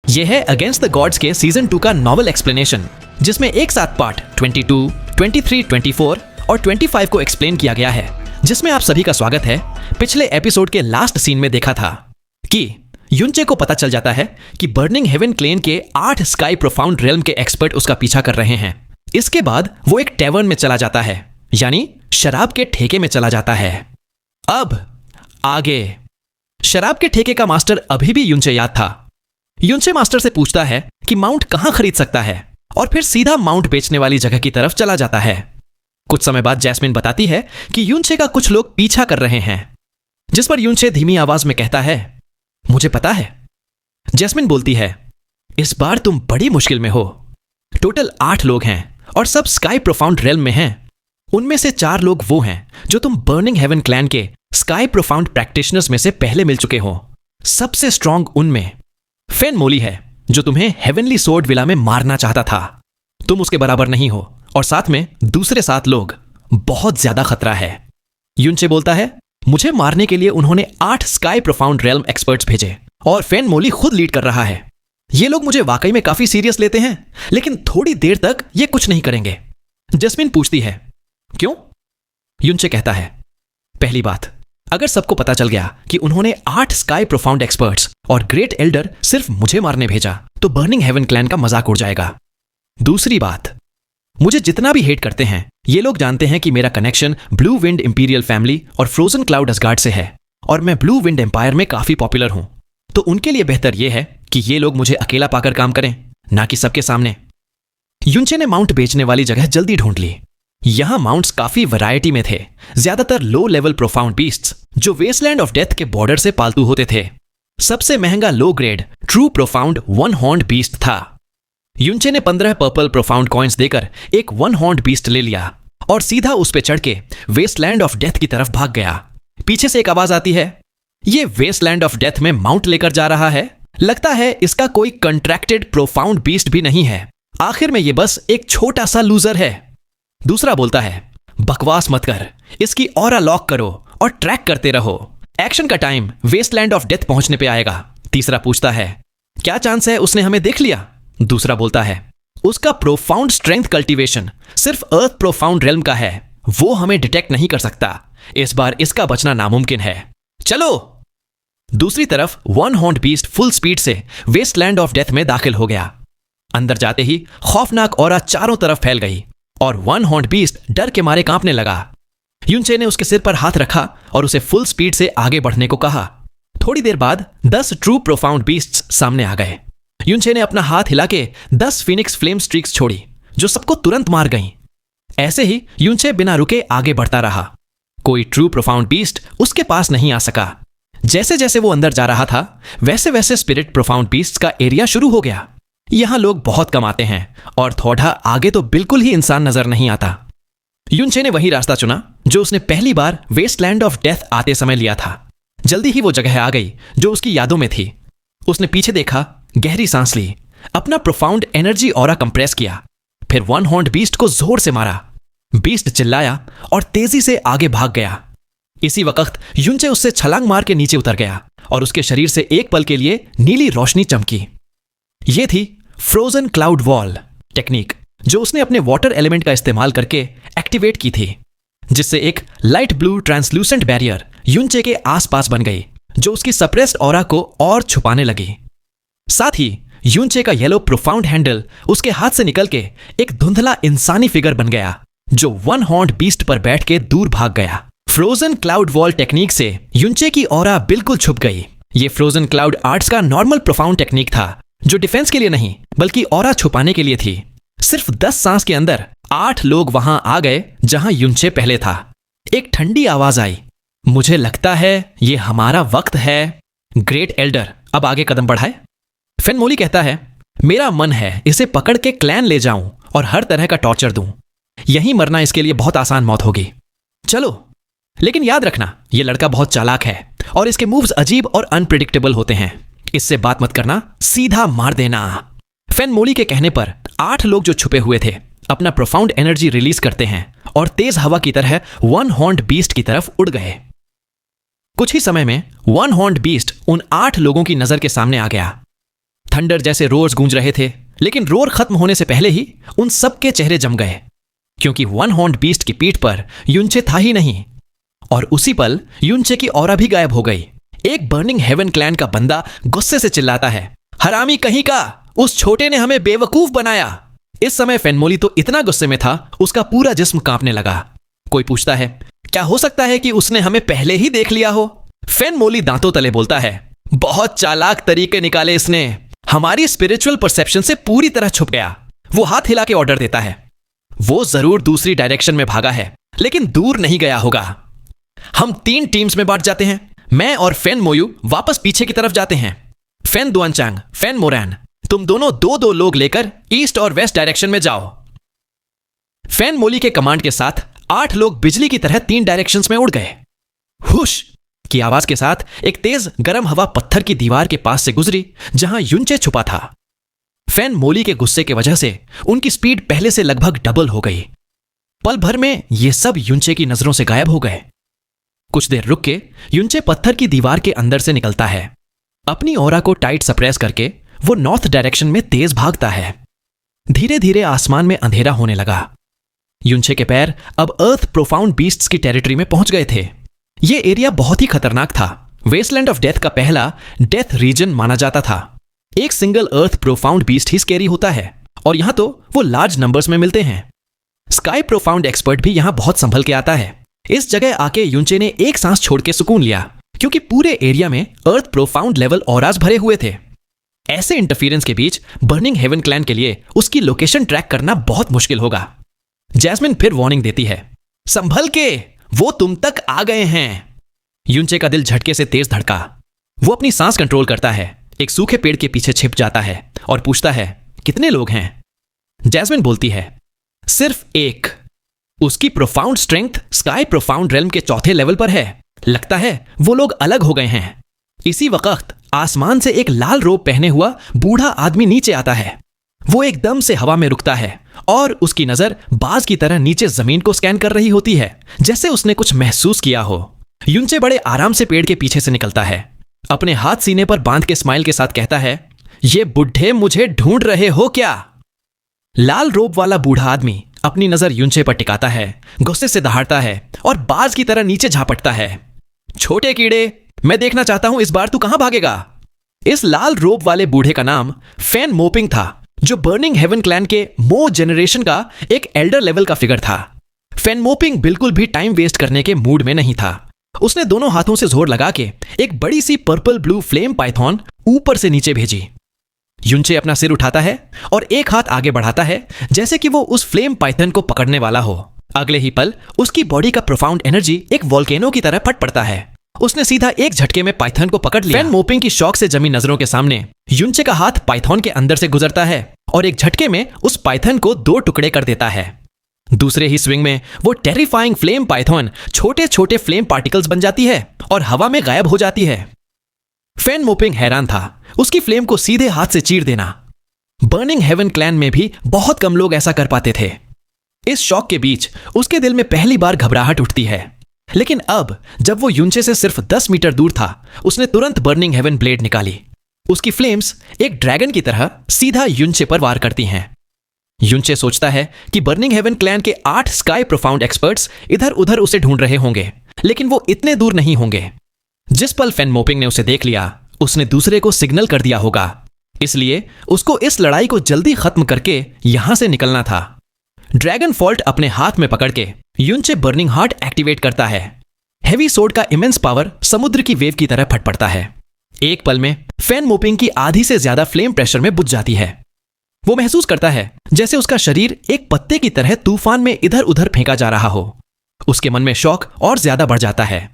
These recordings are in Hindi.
यह है अगेंस्ट द गॉड्स के सीजन 2 का नॉवल एक्सप्लेनेशन, जिसमें एक साथ पार्ट 22, 23, 24 और 25 को एक्सप्लेन किया गया है, जिसमें आप सभी का स्वागत है। पिछले एपिसोड के लास्ट सीन में देखा था कि युनचे को पता चल जाता है कि बर्निंग हेवन क्लेन के 8 स्काई प्रोफाउंड रेल्म के एक्सपर्ट उसका पीछा कर रहे हैं। इसके बाद वो एक टेवर्न में चला जाता है, यानी शराब के ठेके में चला जाता है। अब आगे शराब के ठेके का मास्टर अभी भी युनचे याद था। युनचे मास्टर से पूछता है कि माउंट कहां खरीद सकता है और फिर सीधा माउंट बेचने वाली जगह की तरफ चला जाता है। कुछ समय बाद जैस्मिन बताती है कि युनचे का कुछ लोग पीछा कर रहे हैं, जिस पर युनचे धीमी आवाज में कहता है, मुझे पता है। जैस्मिन बोलती है, इस बार तुम बड़ी मुश्किल में हो। टोटल 8 लोग हैं और सब स्काई प्रोफाउंड रेल्म में हैं। उनमें से 4 लोग वो हैं जो तुम बर्निंग हेवन क्लैन के स्काई प्रोफाउंड प्रैक्टिशनर्स में से पहले मिल चुके हो। सबसे स्ट्रांग उनमें फेन मोली है, जो तुम्हें हेवनली सोर्ड विला में मारना चाहता था। तुम उसके बराबर नहीं हो और साथ में दूसरे 7 लोग। बहुत ज्यादा खतरा है। युनचे बोलता है, मुझे मारने के लिए उन्होंने 8 स्काई प्रोफाउंड रेल्म एक्सपर्ट्स भेजे और फेन मोली खुद लीड कर रहा है। ये लोग मुझे वाकई में काफी सीरियस लेते हैं, लेकिन थोड़ी देर तक ये कुछ नहीं करेंगे। जैस्मिन पूछती है, क्यों? युनचे कहता है, पहली बात, अगर सबको पता चल गया कि उन्होंने 8 स्काई प्रोफाउंड एक्सपर्ट्स और ग्रेट एल्डर सिर्फ मुझे मारने भेजा, तो बर्निंग हेवन क्लैन का मजाक उड़ जाएगा। दूसरी बात, मुझे जितना भी हेट करते हैं, ये लोग जानते हैं कि मेरा connection blue wind imperial family और फ्रोजन क्लाउड असगार्ड से है और मैं ब्लू विंड एम्पायर में काफी पॉपुलर हूं। तो उनके लिए बेहतर यह है कि ये लोग मुझे अकेला पाकर काम करें, ना कि सबके सामने। युनचे ने माउंट बेचने वाली जगह जल्दी ढूंढ ली। यहां माउंट्स काफी वैरायटी में थे, ज्यादातर लो लेवल प्रोफाउंड बीस्ट्स जो वेस्टलैंड ऑफ डेथ के बॉर्डर से पालतू होते थे। सबसे महंगा low grade true profound 1 horned beast था। युनचे ने 15 पर्पल प्रोफाउंड कॉइन्स देकर एक 1 हॉर्न्ड बीस्ट ले लिया और सीधा उस पे चढ़ के वेस्टलैंड ऑफ डेथ की तरफ भाग गया। पीछे से एक आवाज आती है, ये वेस्टलैंड ऑफ डेथ में माउंट लेकर जा रहा है। लगता है इसका कोई कंट्रैक्टेड प्रोफाउंड बीस्ट भी नहीं है। आखिर में ये बस एक छोटा सा लूजर है। दूसरा बोलता है, बकवास मत कर, इसकी ऑरा लॉक करो और ट्रैक करते रहो। एक्शन का टाइम वेस्टलैंड ऑफ डेथ पहुंचने पे आएगा। तीसरा पूछता है, क्या चांस है उसने हमें देख लिया? दूसरा बोलता है, उसका प्रोफाउंड स्ट्रेंथ कल्टीवेशन सिर्फ अर्थ प्रोफाउंड रेल्म का है, वो हमें डिटेक्ट नहीं कर सकता। इस बार इसका बचना नामुमकिन है। चलो। दूसरी तरफ 1 हॉर्न्ड बीस्ट फुल स्पीड से वेस्टलैंड ऑफ डेथ में दाखिल हो गया। अंदर जाते ही खौफनाक ऑरा चारों तरफ फैल गई और 1 हॉर्न्ड बीस्ट डर के मारे कांपने लगा। युनचे ने उसके सिर पर हाथ रखा और उसे फुल स्पीड से आगे बढ़ने को कहा। थोड़ी देर बाद 10 ट्रू प्रोफाउंड बीस्ट्स सामने आ गए। युनचे ने अपना हाथ हिला के 10 फिनिक्स फ्लेम स्ट्रीक्स छोड़ी, जो सबको तुरंत मार गईं। ऐसे ही युनचे बिना रुके आगे बढ़ता रहा। कोई ट्रू प्रोफाउंड बीस्ट उसके पास नहीं आ सका। जैसे जैसे वो अंदर जा रहा था, वैसे वैसे स्पिरिट प्रोफाउंड बीस्ट्स का एरिया शुरू हो गया। यहां लोग बहुत कम आते हैं और थोड़ा आगे तो बिल्कुल ही इंसान नजर नहीं आता। युनचे ने वही रास्ता चुना जो उसने पहली बार वेस्टलैंड ऑफ डेथ आते समय लिया था। जल्दी ही वो जगह आ गई जो उसकी यादों में थी। उसने पीछे देखा, गहरी सांस ली, अपना प्रोफाउंड एनर्जी ऑरा कंप्रेस किया, फिर 1 हॉर्न्ड बीस्ट को जोर से मारा। बीस्ट चिल्लाया और तेजी से आगे भाग गया। इसी वक्त युनचे उससे छलांग मार के नीचे उतर गया और उसके शरीर से एक पल के लिए नीली रोशनी चमकी। यह थी फ्रोजन क्लाउड वॉल टेक्निक, जो उसने अपने वाटर एलिमेंट का इस्तेमाल करके एक्टिवेट की थी, जिससे एक लाइट ब्लू ट्रांसलूसेंट बैरियर युनचे के आसपास बन गई, जो उसकी सप्रेस्ड ऑरा को और छुपाने लगी। साथ ही युनचे का येलो प्रोफाउंड हैंडल उसके हाथ से निकल के एक धुंधला इंसानी फिगर बन गया, जो 1 हॉर्न्ड बीस्ट पर बैठ के दूर भाग गया। फ्रोजन क्लाउड वॉल टेक्निक से युनचे की ऑरा बिल्कुल छुप गई। ये फ्रोजन क्लाउड आर्ट्स का नॉर्मल प्रोफाउंड टेक्निक था, जो डिफेंस के लिए नहीं बल्कि ऑरा छुपाने के लिए थी। सिर्फ 10 सांस के अंदर 8 लोग वहां आ गए जहां युनचे पहले था। एक ठंडी आवाज आई, मुझे लगता है ये हमारा वक्त है। ग्रेट एल्डर अब आगे कदम बढ़ाए। फेन मोली कहता है, मेरा मन है इसे पकड़ के क्लैन ले जाऊं और हर तरह का टॉर्चर दूं। यहीं मरना इसके लिए बहुत आसान मौत होगी। चलो, लेकिन याद रखना, यह लड़का बहुत चालाक है और इसके मूव्स अजीब और अनप्रिडिक्टेबल होते हैं। इससे बात मत करना, सीधा मार देना। फेन मोली के कहने पर 8 लोग जो छुपे हुए थे अपना प्रोफाउंड एनर्जी रिलीज करते हैं और तेज हवा की तरह 1 हॉर्न्ड बीस्ट की तरफ उड़ गए। कुछ ही समय में 1 हॉर्न्ड बीस्ट उन 8 लोगों की नजर के सामने आ गया। थंडर जैसे रोर्स गूंज रहे थे, लेकिन रोर खत्म होने से पहले ही उन सब के चेहरे जम गए, क्योंकि वन हॉर्न्ड बीस्ट की पीठ पर युनचे था ही नहीं। और उसी पल युनचे की ऑरा भी गायब हो गई। एक बर्निंग हेवन क्लैन का बंदा गुस्से से चिल्लाता है, हरामी कहीं का, उस छोटे ने हमें बेवकूफ बनाया। इस समय फेनमोली तो इतना गुस्से में था, उसका पूरा जिस्म कांपने लगा। कोई पूछता है, क्या हो सकता है कि उसने हमें पहले ही देख लिया हो? फेनमोली दांतों तले बोलता है, बहुत चालाक तरीके निकाले इसने, हमारी स्पिरिचुअल परसेप्शन से पूरी तरह छुप गया। वो हाथ हिला के ऑर्डर देता है, वो जरूर दूसरी डायरेक्शन में भागा है, लेकिन दूर नहीं गया होगा। हम 3 टीम्स में बांट जाते हैं। मैं और फेन मोयू वापस पीछे की तरफ जाते हैं। फेन दुआनचांग, फेन मोरैन, तुम दोनों 2-2 लोग लेकर ईस्ट और वेस्ट डायरेक्शन में जाओ। फेन मोली के कमांड के साथ 8 लोग बिजली की तरह 3 डायरेक्शंस में उड़ गए। हुश की आवाज के साथ एक तेज गर्म हवा पत्थर की दीवार के पास से गुजरी जहां युनचे छुपा था। फेन मोली के गुस्से की वजह से उनकी स्पीड पहले से लगभग डबल हो गई। पल भर में ये सब युनचे की नजरों से गायब हो गए। कुछ देर रुक के युनचे पत्थर की दीवार के अंदर से निकलता है। अपनी ऑरा को टाइट सप्रेस करके वो नॉर्थ डायरेक्शन में तेज भागता है। धीरे धीरे आसमान में अंधेरा होने लगा। युनचे के पैर अब अर्थ प्रोफाउंड बीस्ट्स की टेरिटरी में पहुंच गए थे। ये एरिया बहुत ही खतरनाक था। वेस्टलैंड ऑफ डेथ का पहला डेथ रीजन माना जाता था। एक सिंगल अर्थ प्रोफाउंड बीस्ट ही स्कैरी होता है, और यहां तो वो लार्ज नंबर्स में मिलते हैं। स्काई प्रोफाउंड एक्सपर्ट भी यहां बहुत संभल के आता है। इस जगह आके युनचे ने एक सांस छोड़ के सुकून लिया, क्योंकि पूरे एरिया में अर्थ प्रोफाउंड लेवल ऑरास भरे हुए थे। ऐसे इंटरफियरेंस के बीच बर्निंग हेवन क्लैन के लिए उसकी लोकेशन ट्रैक करना बहुत मुश्किल होगा। जैस्मिन फिर वार्निंग देती है, संभल के, वो तुम तक आ गए हैं। युनचे का दिल झटके से तेज धड़का। वो अपनी सांस कंट्रोल करता है, एक सूखे पेड़ के पीछे छिप जाता है और पूछता है, कितने लोग हैं? जैस्मिन बोलती है, सिर्फ एक। उसकी profound strength sky profound realm के 4थे लेवल पर है। लगता है वो लोग अलग हो गए हैं। इसी वक्त आसमान से एक लाल रोब पहने हुआ बूढ़ा आदमी नीचे आता है। वो एकदम से हवा में रुकता है और उसकी नजर बाज की तरह नीचे जमीन को स्कैन कर रही होती है, जैसे उसने कुछ महसूस किया हो। युनचे बड़े आराम से पेड़ के पीछे से निकलता है। अपने हाथ सीने पर बांध के स्माइल के साथ कहता है, ये बुढ़े मुझे ढूंढ रहे हो क्या? लाल रोब वाला बूढ़ा आदमी अपनी नजर युनचे पर टिकाता है, गुस्से से दहाड़ता है और बाज की तरह नीचे झापटता है। छोटे कीड़े, मैं देखना चाहता हूं इस बार तू कहां भागेगा। इस लाल रोब वाले बूढ़े का नाम फेन मोपिंग था, जो बर्निंग हेवन क्लैन के मो जनरेशन का एक एल्डर लेवल का फिगर था। फेन मोपिंग बिल्कुल भी टाइम वेस्ट करने के मूड में नहीं था। उसने दोनों हाथों से जोर लगा के एक बड़ी सी पर्पल ब्लू फ्लेम पाइथन ऊपर से नीचे भेजी। युनचे अपना सिर उठाता है और एक हाथ आगे बढ़ाता है, जैसे कि वो उस फ्लेम पाइथन को पकड़ने वाला हो। अगले ही पल उसकी बॉडी का प्रोफाउंड एनर्जी एक वोल्केनो की तरह फट पड़ता है। उसने सीधा एक झटके में पाइथन को पकड़ लिया। फेन मोपिंग की शॉक से जमी नजरों के सामने युनचे का हाथ पाइथन के अंदर से गुजरता है और एक झटके में उस पाइथन को 2 टुकड़े कर देता है। दूसरे ही स्विंग में वो टेरिफाइंग फ्लेम पाइथन छोटे छोटे फ्लेम पार्टिकल्स बन जाती है और हवा में गायब हो जाती है। फेन मोपिंग हैरान था, उसकी फ्लेम को सीधे हाथ से चीर देना। बर्निंग हेवन क्लैन में भी बहुत कम लोग ऐसा कर पाते थे। इस शॉक के बीच उसके दिल में पहली बार घबराहट उठती है, लेकिन अब जब वो युनचे से सिर्फ 10 मीटर दूर था, उसने तुरंत बर्निंग हेवन ब्लेड निकाली। उसकी फ्लेम्स एक ड्रैगन की तरह सीधा युनचे पर वार करती हैं। युनचे सोचता है कि बर्निंग हेवन क्लैन के 8 स्काई प्रोफाउंड एक्सपर्ट्स इधर उधर उसे ढूंढ रहे होंगे, लेकिन वो इतने दूर नहीं होंगे। जिस पल फेन मोपिंग ने उसे देख लिया, उसने दूसरे को सिग्नल कर दिया होगा, इसलिए उसको इस लड़ाई को जल्दी खत्म करके यहां से निकलना था। ड्रैगन फॉल्ट अपने हाथ में पकड़ के युनचे बर्निंग हार्ट एक्टिवेट करता है। हेवी सोर्ड का इमेंस पावर समुद्र की वेव की तरह फट पड़ता है। एक पल में फेन मोपिंग की आधी से ज्यादा फ्लेम प्रेशर में बुझ जाती है। वो महसूस करता है जैसे उसका शरीर एक पत्ते की तरह तूफान में इधर उधर फेंका जा रहा हो। उसके मन में शौक और ज्यादा बढ़ जाता है।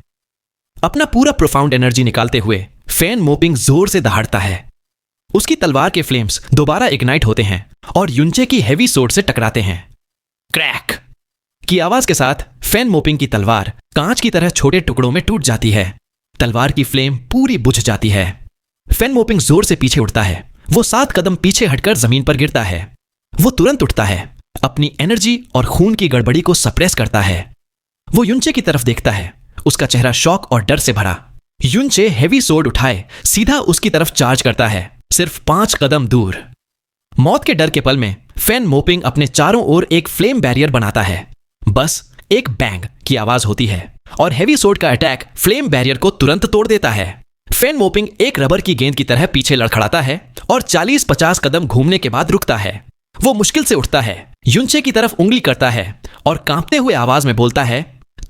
अपना पूरा प्रोफाउंड एनर्जी निकालते हुए फेन मोपिंग जोर से दहाड़ता है। उसकी तलवार के फ्लेम्स दोबारा इग्नाइट होते हैं और युनचे की हेवी सोर्ड से टकराते हैं। क्रैक की आवाज के साथ फेन मोपिंग की तलवार कांच की तरह छोटे टुकड़ों में टूट जाती है। तलवार की फ्लेम पूरी बुझ जाती है। फेन मोपिंग जोर से पीछे उठता है। वो 7 कदम पीछे हटकर जमीन पर गिरता है। वो तुरंत उठता है, अपनी एनर्जी और खून की गड़बड़ी को सप्रेस करता है। वो युनचे की तरफ देखता है, उसका चेहरा शौक और डर से भरा। युनचे हेवी सोर्ड उठाए सीधा उसकी तरफ चार्ज करता है। सिर्फ 5 कदम दूर। मौत के डर के पल में फैन मोपिंग अपने चारों ओर एक फ्लेम बैरियर बनाता है। बस एक बैंग की आवाज होती है और हेवी सोर्ड का अटैक फ्लेम बैरियर को तुरंत तोड़ देता है। फैन मोपिंग एक रबर की गेंद की तरह पीछे लड़खड़ाता है और 40-50 कदम घूमने के बाद रुकता है। वो मुश्किल से उठता है, युनचे की तरफ उंगली करता है और कांपते हुए आवाज में बोलता है,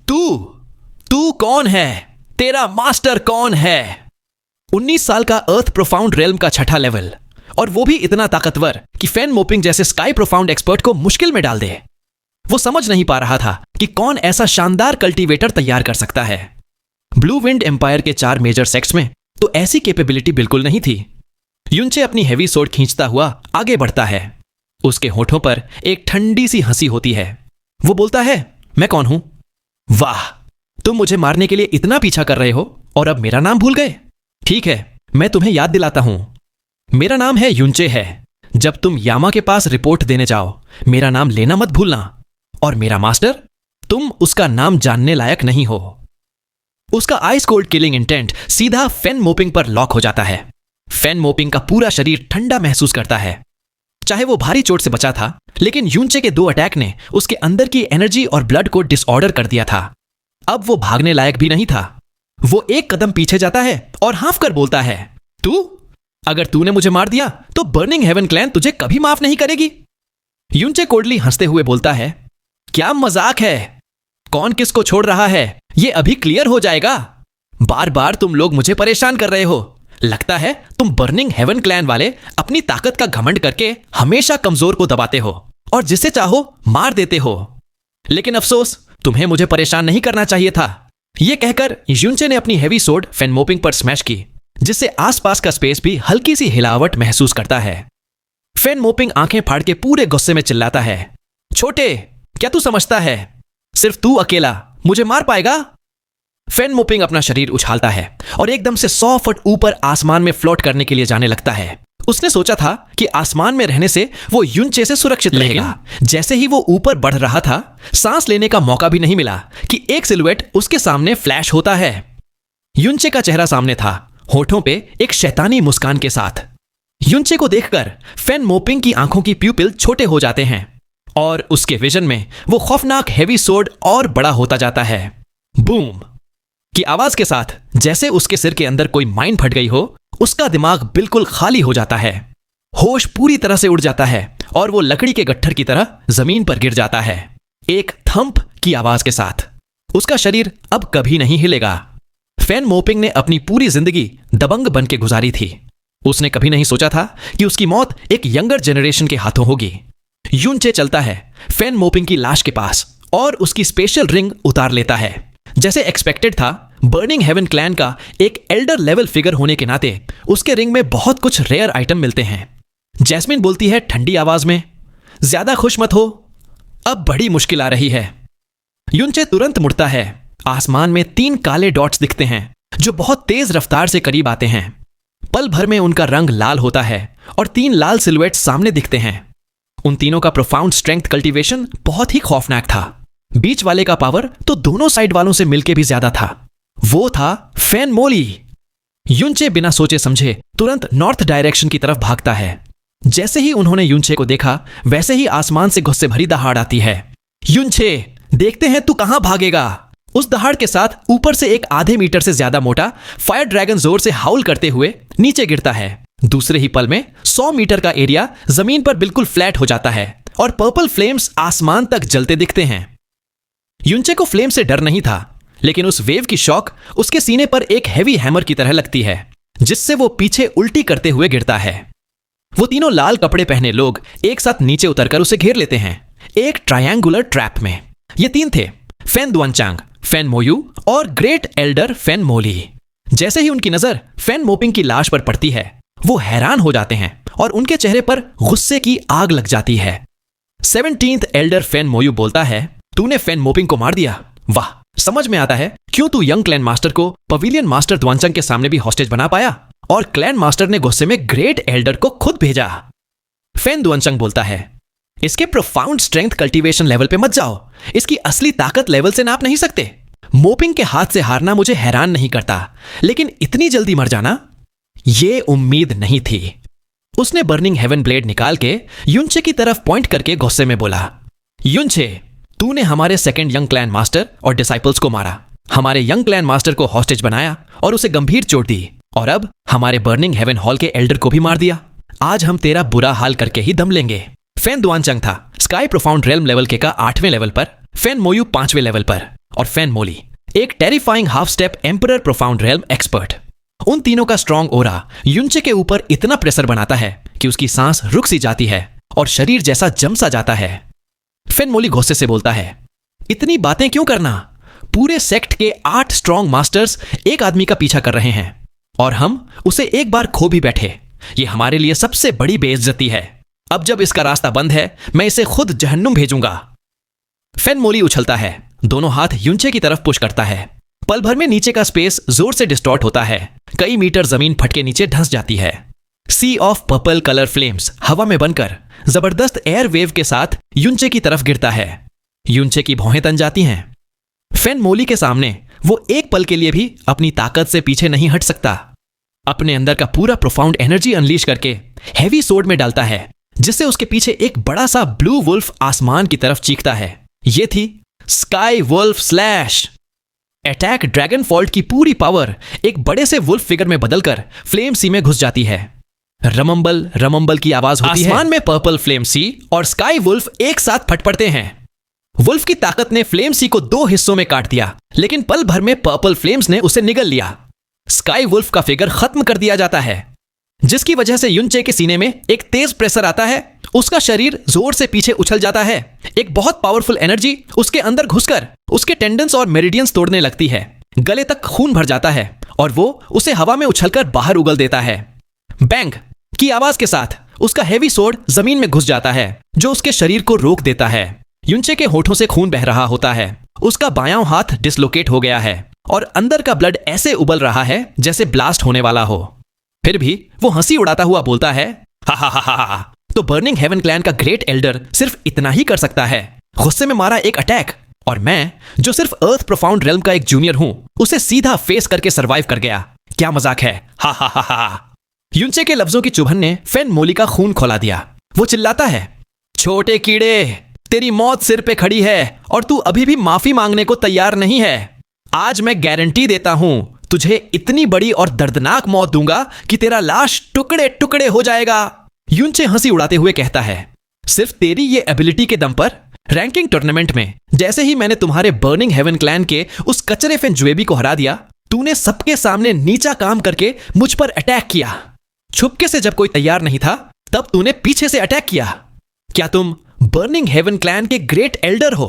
तू कौन है? तेरा मास्टर कौन है? 19 साल का अर्थ प्रोफाउंड रेल्म का छठा लेवल, और वो भी इतना ताकतवर कि फैन मोपिंग जैसे स्काई प्रोफाउंड एक्सपर्ट को मुश्किल में डाल दे। वो समझ नहीं पा रहा था कि कौन ऐसा शानदार कल्टीवेटर तैयार कर सकता है। ब्लू विंड एम्पायर के 4 मेजर सेक्ट्स में तो ऐसी कैपेबिलिटी बिल्कुल नहीं थी। युनचे अपनी हेवी सोर्ड खींचता हुआ आगे बढ़ता है। उसके होठों पर एक ठंडी सी हंसी होती है। वो बोलता है, मैं कौन हूं? वाह, तुम मुझे मारने के लिए इतना पीछा कर रहे हो और अब मेरा नाम भूल गए? ठीक है, मैं तुम्हें याद दिलाता हूं। मेरा नाम है युनचे है। जब तुम यामा के पास रिपोर्ट देने जाओ, मेरा नाम लेना मत भूलना। और मेरा मास्टर, तुम उसका नाम जानने लायक नहीं हो। उसका आइस कोल्ड किलिंग इंटेंट सीधा फैन मोपिंग पर लॉक हो जाता है। फैन मोपिंग का पूरा शरीर ठंडा महसूस करता है। चाहे वो भारी चोट से बचा था, लेकिन युनचे के 2 अटैक ने उसके अंदर की एनर्जी और ब्लड को डिसऑर्डर कर दिया था। अब वो भागने लायक भी नहीं था। वो एक कदम पीछे जाता है और हाफ कर बोलता है, अगर तूने मुझे मार दिया तो बर्निंग हेवन क्लैन तुझे कभी माफ नहीं करेगी। युनचे कोल्डली हंसते हुए बोलता है, क्या मजाक है? कौन किसको छोड़ रहा है ये अभी क्लियर हो जाएगा। बार बार तुम लोग मुझे परेशान कर रहे हो। लगता है तुम बर्निंग हेवन क्लैन वाले अपनी ताकत का घमंड करके हमेशा कमजोर को दबाते हो और जिसे चाहो मार देते हो। लेकिन अफसोस, तुम्हें मुझे परेशान नहीं करना चाहिए था। यह कहकर युनचे ने अपनी हेवी सोर्ड फैन मोपिंग पर स्मैश की, जिससे आसपास का स्पेस भी हल्की सी हिलावट महसूस करता है। फैन मोपिंग आंखें फाड़ के पूरे गुस्से में चिल्लाता है, छोटे, क्या तू समझता है सिर्फ तू अकेला मुझे मार पाएगा? फैन मोपिंग अपना शरीर उछालता है और एकदम से 100 फुट ऊपर आसमान में फ्लोट करने के लिए जाने लगता है। उसने सोचा था कि आसमान में रहने से वो युनचे से सुरक्षित रहेगा। जैसे ही वो ऊपर बढ़ रहा था, सांस लेने का मौका भी नहीं मिला कि एक सिलुएट उसके सामने फ्लैश होता है। युनचे का चेहरा सामने था, होठों पे एक शैतानी मुस्कान के साथ। युनचे को देखकर फैन मोपिंग की आंखों की प्यूपिल छोटे हो जाते हैं और उसके विजन में वो खौफनाक हेवी सोर्ड और बड़ा होता जाता है। बूम की आवाज के साथ जैसे उसके सिर के अंदर कोई माइन फट गई हो, उसका दिमाग बिल्कुल खाली हो जाता है। होश पूरी तरह से उड़ जाता है और वो लकड़ी के गट्ठर की तरह जमीन पर गिर जाता है, एक थंप की आवाज के साथ। उसका शरीर अब कभी नहीं हिलेगा। फैन मोपिंग ने अपनी पूरी जिंदगी दबंग बन के गुजारी थी। उसने कभी नहीं सोचा था कि उसकी मौत एक यंगर जनरेशन के हाथों होगी। युनचे चलता है फैन मोपिंग की लाश के पास और उसकी स्पेशल रिंग उतार लेता है। जैसे एक्सपेक्टेड था, बर्निंग हेवन क्लैन का एक एल्डर लेवल फिगर होने के नाते उसके रिंग में बहुत कुछ रेयर आइटम मिलते हैं। जैस्मिन बोलती है ठंडी आवाज में, ज्यादा खुश मत हो, अब बड़ी मुश्किल आ रही है। युनचे तुरंत मुड़ता है। आसमान में 3 काले डॉट्स दिखते हैं जो बहुत तेज रफ्तार से करीब आते हैं। पल भर में उनका रंग लाल होता है और 3 लाल सिलुएट सामने दिखते हैं। उन तीनों का प्रोफाउंड स्ट्रेंथ कल्टीवेशन बहुत ही खौफनाक था। बीच वाले का पावर तो दोनों साइड वालों से मिलकर भी ज्यादा था। वो था फैन मोली। युनचे बिना सोचे समझे तुरंत नॉर्थ डायरेक्शन की तरफ भागता है। जैसे ही उन्होंने युनचे को देखा, वैसे ही आसमान से गुस्से भरी दहाड़ आती है। युनचे, देखते हैं तू कहां भागेगा। उस दहाड़ के साथ ऊपर से एक आधे मीटर से ज्यादा मोटा फायर ड्रैगन जोर से हाउल करते हुए नीचे गिरता है। दूसरे ही पल में 100 मीटर का एरिया जमीन पर बिल्कुल फ्लैट हो जाता है और पर्पल फ्लेम्स आसमान तक जलते दिखते हैं। युनचे को फ्लेम से डर नहीं था, लेकिन उस वेव की शॉक उसके सीने पर एक हैवी हैमर की तरह लगती है, जिससे वो पीछे उल्टी करते हुए गिरता है। वो तीनों लाल कपड़े पहने लोग एक साथ नीचे उतरकर उसे घेर लेते हैं, एक ट्रायंगुलर ट्रैप में। ये 3 थे, फैन दुआनचांग, फैन मोयू और ग्रेट एल्डर फैन मोली। जैसे ही उनकी नजर फैन मोपिंग की लाश पर पड़ती है, वो हैरान हो जाते हैं और उनके चेहरे पर गुस्से की आग लग जाती है। 17th एल्डर फैन मोयू बोलता है, तूने फैन मोपिंग को मार दिया। वाह, समझ में आता है क्यों तू यंग क्लैन मास्टर को पवेलियन मास्टर दुआनचांग के सामने भी हॉस्टेज बना पाया और क्लैन मास्टर ने गुस्से में ग्रेट एल्डर को खुद भेजा। फैन दुआनचांग बोलता है, इसके प्रोफाउंड स्ट्रेंथ कल्टीवेशन लेवल पे मत जाओ, इसकी असली ताकत लेवल से नाप नहीं सकते। मोपिंग के हाथ से हारना मुझे हैरान नहीं करता, लेकिन इतनी जल्दी मर जाना, ये उम्मीद नहीं थी। उसने बर्निंग हेवन ब्लेड निकाल के युनचे की तरफ पॉइंट करके गुस्से में बोला, युनचे, तूने हमारे सेकंड यंग क्लैन मास्टर और डिसाइपल्स को मारा, हमारे यंग क्लैन मास्टर को हॉस्टेज बनाया और उसे गंभीर चोट दी, और अब हमारे बर्निंग हेवन हॉल के एल्डर को भी मार दिया। आज हम तेरा बुरा हाल करके ही दम लेंगे। फैन दुआनचंग था स्काई प्रोफाउंड रेल्म लेवल के का 8वें लेवल पर, फैन मोयू 5वें लेवल पर, और फैन मोली एक terrifying half step emperor profound realm expert. उन तीनों का स्ट्रॉन्ग ओरा युनचे के ऊपर इतना प्रेशर बनाता है कि उसकी सांस रुक सी जाती है और शरीर जैसा जम सा जाता है। फैन मोली गुस्से से बोलता है, इतनी बातें क्यों करना? पूरे सेक्ट के 8 स्ट्रॉन्ग मास्टर्स एक आदमी का पीछा कर रहे हैं और हम उसे एक बार खो भी बैठे। ये हमारे लिए सबसे बड़ी बेइज्जती है। अब जब इसका रास्ता बंद है, मैं इसे खुद जहन्नुम भेजूंगा। फैन मोली उछलता है, दोनों हाथ युनचे की तरफ पुश करता है। पल भर में नीचे का स्पेस जोर से डिस्टॉर्ट होता है। कई मीटर जमीन फटके नीचे धंस जाती है। सी ऑफ पर्पल कलर फ्लेम्स हवा में बनकर जबरदस्त एयर वेव के साथ युनचे की तरफ गिरता है। युनचे की भौहें तन जाती हैं। फैन मोली के सामने वो एक पल के लिए भी अपनी ताकत से पीछे नहीं हट सकता। अपने अंदर का पूरा प्रोफाउंड एनर्जी अनलीश करके हैवी सोर्ड में डालता है, जिससे उसके पीछे एक बड़ा सा ब्लू वुल्फ आसमान की तरफ चीखता है। ये थी sky wolf slash. Attack dragon fault की पूरी पावर एक बड़े से वुल्फ फिगर में बदलकर फ्लेम सी में घुस जाती है। रमंबल रमंबल की आवाज होती है। आसमान में पर्पल फ्लेम सी और स्काई वुल्फ एक साथ फटपड़ते हैं। वुल्फ की ताकत ने फ्लेम सी को 2 हिस्सों में काट दिया, लेकिन पल भर में पर्पल फ्लेम्स ने उसे निगल लिया। स्काई वुल्फ का फिगर खत्म कर दिया जाता है, जिसकी वजह से युनचे के सीने में एक तेज प्रेशर आता है। उसका शरीर जोर से पीछे उछल जाता है। एक बहुत पावरफुल एनर्जी उसके अंदर घुसकर उसके टेंडन्स और मेरिडियंस तोड़ने लगती है। गले तक खून भर जाता है और वो उसे हवा में उछलकर बाहर उगल देता है। बैंग की आवाज के साथ उसका हेवी सोर्ड जमीन में घुस जाता है, जो उसके शरीर को रोक देता है। युनचे के होठों से खून बह रहा होता है। उसका बायां हाथ डिसलोकेट हो गया है और अंदर का ब्लड ऐसे उबल रहा है जैसे ब्लास्ट होने वाला हो। फिर भी वो हंसी उड़ाता हुआ बोलता है, हा हा हा हा, तो बर्निंग हेवन क्लैन का ग्रेट एल्डर सिर्फ इतना ही कर सकता है, गुस्से में मारा एक अटैक, और मैं जो सिर्फ अर्थ प्रोफाउंड रेल्म का एक जूनियर हूं, उसे सीधा फेस करके सरवाइव कर गया। क्या मजाक है, हा हा हा हा। युनचे के लफ्जों की चुभन ने फैन मोली का खून खौला दिया। वो चिल्लाता है, छोटे कीड़े, तेरी मौत सिर पे खड़ी है और तू अभी भी माफी मांगने को तैयार नहीं है। आज मैं गारंटी देता हूं, तुझे इतनी बड़ी और दर्दनाक मौत दूंगा कि तेरा लाश टुकड़े टुकड़े हो जाएगा। युनचे हंसी उड़ाते हुए कहता है, सिर्फ तेरी ये एबिलिटी के दम पर रैंकिंग टूर्नामेंट में जैसे ही मैंने तुम्हारे बर्निंग हेवन क्लैन के उस कचरे फैन जुएबी को हरा दिया, तूने सबके सामने नीचा काम करके मुझ पर अटैक किया। छुपके से जब कोई तैयार नहीं था, तब तूने पीछे से अटैक किया। क्या तुम बर्निंग हेवन क्लैन के ग्रेट एल्डर हो?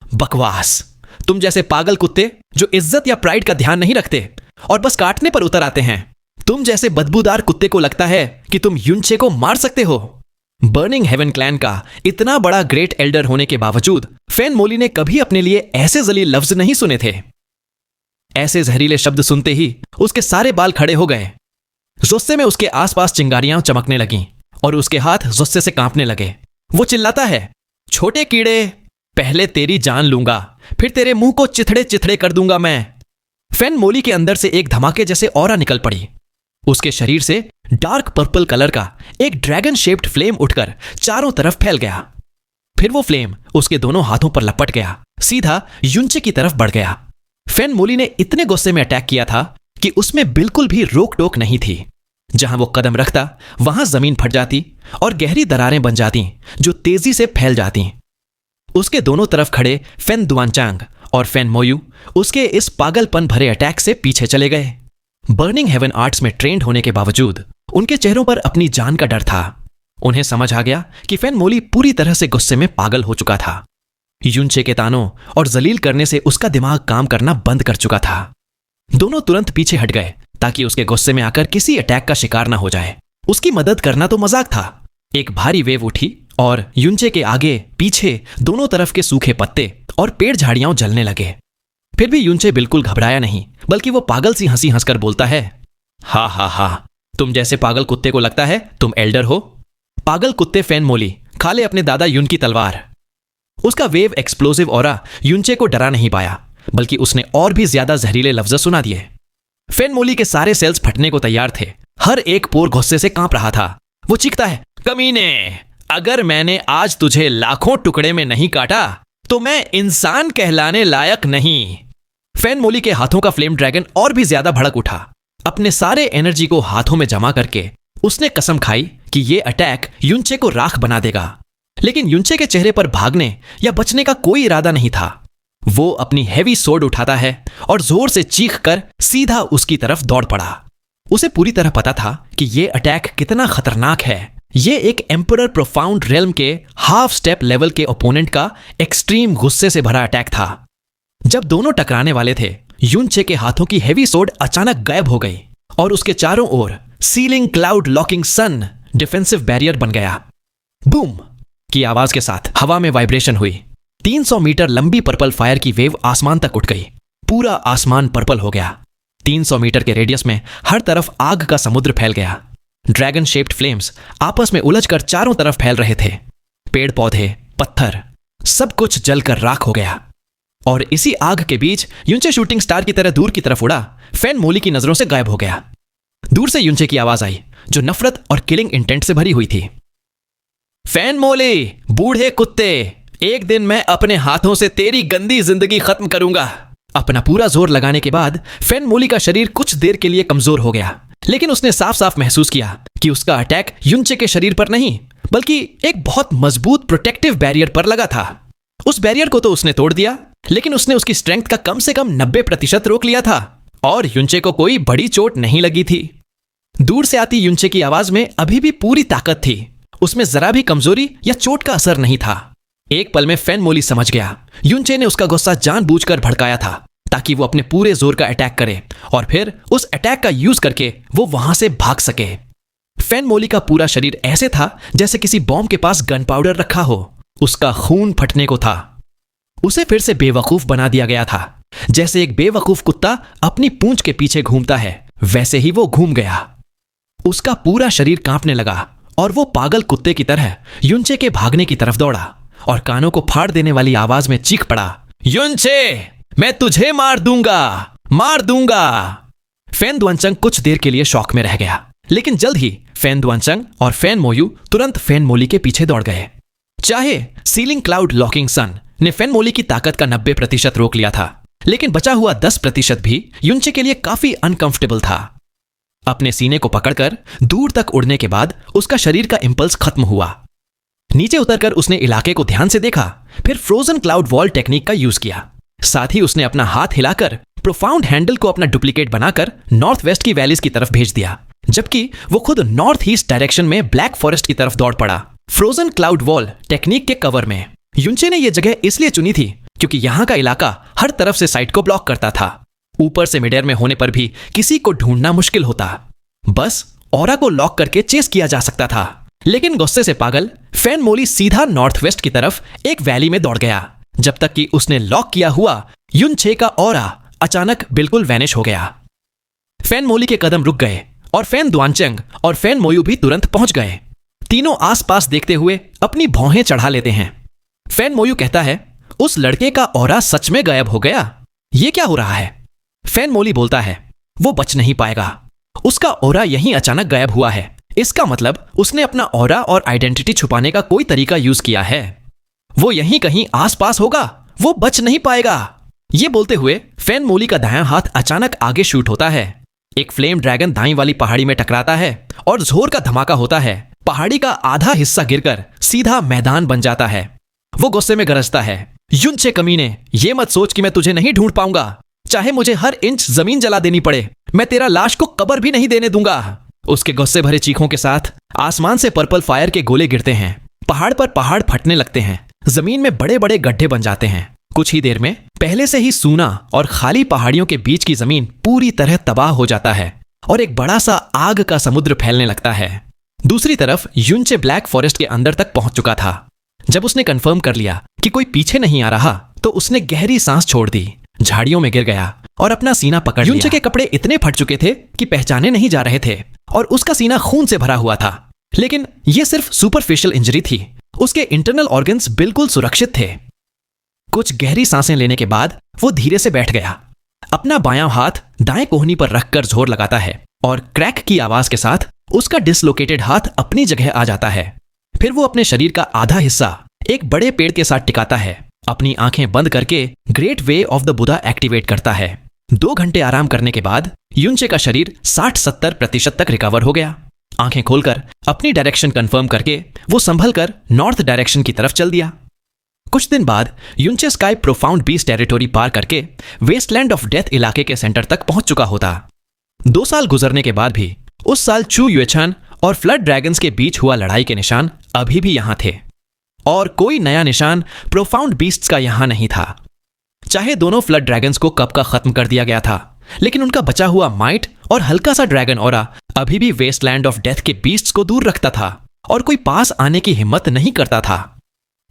बकवास। तुम जैसे पागल कुत्ते जो इज्जत या प्राइड का ध्यान नहीं रखते और बस काटने पर उतर आते हैं, तुम जैसे बदबूदार कुत्ते को लगता है कि तुम युनचे को मार सकते हो। बर्निंग हेवन क्लैन का इतना बड़ा ग्रेट एल्डर होने के बावजूद फैन मोली ने कभी अपने लिए ऐसे जलील लफ्ज नहीं सुने थे। ऐसे जहरीले शब्द सुनते ही उसके सारे बाल खड़े हो गए। गुस्से में उसके आसपास चिंगारियां चमकने लगीं और उसके हाथ गुस्से से कांपने लगे। वो चिल्लाता है, छोटे कीड़े, पहले तेरी जान लूंगा, फिर तेरे मुंह को चिथड़े चिथड़े कर दूंगा मैं। फैन मोली के अंदर से एक धमाके जैसे ऑरा निकल पड़ी। उसके शरीर से डार्क पर्पल कलर का एक ड्रैगन शेप्ड फ्लेम उठकर चारों तरफ फैल गया। फिर वो फ्लेम उसके दोनों हाथों पर लपट गया, सीधा युनचे की तरफ बढ़ गया। फैन मोली ने इतने गुस्से में अटैक किया था कि उसमें बिल्कुल भी रोक टोक नहीं थी। जहां वो कदम रखता वहां जमीन फट जाती और गहरी दरारें बन जाती जो तेजी से फैल जाती। उसके दोनों तरफ खड़े फैन दुआनचांग और फैन मोयू उसके इस पागलपन भरे अटैक से पीछे चले गए। बर्निंग हेवन आर्ट्स में ट्रेंड होने के बावजूद उनके चेहरों पर अपनी जान का डर था। उन्हें समझ आ गया कि फैन मोली पूरी तरह से गुस्से में पागल हो चुका था। युनचे के तानों और जलील करने से उसका दिमाग काम करना बंद कर चुका था। दोनों तुरंत पीछे हट गए ताकि उसके गुस्से में आकर किसी अटैक का शिकार ना हो जाए। उसकी मदद करना तो मजाक था। एक भारी वेव उठी और युनचे के आगे पीछे दोनों तरफ के सूखे पत्ते और पेड़ झाड़ियां जलने लगे। फिर भी युनचे बिल्कुल घबराया नहीं, बल्कि वो पागल सी हंसी हंसकर बोलता है, हा हा हा, तुम जैसे पागल कुत्ते को लगता है तुम एल्डर हो? पागल कुत्ते फैन मोली, खा ले अपने दादा युन की तलवार। उसका वेव एक्सप्लोसिव ऑरा युनचे को डरा नहीं पाया, बल्कि उसने और भी ज्यादा जहरीले लफ्ज सुना दिए। फैन मोली के सारे सेल्स फटने को तैयार थे। हर एक पोर गुस्से से कांप रहा था। वो चीखता है, कमीने, अगर मैंने आज तुझे लाखों टुकड़े में नहीं काटा तो मैं इंसान कहलाने लायक नहीं। फैन मोली के हाथों का फ्लेम ड्रैगन और भी ज्यादा भड़क उठा। अपने सारे एनर्जी को हाथों में जमा करके उसने कसम खाई कि ये अटैक युनचे को राख बना देगा। लेकिन युनचे के चेहरे पर भागने या बचने का कोई इरादा नहीं था। वो अपनी हैवी सोर्ड उठाता है और जोर से चीख कर सीधा उसकी तरफ दौड़ पड़ा। उसे पूरी तरह पता था कि ये अटैक कितना खतरनाक है। ये एक एम्परर प्रोफाउंड रेल्म के हाफ स्टेप लेवल के ओपोनेंट का एक्सट्रीम गुस्से से भरा अटैक था। जब दोनों टकराने वाले थे, युनचे के हाथों की हैवी सोर्ड अचानक गायब हो गई और उसके चारों ओर सीलिंग क्लाउड लॉकिंग सन डिफेंसिव बैरियर बन गया। बूम की आवाज के साथ हवा में वाइब्रेशन हुई। 300 मीटर लंबी पर्पल फायर की वेव आसमान तक उठ गई। पूरा आसमान पर्पल हो गया। 300 मीटर के रेडियस में हर तरफ आग का समुद्र फैल गया। ड्रैगन शेप्ड फ्लेम्स आपस में उलझकर चारों तरफ फैल रहे थे। पेड़ पौधे, पत्थर, सब कुछ जलकर राख हो गया। और इसी आग के बीच युनचे शूटिंग स्टार की तरह दूर की तरफ उड़ा फैन मोली की नजरों से गायब हो गया। दूर से युनचे की आवाज आई जो नफरत और किलिंग इंटेंट से भरी हुई थी। फैन मोली, बूढ़े कुत्ते, एक दिन मैं अपने हाथों से तेरी गंदी जिंदगी खत्म करूंगा। अपना पूरा जोर लगाने के बाद फैन मोली का शरीर कुछ देर के लिए कमजोर हो गया, लेकिन उसने साफ साफ महसूस किया कि उसका अटैक युनचे के शरीर पर नहीं बल्कि एक बहुत मजबूत प्रोटेक्टिव बैरियर पर लगा था। उस बैरियर को तो उसने तोड़ दिया, लेकिन उसने उसकी स्ट्रेंथ का कम से कम 90% रोक लिया था और युनचे को कोई बड़ी चोट नहीं लगी थी। दूर से आती युनचे की आवाज में अभी भी पूरी ताकत थी। उसमें जरा भी कमजोरी या चोट का असर नहीं था। एक पल में फैन मोली समझ गया युनचे ने उसका गुस्सा जानबूझकर भड़काया था ताकि वो अपने पूरे जोर का अटैक करे और फिर उस अटैक का यूज करके वो वहां से भाग सके। फैन मोली का पूरा शरीर ऐसे था जैसे किसी बॉम्ब के पास गन पाउडर रखा हो। उसका खून फटने को था। उसे फिर से बेवकूफ बना दिया गया था। जैसे एक बेवकूफ कुत्ता अपनी पूंछ के पीछे घूमता है, वैसे ही वो घूम गया। उसका पूरा शरीर कांपने लगा और वो पागल कुत्ते की तरह युनचे के भागने की तरफ दौड़ा और कानों को फाड़ देने वाली आवाज में चीख पड़ा, युनचे, मैं तुझे मार दूंगा, मार दूंगा। फैन दुआनचंग कुछ देर के लिए शॉक में रह गया, लेकिन जल्द ही फैन दुआनचंग और फैन मोयू तुरंत फैन मोली के पीछे दौड़ गए। चाहे सीलिंग क्लाउड लॉकिंग सन ने फैन मोली की ताकत का 90% रोक लिया था, लेकिन बचा हुआ 10% भी युनचे के लिए काफी अनकंफर्टेबल था। अपने सीने को पकड़कर दूर तक उड़ने के बाद उसका शरीर का इंपल्स खत्म हुआ। नीचे उतरकर उसने इलाके को ध्यान से देखा, फिर फ्रोजन क्लाउड वॉल टेक्निक का यूज किया। साथ ही उसने अपना हाथ हिलाकर प्रोफाउंड हैंडल को अपना डुप्लीकेट बनाकर नॉर्थ वेस्ट की वैलीज की तरफ भेज दिया, जबकि वो खुद नॉर्थ ईस्ट डायरेक्शन में ब्लैक फॉरेस्ट की तरफ दौड़ पड़ा। फ्रोजन क्लाउड वॉल टेक्निक के कवर में युनचे ने यह जगह इसलिए चुनी थी क्योंकि यहां का इलाका हर तरफ से साइट को ब्लॉक करता था। ऊपर से मिड एयर में होने पर भी किसी को ढूंढना मुश्किल होता। बस ऑरा को लॉक करके चेस किया जा सकता था। लेकिन गुस्से से पागल फैन मोली सीधा नॉर्थ वेस्ट की तरफ एक वैली में दौड़ गया, जब तक कि उसने लॉक किया हुआ युनचे का ऑरा अचानक बिल्कुल वैनिश हो गया। फैन मोली के कदम रुक गए और फैन दुआनचंग और फैन मोयू भी तुरंत पहुंच गए। तीनों आसपास देखते हुए अपनी भौहें चढ़ा लेते हैं। फैन मोयू कहता है, उस लड़के का ऑरा सच में गायब हो गया, ये क्या हो रहा है? फैन मोली बोलता है, वो बच नहीं पाएगा, उसका ऑरा यहीं अचानक गायब हुआ है। इसका मतलब उसने अपना ऑरा और आइडेंटिटी छुपाने का कोई तरीका यूज किया है। वो यहीं कहीं आसपास होगा, वो बच नहीं पाएगा। ये बोलते हुए फैन मोली का दायां हाथ अचानक आगे शूट होता है। एक फ्लेम ड्रैगन दाईं वाली पहाड़ी में टकराता है और जोर का धमाका होता है। पहाड़ी का आधा हिस्सा गिरकर सीधा मैदान बन जाता है। वो गुस्से में गरजता है, युनचे कमीने, ये मत सोच कि मैं तुझे नहीं ढूंढ पाऊंगा। चाहे मुझे हर इंच जमीन जला देनी पड़े, मैं तेरा लाश को कब्र भी नहीं देने दूंगा। उसके गुस्से भरे चीखों के साथ आसमान से पर्पल फायर के गोले गिरते हैं। पहाड़ पर पहाड़ फटने लगते हैं। जमीन में बड़े बड़े गड्ढे बन जाते हैं। कुछ ही देर में पहले से ही सूना और खाली पहाड़ियों के बीच की जमीन पूरी तरह तबाह हो जाता है और एक बड़ा सा आग का समुद्र फैलने लगता है। दूसरी तरफ युनचे ब्लैक फॉरेस्ट के अंदर तक पहुंच चुका था। जब उसने कंफर्म कर लिया कि कोई पीछे नहीं आ रहा, तो उसने गहरी सांस छोड़ दी, झाड़ियों में गिर गया और अपना सीना पकड़ लिया। युनचे के कपड़े इतने फट चुके थे कि पहचाने नहीं जा रहे थे और उसका सीना खून से भरा हुआ था। लेकिन यह सिर्फ सुपरफिशियल इंजरी थी। उसके इंटरनल ऑर्गन्स बिल्कुल सुरक्षित थे। कुछ गहरी सांसें लेने के बाद वो धीरे से बैठ गया। अपना बायां हाथ दाएं कोहनी पर रखकर जोर लगाता है और क्रैक की आवाज के साथ उसका डिसलोकेटेड हाथ अपनी जगह आ जाता है। फिर वो अपने शरीर का आधा हिस्सा एक बड़े पेड़ के साथ टिकाता है, अपनी आंखें बंद करके great way of the Buddha activate करता है। 2 घंटे आराम करने के बाद युनचे का शरीर 60-70% तक रिकवर हो गया। आंखें खोलकर अपनी डायरेक्शन कंफर्म करके वो संभल कर नॉर्थ डायरेक्शन की तरफ चल दिया। कुछ दिन बाद युनचे स्काई प्रोफाउंड बीस्ट टेरिटोरी पार करके वेस्टलैंड ऑफ डेथ इलाके के सेंटर तक पहुंच चुका होता। 2 साल गुजरने के बाद भी उस साल चू युएचान और फ्लड ड्रैगन्स के बीच हुआ लड़ाई के निशान अभी भी यहां थे, और कोई नया निशान प्रोफाउंड बीस्ट्स का यहां नहीं था। चाहे दोनों फ्लड ड्रैगन्स को कब का खत्म कर दिया गया था, लेकिन उनका बचा हुआ माइट और हल्का सा ड्रैगन ऑरा अभी भी वेस्टलैंड ऑफ डेथ के बीस्ट्स को दूर रखता था और कोई पास आने की हिम्मत नहीं करता था।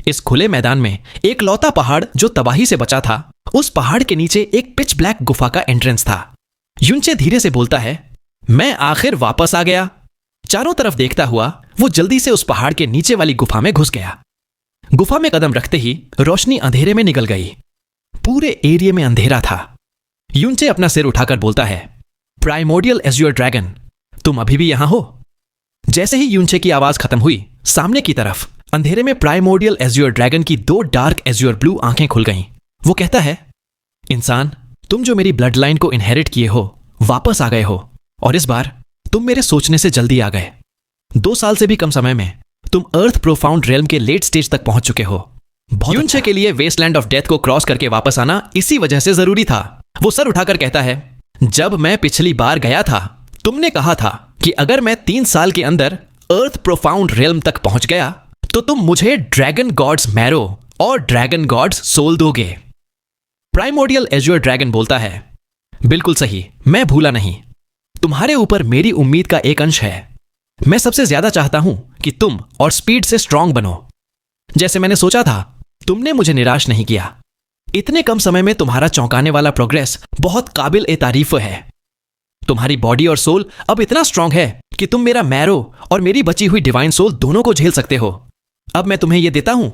इस खुले मैदान में एक लौता पहाड़ जो तबाही से बचा था, उस पहाड़ के नीचे एक पिच ब्लैक गुफा का एंट्रेंस था। युनचे धीरे से बोलता है, मैं आखिर वापस आ गया। चारों तरफ देखता हुआ वो जल्दी से उस पहाड़ के नीचे वाली गुफा में घुस गया। गुफा में कदम रखते ही रोशनी अंधेरे में निकल गई। पूरे एरिया में अंधेरा था। युनचे अपना सिर उठाकर बोलता है, प्राइमोर्डियल एज्योर ड्रैगन, तुम अभी भी यहां हो? जैसे ही युनचे की आवाज खत्म हुई, सामने की तरफ अंधेरे में प्राइमोर्डियल एज्योर ड्रैगन की 2 डार्क एज्योर ब्लू आंखें खुल गईं। वो कहता है, इंसान, तुम जो मेरी ब्लड लाइन को इनहेरिट किए हो, वापस आ गए हो, और इस बार तुम मेरे सोचने से जल्दी आ गए। 2 साल से भी कम समय में तुम अर्थ प्रोफाउंड रेल्म के लेट स्टेज तक पहुंच चुके हो। युनचे के लिए वेस्टलैंड ऑफ डेथ को क्रॉस करके वापस आना इसी वजह से जरूरी था। वो सर उठाकर कहता है, जब मैं पिछली बार गया था, तुमने कहा था कि अगर मैं 3 साल के अंदर अर्थ प्रोफाउंड रेल्म तक पहुंच गया तो तुम मुझे ड्रैगन गॉड्स मैरो और ड्रैगन गॉड्स सोल दोगे। प्राइमोर्डियल एज्योर ड्रैगन बोलता है, बिल्कुल सही, मैं भूला नहीं। तुम्हारे ऊपर मेरी उम्मीद का एक अंश है। मैं सबसे ज्यादा चाहता हूं कि तुम और स्पीड से स्ट्रांग बनो। जैसे मैंने सोचा था, तुमने मुझे निराश नहीं किया। इतने कम समय में तुम्हारा चौंकाने वाला प्रोग्रेस बहुत काबिल ए तारीफ है। तुम्हारी बॉडी और सोल अब इतना स्ट्रांग है कि तुम मेरा मैरो और मेरी बची हुई डिवाइन सोल दोनों को झेल सकते हो। अब मैं तुम्हें यह देता हूं,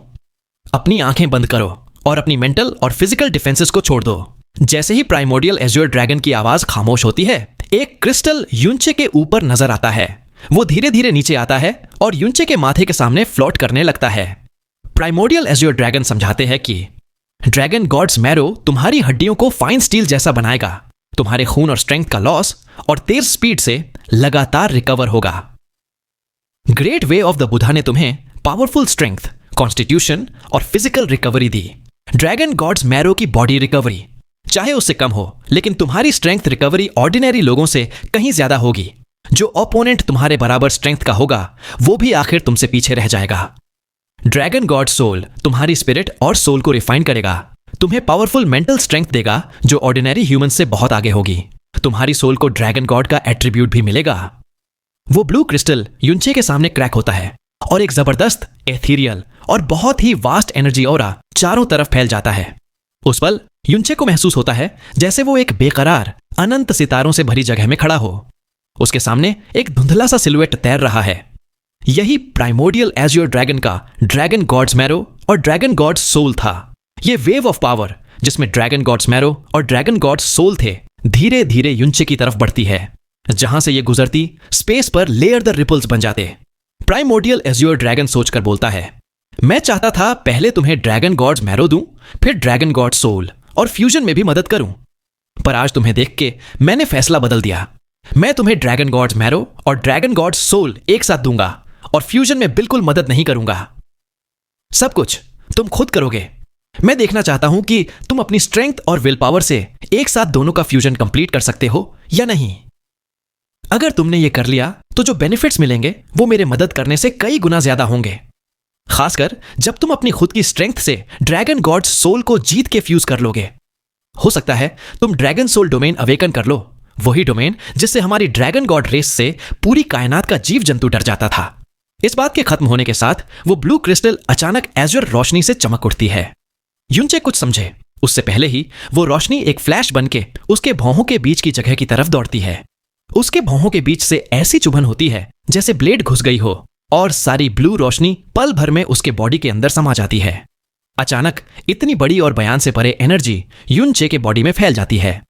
अपनी आंखें बंद करो और अपनी मेंटल और फिजिकल डिफेंसेस को छोड़ दो। जैसे ही प्राइमोर्डियल एज्योर ड्रैगन की आवाज खामोश होती है, एक क्रिस्टल युनचे के ऊपर नजर आता है। वो धीरे धीरे नीचे आता है और युनचे के माथे के सामने फ्लोट करने लगता है। प्राइमोर्डियल एज्योर ड्रैगन समझाते हैं कि ड्रैगन गॉड्स मैरो तुम्हारी हड्डियों को फाइन स्टील जैसा बनाएगा, तुम्हारे खून और स्ट्रेंथ का लॉस और तेज स्पीड से लगातार रिकवर होगा। ग्रेट वे ऑफ द बुधा ने तुम्हें पावरफुल स्ट्रेंथ, कॉन्स्टिट्यूशन और फिजिकल रिकवरी दी। ड्रैगन गॉड्स मैरो की बॉडी रिकवरी चाहे उससे कम हो, लेकिन तुम्हारी स्ट्रेंथ रिकवरी ऑर्डिनरी लोगों से कहीं ज्यादा होगी। जो ओपोनेंट तुम्हारे बराबर स्ट्रेंथ का होगा, वो भी आखिर तुमसे पीछे रह जाएगा। ड्रैगन गॉड सोल तुम्हारी स्पिरिट और सोल को रिफाइन करेगा, तुम्हें पावरफुल मेंटल स्ट्रेंथ देगा जो ऑर्डिनरी ह्यूमन से बहुत आगे होगी। तुम्हारी सोल को ड्रैगन गॉड का एट्रीब्यूट भी मिलेगा। वो ब्लू क्रिस्टल युनचे के सामने क्रैक होता है और एक जबरदस्त एथीरियल और बहुत ही वास्ट एनर्जी ऑरा चारों तरफ फैल जाता है। उस पल युनचे को महसूस होता है जैसे वो एक बेकरार अनंत सितारों से भरी जगह में खड़ा हो। उसके सामने एक धुंधला सा सिलुएट तैर रहा है। यही प्राइमोर्डियल एज्योर ड्रैगन का ड्रैगन गॉड्स मैरो और ड्रैगन गॉड्स सोल था। ये वेव ऑफ पावर जिसमें ड्रैगन गॉड्स मैरो और ड्रैगन गॉड्स सोल थे, धीरे धीरे युनचे की तरफ बढ़ती है। जहां से ये गुजरती, स्पेस पर लेयर द रिपल्स बन जाते। प्राइमोर्डियल एज्योर ड्रैगन सोचकर बोलता है, मैं चाहता था पहले तुम्हें ड्रैगन गॉड्स मैरो दूं, फिर ड्रैगन गॉड सोल और फ्यूजन में भी मदद करूं, पर आज तुम्हें देख के मैंने फैसला बदल दिया। मैं तुम्हें ड्रैगन गॉड्स मैरो और ड्रैगन गॉड्स सोल एक साथ दूंगा और फ्यूजन में बिल्कुल मदद नहीं करूंगा। सब कुछ तुम खुद करोगे। मैं देखना चाहता हूं कि तुम अपनी स्ट्रेंथ और विल पावर से एक साथ दोनों का फ्यूजन कंप्लीट कर सकते हो या नहीं। अगर तुमने ये कर लिया तो जो बेनिफिट्स मिलेंगे वो मेरे मदद करने से कई गुना ज्यादा होंगे, खासकर जब तुम अपनी खुद की स्ट्रेंथ से ड्रैगन गॉड सोल को जीत के फ्यूज कर लोगे। हो सकता है तुम ड्रैगन सोल डोमेन अवेकन कर लो, वही डोमेन जिससे हमारी ड्रैगन गॉड रेस से पूरी कायनात का जीव जंतु डर जाता था। इस बात के खत्म होने के साथ वो ब्लू क्रिस्टल अचानक एज़्योर रोशनी से चमक उठती है। युनचे कुछ समझे उससे पहले ही वो रोशनी एक फ्लैश बनके उसके भौहों के बीच की जगह की तरफ दौड़ती है। उसके भौहों के बीच से ऐसी चुभन होती है जैसे ब्लेड घुस गई हो और सारी ब्लू रोशनी पल भर में उसके बॉडी के अंदर समा जाती है। अचानक इतनी बड़ी और बयान से परे एनर्जी युनचे के बॉडी में फैल जाती है।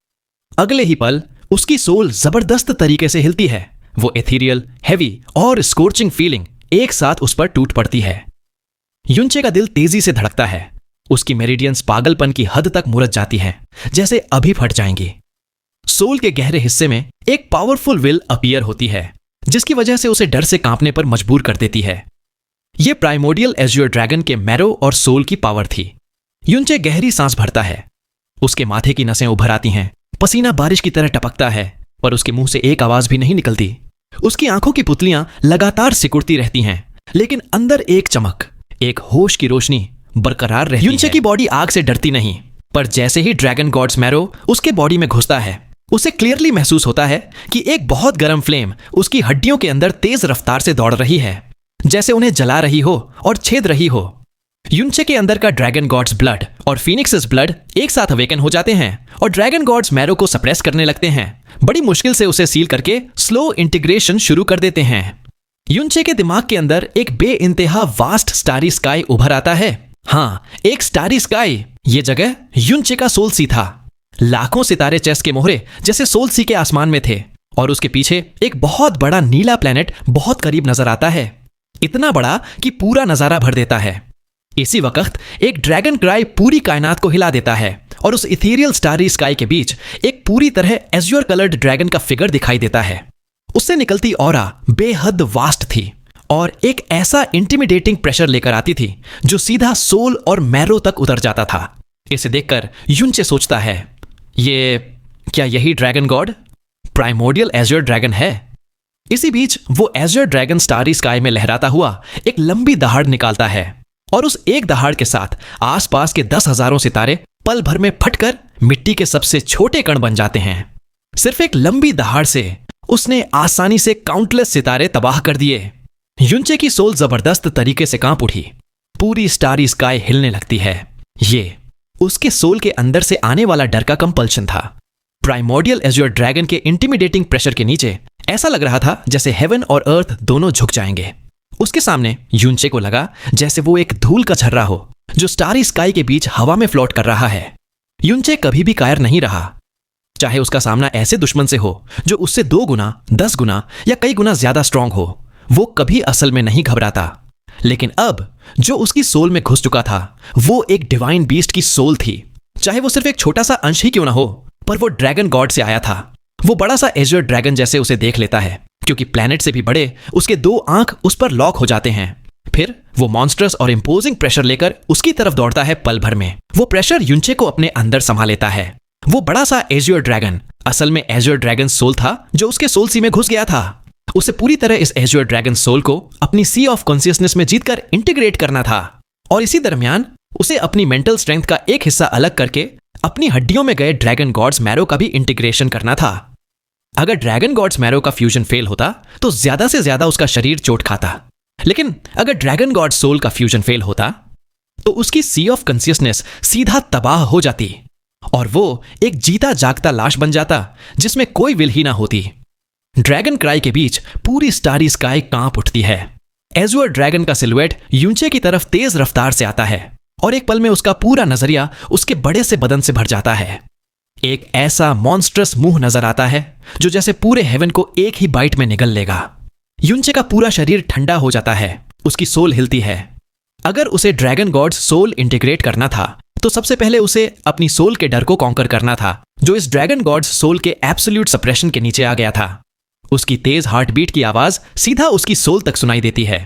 अगले ही पल उसकी सोल जबरदस्त तरीके से हिलती है। वो एथीरियल, हैवी और स्कोर्चिंग फीलिंग एक साथ उस पर टूट पड़ती है। युनचे का दिल तेजी से धड़कता है। उसकी मेरिडियंस पागलपन की हद तक मुरझ जाती हैं, जैसे अभी फट जाएंगी। सोल के गहरे हिस्से में एक पावरफुल विल अपीयर होती है, जिसकी वजह से उसे डर से कांपने पर मजबूर कर देती है। यह प्राइमोडियल एज्योर ड्रैगन के मैरो और सोल की पावर थी। युनचे गहरी सांस भरता है। उसके माथे की नसें उभर आती हैं, पसीना बारिश की तरह टपकता है, पर उसके मुंह से एक आवाज भी नहीं निकलती। उसकी आंखों की पुतलियां लगातार सिकुड़ती रहती हैं, लेकिन अंदर एक चमक, एक होश की रोशनी बरकरार रहती है। युनचे की बॉडी आग से डरती नहीं, पर जैसे ही ड्रैगन गॉड्स मैरो उसके बॉडी में घुसता है, उसे क्लियरली महसूस होता है कि एक बहुत गर्म फ्लेम उसकी हड्डियों के अंदर तेज रफ्तार से दौड़ रही है, जैसे उन्हें जला रही हो और छेद रही हो। युनचे के अंदर का ड्रैगन गॉड्स ब्लड और फीनिक्स's ब्लड एक साथ अवेकन हो जाते हैं और ड्रैगन गॉड्स मैरो को सप्रेस करने लगते हैं। बड़ी मुश्किल से उसे सील करके स्लो इंटीग्रेशन शुरू कर देते हैं। युनचे के दिमाग के अंदर एक बेइंतहा वास्ट स्टारी स्काई उभर आता है। हाँ, एक स्टारी स्काई। ये जगह युनचे का सोल सी था। लाखों सितारे चेस के मोहरे जैसे सोल सी के आसमान में थे, और उसके पीछे एक बहुत बड़ा नीला प्लेनेट बहुत करीब नजर आता है, इतना बड़ा कि पूरा नजारा भर देता है। इसी वक्त एक ड्रैगन क्राई पूरी कायनात को हिला देता है और उस इथेरियल स्टारी स्काई के बीच एक पूरी तरह एज्योर कलर्ड ड्रैगन का फिगर दिखाई देता है। उससे निकलती ऑरा बेहद वास्ट थी और एक ऐसा इंटिमिडेटिंग प्रेशर लेकर आती थी जो सीधा सोल और मैरो तक उतर जाता था। इसे देखकर युनचे सोचता है, क्या यही dragon God primordial azure dragon है? इसी बीच वो एज्योर ड्रैगन स्टारी स्काई में लहराता हुआ एक लंबी दहाड़ निकालता है और उस एक दहाड़ के साथ आसपास के 10,000 सितारे पल भर में फटकर मिट्टी के सबसे छोटे कण बन जाते हैं। सिर्फ एक लंबी दहाड़ से उसने आसानी से काउंटलेस सितारे तबाह कर दिए। युनचे की सोल जबरदस्त तरीके से कांप उठी। पूरी स्टारी स्काई हिलने लगती है। ये उसके सोल के अंदर से आने वाला डर का कंपल्शन था। प्राइमोडियल एज्योर ड्रैगन के इंटिमिडेटिंग प्रेशर के नीचे ऐसा लग रहा था जैसे हेवन और अर्थ दोनों झुक जाएंगे। उसके सामने युनचे को लगा जैसे वो एक धूल का झर्रा हो जो स्टारी स्काई के बीच हवा में फ्लोट कर रहा है। युनचे कभी भी कायर नहीं रहा, चाहे उसका सामना ऐसे दुश्मन से हो जो उससे 2 गुना, 10 गुना या कई गुना ज्यादा स्ट्रांग हो। वो कभी असल में नहीं घबराता। लेकिन अब जो उसकी सोल में घुस चुका था वो एक डिवाइन बीस्ट की सोल थी। चाहे वो सिर्फ एक छोटा सा अंश ही क्यों ना हो, पर वो ड्रैगन गॉड से आया था। वो बड़ा सा एज्योर ड्रैगन जैसे उसे देख लेता है, क्योंकि प्लैनेट से भी बड़े उसके 2 आंख उस पर लॉक हो जाते हैं। फिर वो मॉन्स्टर्स और इंपोजिंग प्रेशर लेकर उसकी तरफ दौड़ता है पल भर में। वो प्रेशर युनचे को अपने अंदर समा लेता है। वो बड़ा सा एज्योर ड्रैगन असल में एज्योर ड्रैगन सोल था जो उसके सोल सी में घुस गया था। उसे पूरी तरह इस एज्योर ड्रैगन सोल को अपनी सी ऑफ कॉन्शियसनेस में जीतकर इंटीग्रेट करना था, और इसी दरमियान उसे अपनी मेंटल स्ट्रेंथ का एक हिस्सा अलग करके अपनी हड्डियों में गए ड्रैगन गॉड्स मैरो का भी इंटीग्रेशन करना था। अगर ड्रैगन गॉड्स मैरो का फ्यूजन फेल होता तो ज्यादा से ज्यादा उसका शरीर चोट खाता, लेकिन अगर ड्रैगन गॉड सोल का फ्यूजन फेल होता तो उसकी सी ऑफ कॉन्शियसनेस सीधा तबाह हो जाती और वो एक जीता जागता लाश बन जाता जिसमें कोई विल ही ना होती। ड्रैगन क्राई के बीच पूरी स्टारी स्काई कांप उठती है। एज्योर ड्रैगन का सिलुएट युनचे की तरफ तेज रफ्तार से आता है और एक पल में उसका पूरा नजरिया उसके बड़े से बदन से भर जाता है। एक ऐसा मॉन्स्ट्रस मुंह नजर आता है जो जैसे पूरे हेवन को एक ही बाइट में निगल लेगा। युनचे का पूरा शरीर ठंडा हो जाता है, उसकी सोल हिलती है। अगर उसे ड्रैगन गॉड्स सोल इंटीग्रेट करना था तो सबसे पहले उसे अपनी सोल के डर को कॉन्कर करना था, जो इस ड्रैगन गॉड्स सोल के एब्सोल्यूट सप्रेशन के नीचे आ गया था। उसकी तेज हार्ट बीट की आवाज सीधा उसकी सोल तक सुनाई देती है।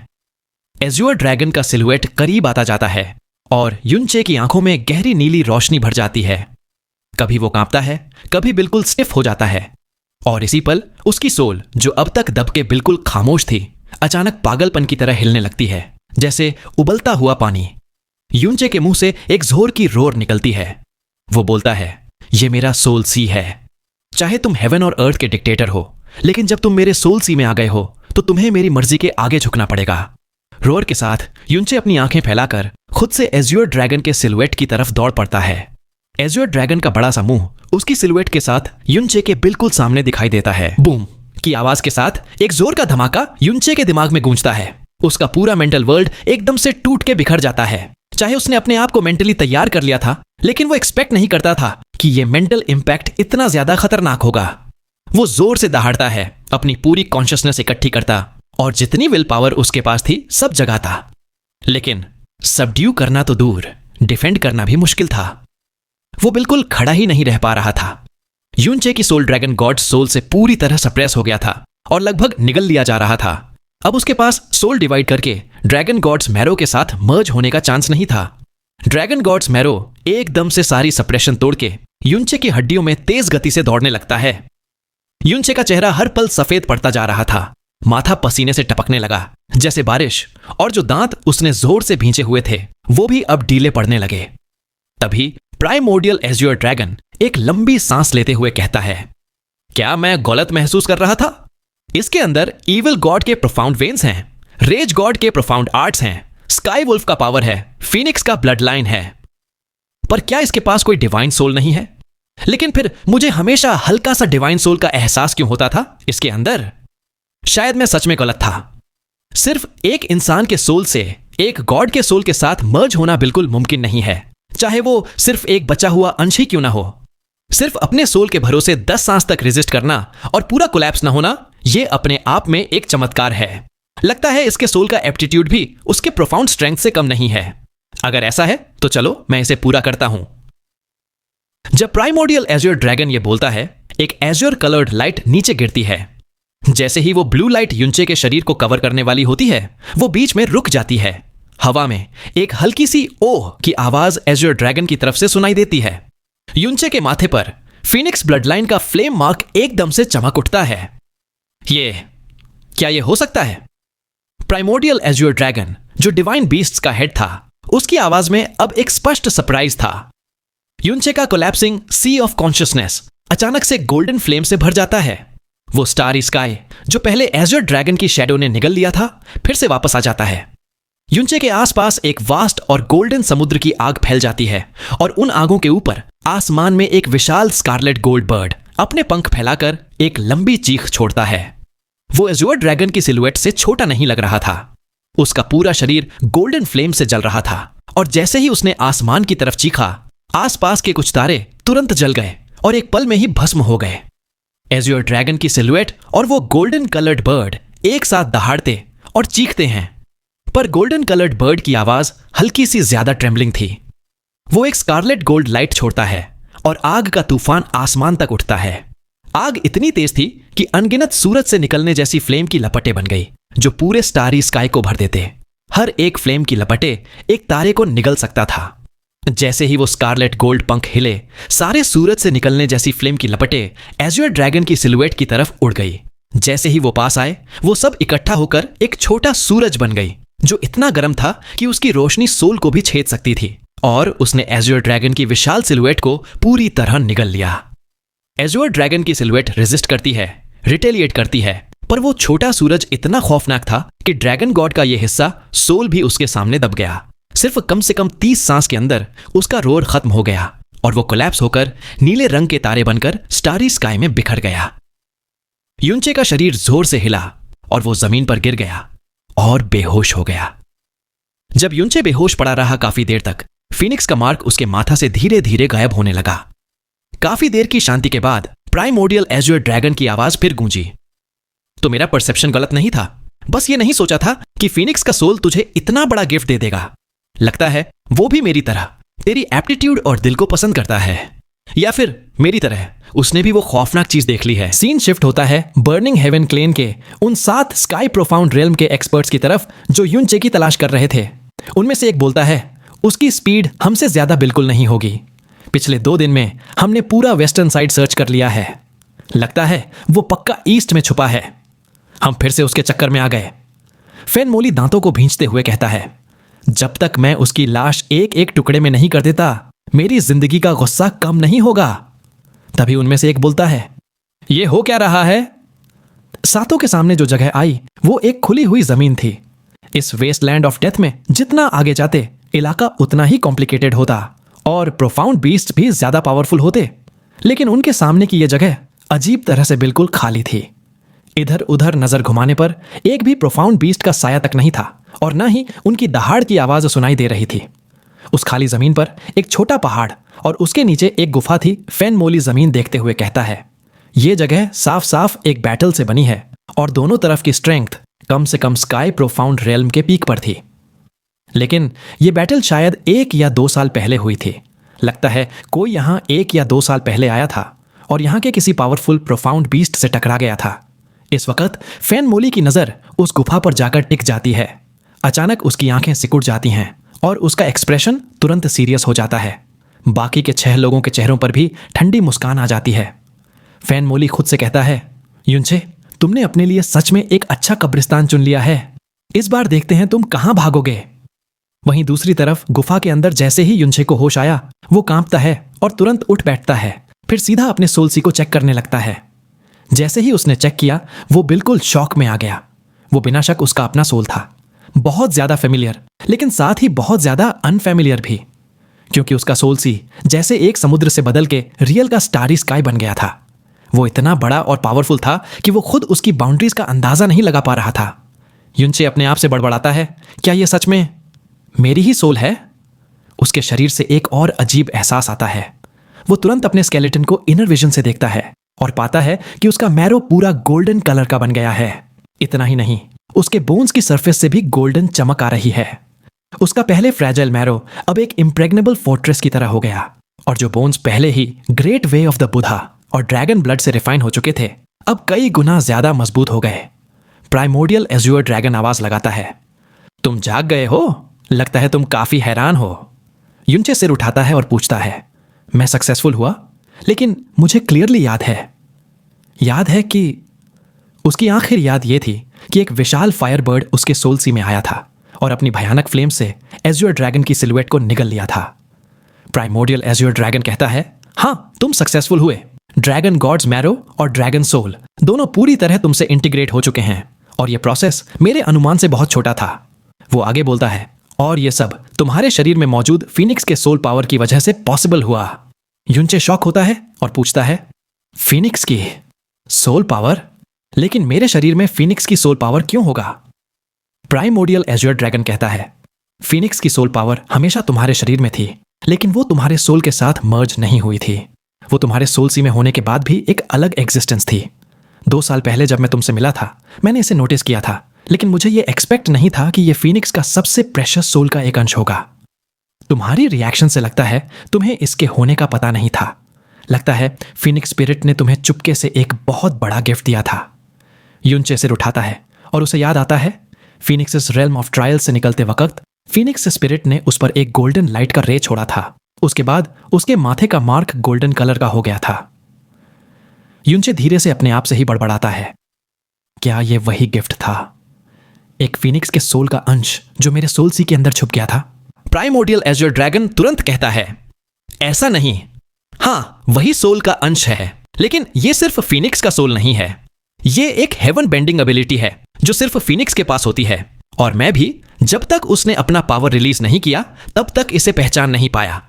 एज्योर ड्रैगन का सिलुएट करीब आता जाता है और युनचे की आंखों में गहरी नीली रोशनी भर जाती है। कभी वो कांपता है, कभी बिल्कुल स्टिफ हो जाता है, और इसी पल उसकी सोल जो अब तक दब के बिल्कुल खामोश थी अचानक पागलपन की तरह हिलने लगती है, जैसे उबलता हुआ पानी। युनचे के मुंह से एक जोर की रोर निकलती है। वो बोलता है, ये मेरा सोल सी है। चाहे तुम हेवन और अर्थ के डिक्टेटर हो, लेकिन जब तुम मेरे सोल सी में आ गए हो तो तुम्हें मेरी मर्जी के आगे झुकना पड़ेगा। रोर के साथ युनचे अपनी आंखें फैलाकर खुद से एज्योर ड्रैगन के सिलुएट की तरफ दौड़ पड़ता है। एज्योर ड्रैगन का बड़ा सा मुंह उसकी सिलुएट के साथ युनचे के बिल्कुल सामने दिखाई देता है। बूम की आवाज के साथ एक जोर का धमाका युनचे के दिमाग में गूंजता है। उसका पूरा मेंटल वर्ल्ड एकदम से टूट के बिखर जाता है। चाहे उसने अपने आप को मेंटली तैयार कर लिया था, लेकिन वो एक्सपेक्ट नहीं करता था कि ये मेंटल इंपैक्ट इतना ज्यादा खतरनाक होगा। वो जोर से दहाड़ता है अपनी पूरी कॉन्शियसनेस इकट्ठी करता और जितनी विल पावर उसके पास थी सब जगाता। लेकिन सबड्यू करना तो दूर, डिफेंड करना भी मुश्किल था। वो बिल्कुल खड़ा ही नहीं रह पा रहा था। यूनचे की सोल ड्रैगन गॉड सोल से पूरी तरह सप्रेस हो गया था और लगभग निगल लिया जा रहा था। अब उसके पास सोल डिवाइड करके ड्रैगन गॉड्स मैरो के साथ मर्ज होने का चांस नहीं था। ड्रैगन गॉड्स मैरो एकदम से सारी सप्रेशन तोड़ के यूनचे की हड्डियों में तेज गति से दौड़ने लगता है। यूनचे का चेहरा हर पल सफेद पड़ता जा रहा था, माथा पसीने से टपकने लगा जैसे बारिश, और जो दांत उसने जोर से भींचे हुए थे वो भी अब ढीले पड़ने लगे। तभी प्राइमोर्डियल एज्योर ड्रैगन एक लंबी सांस लेते हुए कहता है, क्या मैं गलत महसूस कर रहा था? इसके अंदर इविल गॉड के प्रोफाउंड वेन्स हैं, रेज गॉड के प्रोफाउंड आर्ट्स हैं, स्काई वुल्फ का पावर है, फीनिक्स का ब्लड लाइन है, पर क्या इसके पास कोई डिवाइन सोल नहीं है? लेकिन फिर मुझे हमेशा हल्का सा डिवाइन सोल का एहसास क्यों होता था इसके अंदर? शायद मैं सच में गलत था। सिर्फ एक इंसान के सोल से एक गॉड के सोल के साथ मर्ज होना बिल्कुल मुमकिन नहीं है, चाहे वो सिर्फ एक बचा हुआ अंश ही क्यों ना हो। सिर्फ अपने सोल के भरोसे 10 सांस तक रेजिस्ट करना और पूरा कोलैप्स ना होना, यह अपने आप में एक चमत्कार है। लगता है इसके सोल का एप्टीट्यूड भी उसके प्रोफाउंड स्ट्रेंथ से कम नहीं है। अगर ऐसा है तो चलो मैं इसे पूरा करता हूं। जब प्राइमोर्डियल एज्योर ड्रैगन ये बोलता है, एक एज्योर कलर्ड लाइट नीचे गिरती है। जैसे ही वो ब्लू लाइट यूनचे के शरीर को कवर करने वाली होती है, वो बीच में रुक जाती है। हवा में एक हल्की सी ओह की आवाज एज्योर ड्रैगन की तरफ से सुनाई देती है। यूनचे के माथे पर फीनिक्स ब्लड लाइन का फ्लेम मार्क एकदम से चमक उठता है। क्या ये हो सकता है? प्राइमोर्डियल एज्योर ड्रैगन, जो डिवाइन बीस्ट्स का हेड था, उसकी आवाज में अब एक स्पष्ट सरप्राइज था। यूनचे का कोलैप्सिंग सी ऑफ कॉन्शियसनेस अचानक से गोल्डन फ्लेम से भर जाता है। वो स्टारी स्काई जो पहले एज्योर ड्रैगन की शैडो ने निगल लिया था, फिर से वापस आ जाता है। यूनचे के आसपास एक वास्ट और गोल्डन समुद्र की आग फैल जाती है और उन आगों के ऊपर आसमान में एक विशाल स्कारलेट गोल्ड बर्ड अपने पंख फैलाकर एक लंबी चीख छोड़ता है। वो एज्योर ड्रैगन की सिलुएट से छोटा नहीं लग रहा था। उसका पूरा शरीर गोल्डन फ्लेम से जल रहा था और जैसे ही उसने आसमान की तरफ चीखा, आसपास के कुछ तारे तुरंत जल गए और एक पल में ही भस्म हो गए। एज्योर ड्रैगन की सिलुएट और वो गोल्डन कलर्ड बर्ड एक साथ दहाड़ते और चीखते हैं, पर गोल्डन कलर्ड बर्ड की आवाज हल्की सी ज्यादा ट्रेम्बलिंग थी। वो एक स्कारलेट गोल्ड लाइट छोड़ता है और आग का तूफान आसमान तक उठता है। आग इतनी तेज थी कि अनगिनत सूरज से निकलने जैसी फ्लेम की लपटें बन गई, जो पूरे स्टारी स्काई को भर देते। हर एक फ्लेम की लपटें एक तारे को निगल सकता था। जैसे ही वो स्कारलेट गोल्ड पंख हिले, सारे सूरज से निकलने जैसी फ्लेम की लपटें एज्योर ड्रैगन की सिलुएट की तरफ उड़ गई। जैसे ही वो पास आए, वो सब इकट्ठा होकर एक छोटा सूरज बन गई, जो इतना गर्म था कि उसकी रोशनी सोल को भी छेद सकती थी, और उसने एज्योर ड्रैगन की विशाल सिलुएट को पूरी तरह निगल लिया। एज्योर ड्रैगन की सिलुएट रेजिस्ट करती है, रिटेलिएट करती है, पर वो छोटा सूरज इतना खौफनाक था कि ड्रैगन गॉड का ये हिस्सा सोल भी उसके सामने दब गया। सिर्फ कम से कम 30 सांस के अंदर उसका रोर खत्म हो गया और वो कोलैप्स होकर नीले रंग के तारे बनकर स्टारी स्काई में बिखर गया। यूनचे का शरीर जोर से हिला और वो जमीन पर गिर गया और बेहोश हो गया। जब यूनचे बेहोश पड़ा रहा काफी देर तक, फीनिक्स का मार्क उसके माथा से धीरे धीरे गायब होने लगा। काफी देर की शांति के बाद प्राइमोर्डियल एज्योर ड्रैगन की आवाज फिर गूंजी। तो मेरा परसेप्शन गलत नहीं था, बस ये नहीं सोचा था कि फीनिक्स का सोल तुझे इतना बड़ा गिफ्ट दे देगा। लगता है वो भी मेरी तरह तेरी एप्टीट्यूड और दिल को पसंद करता है, या फिर मेरी तरह उसने भी वो खौफनाक चीज देख ली है। सीन शिफ्ट होता है बर्निंग हेवन क्लेन के उन 7 स्काई प्रोफाउंड रेल्म के एक्सपर्ट्स की तरफ जो यूनचे की तलाश कर रहे थे। उनमें से एक बोलता है, उसकी स्पीड हमसे ज्यादा बिल्कुल नहीं होगी। पिछले 2 दिन में हमने पूरा वेस्टर्न साइड सर्च कर लिया है। लगता है वो पक्का ईस्ट में छुपा है। हम फिर से उसके चक्कर में आ गए। फेनमोली दांतों को भींचते हुए कहता है, जब तक मैं उसकी लाश एक एक टुकड़े में नहीं कर देता, मेरी जिंदगी का गुस्सा कम नहीं होगा। तभी उनमें से एक बोलता है, ये हो क्या रहा है? सातों के सामने जो जगह आई वो एक खुली हुई जमीन थी। इस वेस्टलैंड ऑफ डेथ में जितना आगे जाते, इलाका उतना ही कॉम्प्लिकेटेड होता और प्रोफाउंड बीस्ट भी ज्यादा पावरफुल होते। लेकिन उनके सामने की यह जगह अजीब तरह से बिल्कुल खाली थी। इधर उधर नजर घुमाने पर एक भी प्रोफाउंड बीस्ट का साया तक नहीं था और न ही उनकी दहाड़ की आवाज सुनाई दे रही थी। उस खाली जमीन पर एक छोटा पहाड़ और उसके नीचे एक गुफा थी। फेनमोली जमीन देखते हुए कहता है, ये जगह साफ साफ एक बैटल से बनी है और दोनों तरफ की स्ट्रेंथ कम से कम स्काई प्रोफाउंड रेल्म के पीक पर थी। लेकिन यह बैटल शायद 1 या 2 साल पहले हुई थी। लगता है कोई यहां 1 या 2 साल पहले आया था और यहां के किसी पावरफुल प्रोफाउंड बीस्ट से टकरा गया था। इस वक्त फैन मोली की नजर उस गुफा पर जाकर टिक जाती है। अचानक उसकी आंखें सिकुड़ जाती हैं और उसका एक्सप्रेशन तुरंत सीरियस हो जाता है। बाकी के 6 लोगों के चेहरों पर भी ठंडी मुस्कान आ जाती है। फैन मोली खुद से कहता है, युनचे, तुमने अपने लिए सच में एक अच्छा कब्रिस्तान चुन लिया है। इस बार देखते हैं तुम कहां भागोगे। वहीं दूसरी तरफ गुफा के अंदर जैसे ही युनचे को होश आया, वो कांपता है और तुरंत उठ बैठता है। फिर सीधा अपने सोलसी को चेक करने लगता है। जैसे ही उसने चेक किया, वो बिल्कुल शॉक में आ गया। वो बिना शक उसका अपना सोल था, बहुत ज्यादा फेमिलियर, लेकिन साथ ही बहुत ज्यादा अनफेमिलियर भी, क्योंकि उसका सोलसी जैसे एक समुद्र से बदल के रियल का स्टारी स्काई बन गया था। वो इतना बड़ा और पावरफुल था कि वो खुद उसकी बाउंड्रीज का अंदाजा नहीं लगा पा रहा था। युनचे अपने आप से बड़बड़ाता है, क्या ये सच में मेरी ही सोल है? उसके शरीर से एक और अजीब एहसास आता है। वो तुरंत अपने स्केलेटन को इनर विजन से देखता है और पाता है कि उसका मैरो पूरा गोल्डन कलर का बन गया है। इतना ही नहीं, उसके बोन्स की सरफेस से भी गोल्डन चमक आ रही है। उसका पहले फ्रैजाइल मैरो अब एक इम्प्रेग्नेबल फोर्ट्रेस की तरह हो गया, और जो बोन्स पहले ही ग्रेट वे ऑफ द बुधा और ड्रैगन ब्लड से रिफाइन हो चुके थे, अब कई गुना ज्यादा मजबूत हो गए। प्राइमोर्डियल एज्योर ड्रैगन आवाज लगाता है, तुम जाग गए हो? लगता है तुम काफी हैरान हो। युनचे सिर उठाता है और पूछता है, मैं सक्सेसफुल हुआ, लेकिन मुझे क्लियरली याद है कि उसकी आखिर याद यह थी कि एक विशाल फायरबर्ड उसके सोलसी में आया था और अपनी भयानक फ्लेम से एज्योर ड्रैगन की सिलुएट को निगल लिया था। प्राइमोर्डियल एज्योर ड्रैगन कहता है, हां, तुम सक्सेसफुल हुए। ड्रैगन गॉड्स मैरो और ड्रैगन सोल दोनों पूरी तरह तुमसे इंटीग्रेट हो चुके हैं, और यह प्रोसेस मेरे अनुमान से बहुत छोटा था। वो आगे बोलता है, और ये सब तुम्हारे शरीर में मौजूद फीनिक्स के सोल पावर की वजह से पॉसिबल हुआ। युनचे शॉक होता है और पूछता है, फीनिक्स की सोल पावर? लेकिन मेरे शरीर में फीनिक्स की सोल पावर क्यों होगा? प्राइमोर्डियल एज्योर ड्रैगन कहता है, फीनिक्स की सोल पावर हमेशा तुम्हारे शरीर में थी, लेकिन वो तुम्हारे सोल के साथ मर्ज नहीं हुई थी। वो तुम्हारे सोलसी में होने के बाद भी एक अलग एग्जिस्टेंस थी। 2 साल पहले जब मैं तुमसे मिला था, मैंने इसे नोटिस किया था, लेकिन मुझे यह एक्सपेक्ट नहीं था कि यह फीनिक्स का सबसे प्रेशियस सोल का एक अंश होगा। तुम्हारी रिएक्शन से लगता है तुम्हें इसके होने का पता नहीं था। लगता है फीनिक्स स्पिरिट ने तुम्हें चुपके से एक बहुत बड़ा गिफ्ट दिया था। युनचे सिर उठाता है और उसे याद आता है, फीनिक्स रेल्म ऑफ ट्रायल से निकलते वक्त फीनिक्स स्पिरिट ने उस पर एक गोल्डन लाइट का रे छोड़ा था। उसके बाद उसके माथे का मार्क गोल्डन कलर का हो गया था। युनचे धीरे से अपने आप से ही बड़बड़ाता है, क्या यह वही गिफ्ट था? एक फीनिक्स के सोल का अंश जो मेरे सोलसी के अंदर छुप गया था। प्राइमोर्डियल एज्योर ड्रैगन तुरंत कहता है, ऐसा नहीं, हां, वही सोल का अंश है, लेकिन यह सिर्फ फीनिक्स का सोल नहीं है। यह एक हेवन बेंडिंग एबिलिटी है जो सिर्फ फीनिक्स के पास होती है, और मैं भी जब तक उसने अपना पावर रिलीज नहीं किया तब तक इसे पहचान नहीं पाया।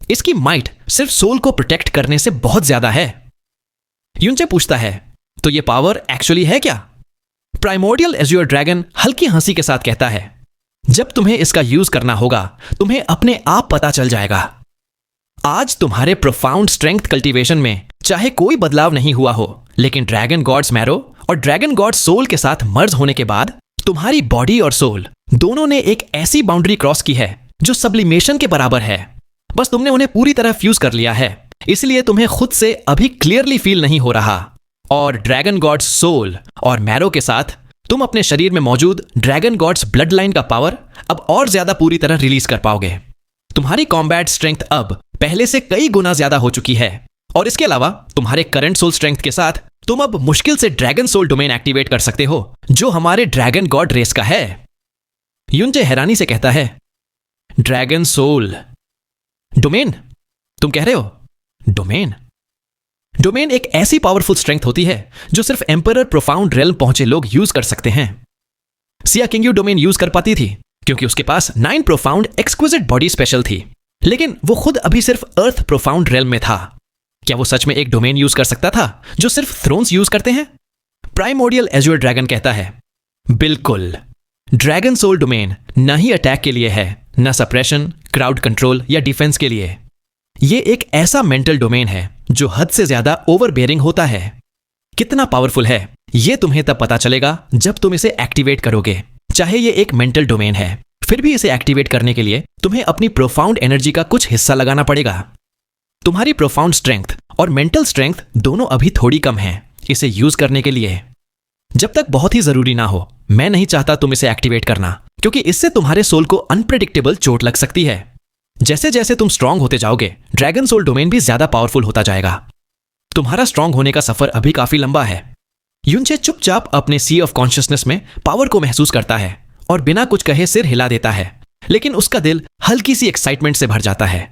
इसकी माइट सिर्फ सोल को प्रोटेक्ट करने से बहुत ज्यादा है। युनचे पूछता है, तो यह पावर एक्चुअली है क्या? प्राइमोर्डियल एज्योर ड्रैगन हल्की हंसी के साथ कहता है, जब तुम्हें इसका यूज करना होगा तुम्हें अपने आप पता चल जाएगा। आज तुम्हारे प्रोफाउंड स्ट्रेंथ कल्टीवेशन में चाहे कोई बदलाव नहीं हुआ हो, लेकिन ड्रैगन गॉड्स मैरो और ड्रैगन गॉड्स सोल के साथ मर्ज होने के बाद तुम्हारी बॉडी और सोल दोनों ने एक ऐसी बाउंड्री क्रॉस की है जो सब्लिमेशन के बराबर है। बस तुमने उन्हें पूरी तरह फ्यूज कर लिया है, इसलिए तुम्हें खुद से अभी क्लियरली फील नहीं हो रहा। और ड्रैगन गॉड्स सोल और मैरो के साथ तुम अपने शरीर में मौजूद ड्रैगन गॉड्स ब्लड लाइन का पावर अब और ज्यादा पूरी तरह रिलीज कर पाओगे। तुम्हारी कॉम्बैट स्ट्रेंथ अब पहले से कई गुना ज्यादा हो चुकी है, और इसके अलावा तुम्हारे करंट सोल स्ट्रेंथ के साथ तुम अब मुश्किल से ड्रैगन सोल डोमेन एक्टिवेट कर सकते हो जो हमारे ड्रैगन गॉड रेस का है। युनचे हैरानी से कहता है, ड्रैगन सोल डोमेन? तुम कह रहे हो डोमेन? डोमेन एक ऐसी पावरफुल स्ट्रेंथ होती है जो सिर्फ एम्परर प्रोफाउंड रेल्म पहुंचे लोग यूज कर सकते हैं। सिया किंग्यू डोमेन यूज कर पाती थी क्योंकि उसके पास 9 प्रोफाउंड एक्सक्विजिट बॉडी स्पेशल थी, लेकिन वो खुद अभी सिर्फ अर्थ प्रोफाउंड रेल्म में था। क्या वो सच में एक डोमेन यूज कर सकता था जो सिर्फ थ्रोन्स यूज करते हैं? प्राइमोर्डियल एज्योर ड्रैगन कहता है, बिल्कुल। ड्रैगन सोल डोमेन न ही अटैक के लिए है, न सप्रेशन, क्राउड कंट्रोल या डिफेंस के लिए। ये एक ऐसा मेंटल डोमेन है जो हद से ज्यादा ओवरबेयरिंग होता है। कितना पावरफुल है ये तुम्हें तब पता चलेगा जब तुम इसे एक्टिवेट करोगे। चाहे ये एक मेंटल डोमेन है, फिर भी इसे एक्टिवेट करने के लिए तुम्हें अपनी प्रोफाउंड एनर्जी का कुछ हिस्सा लगाना पड़ेगा। तुम्हारी प्रोफाउंड स्ट्रेंथ और मेंटल स्ट्रेंथ दोनों अभी थोड़ी कम है इसे यूज करने के लिए। जब तक बहुत ही जरूरी ना हो, मैं नहीं चाहता तुम इसे एक्टिवेट करना, क्योंकि इससे तुम्हारे सोल को अनप्रेडिक्टेबल चोट लग सकती है। जैसे जैसे तुम स्ट्रांग होते जाओगे, ड्रैगन सोल डोमेन भी ज्यादा पावरफुल होता जाएगा। तुम्हारा स्ट्रांग होने का सफर अभी काफी लंबा है। युनचे चुपचाप अपने सी ऑफ कॉन्शियसनेस में पावर को महसूस करता है और बिना कुछ कहे सिर हिला देता है, लेकिन उसका दिल हल्की सी एक्साइटमेंट से भर जाता है।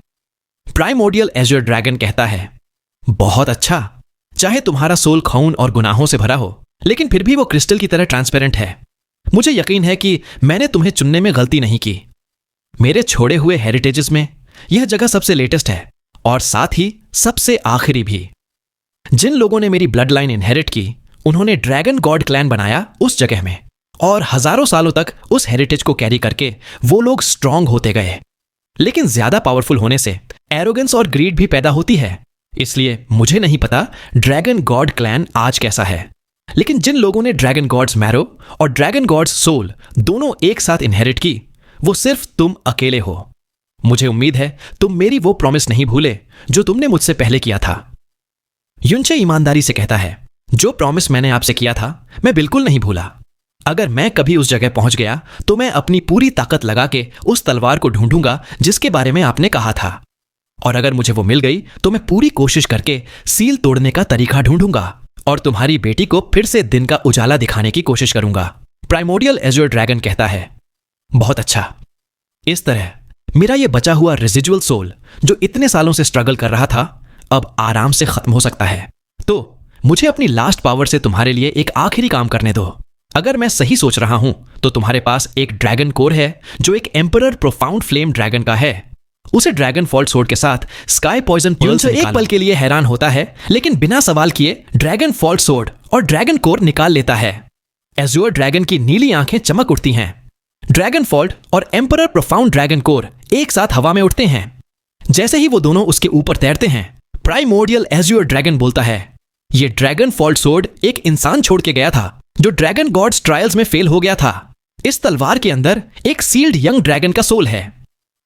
प्राइमोर्डियल एज्योर ड्रैगन कहता है, बहुत अच्छा। चाहे तुम्हारा सोल खून और गुनाहों से भरा हो, लेकिन फिर भी वो क्रिस्टल की तरह ट्रांसपेरेंट है। मुझे यकीन है कि मैंने तुम्हें चुनने में गलती नहीं की। मेरे छोड़े हुए हेरिटेजेस में यह जगह सबसे लेटेस्ट है और साथ ही सबसे आखिरी भी। जिन लोगों ने मेरी ब्लड लाइन इनहेरिट की, उन्होंने ड्रैगन गॉड क्लैन बनाया उस जगह में, और हजारों सालों तक उस हेरिटेज को कैरी करके वो लोग स्ट्रांग होते गए। लेकिन ज्यादा पावरफुल होने से एरोगेंस और ग्रीड भी पैदा होती है। इसलिए मुझे नहीं पता ड्रैगन गॉड क्लैन आज कैसा है, लेकिन जिन लोगों ने ड्रैगन गॉड्स मैरो और ड्रैगन गॉड्स सोल दोनों एक साथ इनहेरिट की, वो सिर्फ तुम अकेले हो। मुझे उम्मीद है तुम मेरी वो प्रॉमिस नहीं भूले जो तुमने मुझसे पहले किया था। युनचे ईमानदारी से कहता है, जो प्रॉमिस मैंने आपसे किया था मैं बिल्कुल नहीं भूला। अगर मैं कभी उस जगह पहुंच गया तो मैं अपनी पूरी ताकत लगा के उस तलवार को ढूंढूंगा जिसके बारे में आपने कहा था, और अगर मुझे वो मिल गई तो मैं पूरी कोशिश करके सील तोड़ने का तरीका ढूंढूंगा और तुम्हारी बेटी को फिर से दिन का उजाला दिखाने की कोशिश करूंगा। प्राइमोर्डियल एज्योर ड्रैगन कहता है, बहुत अच्छा। इस तरह मेरा ये बचा हुआ रेजिडुअल सोल जो इतने सालों से स्ट्रगल कर रहा था, अब आराम से खत्म हो सकता है। तो मुझे अपनी लास्ट पावर से तुम्हारे लिए एक आखिरी काम करने दो। अगर मैं सही सोच रहा हूं तो तुम्हारे पास एक ड्रैगन कोर है जो एक एम्परर प्रोफाउंड फ्लेम ड्रैगन का है। उसे ड्रैगन फॉल्ट सोर्ड के साथ स्काई पॉइजन पर्ल से एक पल के लिए हैरान होता है, लेकिन बिना सवाल किए ड्रैगन फॉल्ट सोर्ड और ड्रैगन कोर निकाल लेता है। एज्योर ड्रैगन की नीली आंखें चमक उठती हैं। ड्रैगन फॉल्ट और एम्परर प्रोफाउंड ड्रैगन कोर एक साथ हवा में उठते हैं। जैसे ही वो दोनों उसके ऊपर तैरते हैं, प्राइमोर्डियल एज्योर ड्रैगन बोलता है, ये ड्रैगन फॉल्ट सोर्ड एक इंसान छोड़ के गया था जो ड्रैगन गॉड्स ट्रायल्स में फेल हो गया था। इस तलवार के अंदर एक सील्ड यंग ड्रैगन का सोल है।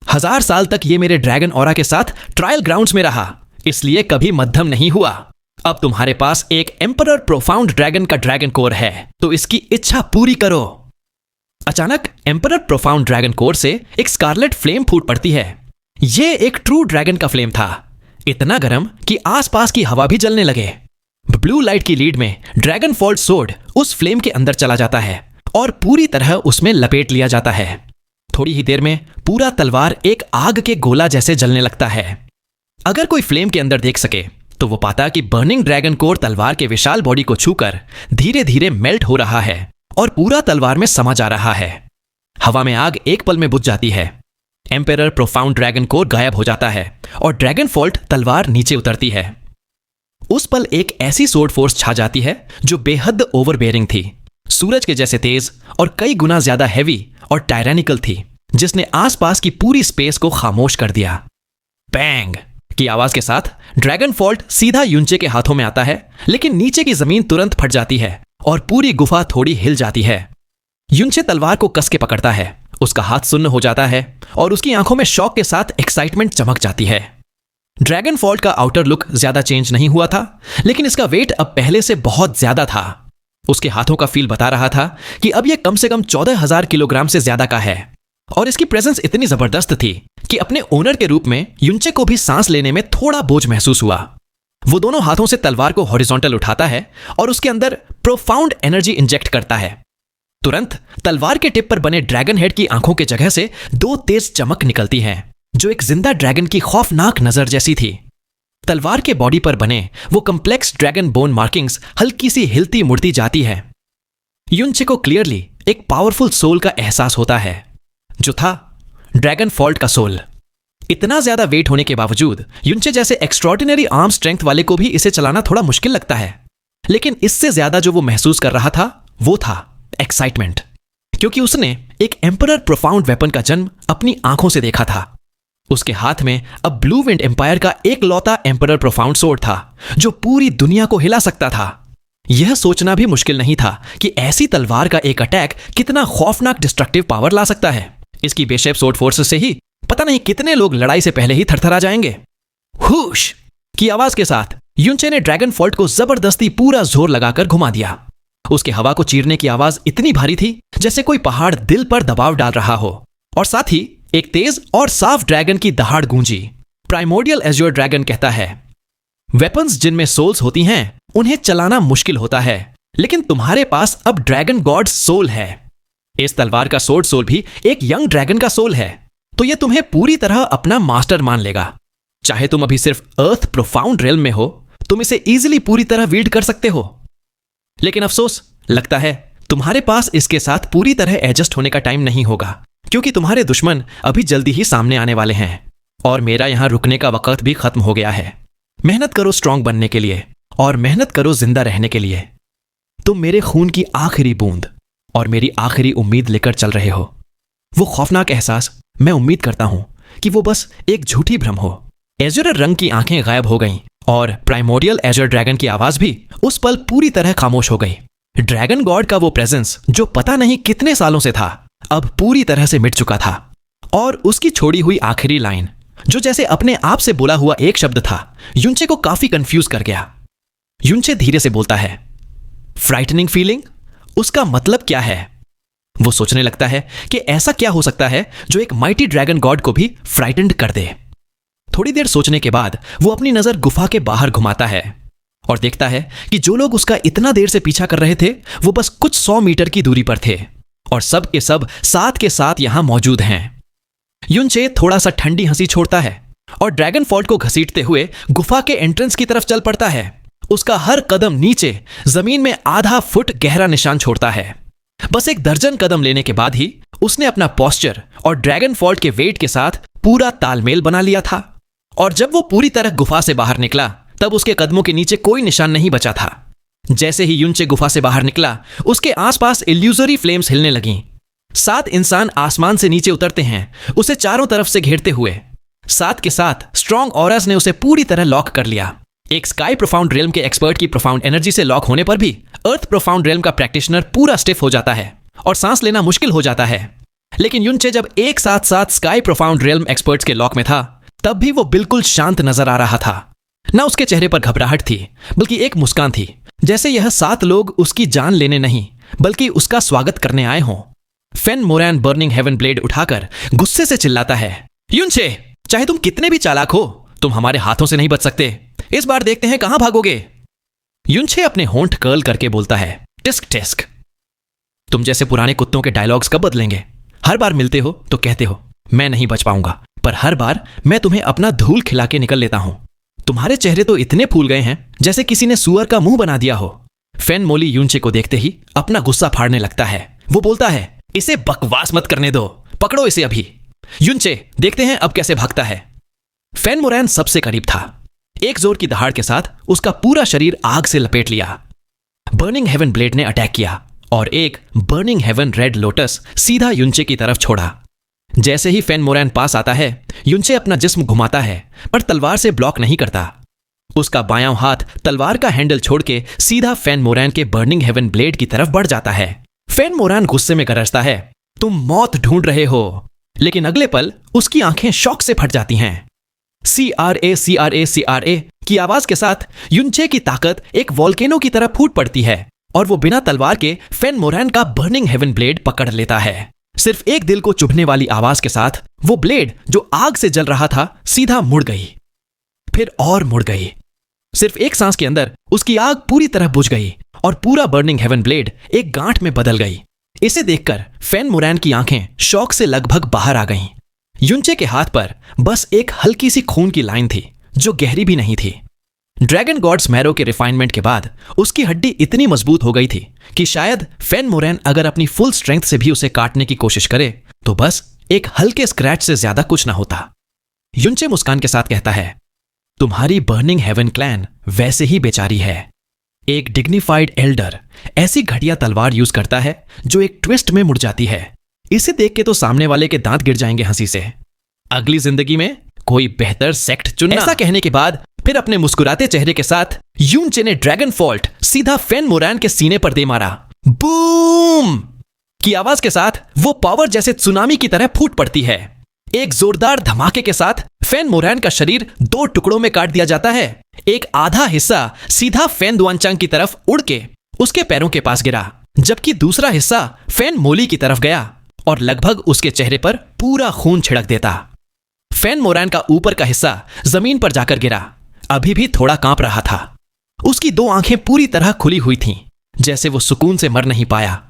1000 साल तक ये मेरे ड्रैगन ऑरा के साथ ट्रायल ग्राउंड्स में रहा, इसलिए कभी मध्यम नहीं हुआ। अब तुम्हारे पास एक एम्परर प्रोफाउंड ड्रैगन का ड्रैगन कोर है, तो इसकी इच्छा पूरी करो। अचानक एम्परर प्रोफाउंड ड्रैगन कोर से एक स्कारलेट फ्लेम फूट पड़ती है। यह एक ट्रू ड्रैगन का फ्लेम था, इतना गर्म कि आसपास की हवा भी जलने लगे। ब्लू लाइट की लीड में ड्रैगन फॉल्ट सोर्ड उस फ्लेम के अंदर चला जाता है और पूरी तरह उसमें लपेट लिया जाता है। थोड़ी ही देर में पूरा तलवार एक आग के गोला जैसे जलने लगता है। अगर कोई फ्लेम के अंदर देख सके तो वो पाता कि बर्निंग ड्रैगन कोर तलवार के विशाल बॉडी को छूकर धीरे धीरे मेल्ट हो रहा है और पूरा तलवार में समा जा रहा है। हवा में आग एक पल में बुझ जाती है। एम्पेरर प्रोफाउंड ड्रैगन कोर गायब हो जाता है और ड्रैगन फॉल्ट तलवार नीचे उतरती है। उस पल एक ऐसी सोर्ड फोर्स छा जाती है जो बेहद ओवरबेयरिंग थी, सूरज के जैसे तेज और कई गुना ज्यादा हैवी और टायरानिकल थी, जिसने आसपास की पूरी स्पेस को खामोश कर दिया। बैंग की आवाज के साथ ड्रैगन फॉल्ट सीधा युनचे के हाथों में आता है, लेकिन नीचे की जमीन तुरंत फट जाती है और पूरी गुफा थोड़ी हिल जाती है। युनचे तलवार को कस के पकड़ता है, उसका हाथ सुन्न हो जाता है और उसकी आंखों में शॉक के साथ एक्साइटमेंट चमक जाती है। ड्रैगन फॉल्ट का आउटर लुक ज्यादा चेंज नहीं हुआ था, लेकिन इसका वेट अब पहले से बहुत ज्यादा था। उसके हाथों का फील बता रहा था कि अब यह कम से कम 14,000 किलोग्राम से ज्यादा का है, और इसकी प्रेजेंस इतनी जबरदस्त थी कि अपने ओनर के रूप में युनचे को भी सांस लेने में थोड़ा बोझ महसूस हुआ। वो दोनों हाथों से तलवार को हॉरिजॉन्टल उठाता है और उसके अंदर प्रोफाउंड एनर्जी इंजेक्ट करता है। तुरंत तलवार के टिप पर बने ड्रैगन हेड की आंखों के जगह से 2 तेज चमक निकलती हैं, जो एक जिंदा ड्रैगन की खौफनाक नजर जैसी थी। तलवार के बॉडी पर बने वो कम्प्लेक्स ड्रैगन बोन मार्किंग्स हल्की सी हिलती मुड़ती जाती है। युनचे को क्लियरली एक पावरफुल सोल का एहसास होता है, जो था ड्रैगन फॉल्ट का सोल। इतना ज्यादा वेट होने के बावजूद युनचे जैसे एक्स्ट्रॉर्डिनरी आर्म स्ट्रेंथ वाले को भी इसे चलाना थोड़ा मुश्किल लगता है, लेकिन इससे ज्यादा जो वो महसूस कर रहा था वो था एक्साइटमेंट, क्योंकि उसने एक एम्परर प्रोफाउंड वेपन का जन्म अपनी आंखों से देखा था। उसके हाथ में अब ब्लू विंड एम्पायर का एक लौता एम्परर प्रोफाउंड सोर्ड था जो पूरी दुनिया को हिला सकता था। यह सोचना भी मुश्किल नहीं था कि ऐसी तलवार का एक अटैक कितना खौफनाक डिस्ट्रक्टिव पावर ला सकता है। इसकी बेशेप सोर्ड फोर्स से ही पता नहीं कितने लोग लड़ाई से पहले ही थरथरा जाएंगे। हुश की आवाज के साथ युनचे ने ड्रैगन फॉल्ट को जबरदस्ती पूरा जोर लगाकर घुमा दिया। उसके हवा को चीरने की आवाज इतनी भारी थी जैसे कोई पहाड़ दिल पर दबाव डाल रहा हो, और साथ ही एक तेज और साफ ड्रैगन की दहाड़ गूंजी। प्राइमोर्डियल एज्योर ड्रैगन कहता है, वेपन्स जिनमें सोल्स होती हैं उन्हें चलाना मुश्किल होता है, लेकिन तुम्हारे पास अब ड्रैगन गॉड्स सोल है। इस तलवार का सोर्ड सोल भी एक यंग ड्रैगन का सोल है, तो यह तुम्हें पूरी तरह अपना मास्टर मान लेगा। चाहे तुम अभी सिर्फ अर्थ प्रोफाउंड रेल्म में हो, तुम इसे इजीली पूरी तरह वील्ड कर सकते हो। लेकिन अफसोस, लगता है तुम्हारे पास इसके साथ पूरी तरह एडजस्ट होने का टाइम नहीं होगा, क्योंकि तुम्हारे दुश्मन अभी जल्दी ही सामने आने वाले हैं और मेरा यहां रुकने का वक्त भी खत्म हो गया है। मेहनत करो स्ट्रांग बनने के लिए और मेहनत करो जिंदा रहने के लिए। तुम मेरे खून की आखिरी बूंद और मेरी आखिरी उम्मीद लेकर चल रहे हो। वो खौफनाक एहसास, मैं उम्मीद करता हूं कि वो बस एक झूठी भ्रम हो। एज़्योर रंग की आंखें गायब हो गईं और प्राइमोर्डियल एज़्योर ड्रैगन की आवाज भी उस पल पूरी तरह खामोश हो गई। ड्रैगन गॉड का वो प्रेजेंस जो पता नहीं कितने सालों से था, अब पूरी तरह से मिट चुका था, और उसकी छोड़ी हुई आखिरी लाइन जो जैसे अपने आप से बोला हुआ एक शब्द था, युनचे को काफी कंफ्यूज कर गया। युनचे धीरे से बोलता है, फ्राइटनिंग फीलिंग, उसका मतलब क्या है? वो सोचने लगता है कि ऐसा क्या हो सकता है जो एक माइटी ड्रैगन गॉड को भी फ्राइटेंड कर दे। थोड़ी देर सोचने के बाद वो अपनी नजर गुफा के बाहर घुमाता है और देखता है कि जो लोग उसका इतना देर से पीछा कर रहे थे वो बस कुछ 100 मीटर की दूरी पर थे, और सब के सब साथ के साथ यहां मौजूद हैं। युनचे थोड़ा सा ठंडी हंसी छोड़ता है और ड्रैगन फॉल्ट को घसीटते हुए गुफा के एंट्रेंस की तरफ चल पड़ता है। उसका हर कदम नीचे जमीन में आधा फुट गहरा निशान छोड़ता है। बस एक दर्जन कदम लेने के बाद ही उसने अपना पोस्चर और ड्रैगन फॉल्ट के वेट के साथ पूरा तालमेल बना लिया था, और जब वो पूरी तरह गुफा से बाहर निकला तब उसके कदमों के नीचे कोई निशान नहीं बचा था। जैसे ही युनचे गुफा से बाहर निकला, उसके आसपास इल्यूजरी फ्लेम्स हिलने लगीं। 7 इंसान आसमान से नीचे उतरते हैं, उसे चारों तरफ से घेरते हुए। साथ के साथ स्ट्रॉन्ग ऑरास ने उसे पूरी तरह लॉक कर लिया। एक स्काई प्रोफाउंड रेल्म के एक्सपर्ट की प्रोफाउंड एनर्जी से लॉक होने पर भी अर्थ प्रोफाउंड रेल्म का प्रैक्टिशनर पूरा स्टिफ हो जाता है और सांस लेना मुश्किल हो जाता है। लेकिन युनचे जब एक साथ 7 स्काई प्रोफाउंड रेल्म एक्सपर्ट्स के लॉक में था, तब भी वो बिल्कुल शांत नजर आ रहा था। ना उसके चेहरे पर घबराहट थी, बल्कि एक मुस्कान थी, जैसे यह 7 लोग उसकी जान लेने नहीं बल्कि उसका स्वागत करने आए हों। फेन मोरैन बर्निंग हेवन ब्लेड उठाकर गुस्से से चिल्लाता है, युनचे, चाहे तुम कितने भी चालाक हो, तुम हमारे हाथों से नहीं बच सकते। इस बार देखते हैं कहां भागोगे। युनचे अपने होंठ कर्ल करके बोलता है, टिस्क टिस्क। तुम जैसे पुराने कुत्तों के डायलॉग्स कब बदलेंगे? हर बार मिलते हो तो कहते हो मैं नहीं बच पाऊंगा, पर हर बार मैं तुम्हें अपना धूल खिला के निकल लेता हूं। तुम्हारे चेहरे तो इतने फूल गए हैं जैसे किसी ने सुअर का मुंह बना दिया हो। फेन मोली युनचे को देखते ही अपना गुस्सा फाड़ने लगता है। वो बोलता है, इसे बकवास मत करने दो, पकड़ो इसे अभी। युनचे, देखते हैं अब कैसे भागता है। फेन मोरैन सबसे करीब था। एक जोर की दहाड़ के साथ उसका पूरा शरीर आग से लपेट लिया। बर्निंग हेवन ब्लेड ने अटैक किया और एक बर्निंग हेवन रेड लोटस सीधा युनचे की तरफ छोड़ा। जैसे ही फेन मोरैन पास आता है, युनचे अपना जिस्म घुमाता है पर तलवार से ब्लॉक नहीं करता। उसका बायां हाथ तलवार का हैंडल छोड़ के सीधा फेन मोरैन के बर्निंग हेवन ब्लेड की तरफ बढ़ जाता है। फेन मोरैन गुस्से में गरजता है, तुम मौत ढूंढ रहे हो। लेकिन अगले पल उसकी आंखें शॉक से फट जाती हैं। CRA CRA CRA की आवाज के साथ युनचे की ताकत एक वोल्केनो की तरह फूट पड़ती है और वो बिना तलवार के फेन मोरैन का बर्निंग हेवन ब्लेड पकड़ लेता है। सिर्फ एक दिल को चुभने वाली आवाज के साथ वो ब्लेड जो आग से जल रहा था सीधा मुड़ गई, फिर और मुड़ गई। सिर्फ एक सांस के अंदर उसकी आग पूरी तरह बुझ गई और पूरा बर्निंग हेवन ब्लेड एक गांठ में बदल गई। इसे देखकर फेन मोरैन की आंखें शौक से लगभग बाहर आ गईं। युनचे के हाथ पर बस एक हल्की सी खून की लाइन थी जो गहरी भी नहीं थी। ड्रैगन गॉड्स मैरो के रिफाइनमेंट के बाद उसकी हड्डी इतनी मजबूत हो गई थी कि शायद फेन मोरैन अगर अपनी फुल स्ट्रेंथ से भी उसे काटने की कोशिश करे तो बस एक हल्के स्क्रैच से ज्यादा कुछ ना होता। युनचे मुस्कान के साथ कहता है, तुम्हारी बर्निंग हेवन क्लैन वैसे ही बेचारी है। एक डिग्निफाइड एल्डर ऐसी घटिया तलवार यूज करता है जो एक ट्विस्ट में मुड़ जाती है। इसे देख के तो सामने वाले के दांत गिर जाएंगे हंसी से। अगली जिंदगी में कोई बेहतर सेक्ट चुनना। ऐसा कहने के बाद फिर अपने मुस्कुराते चेहरे के साथ यूनचे ने ड्रैगन फॉल्ट सीधा फेन मोरान के सीने पर दे मारा। बूम की आवाज के साथ वो पावर जैसे सुनामी की तरह फूट पड़ती है। एक जोरदार धमाके के साथ फेन मोरान का शरीर 2 टुकड़ों में काट दिया जाता है। एक आधा हिस्सा सीधा फेन दुआनचांग की तरफ उड़ के उसके पैरों के पास गिरा, जबकि दूसरा हिस्सा फेन मोली की तरफ गया और लगभग उसके चेहरे पर पूरा खून छिड़क देता। फेन मोरान का ऊपर का हिस्सा जमीन पर जाकर गिरा, अभी भी थोड़ा कांप रहा था। उसकी 2 आंखें पूरी तरह खुली हुई थीं, जैसे वो सुकून से मर नहीं पाया,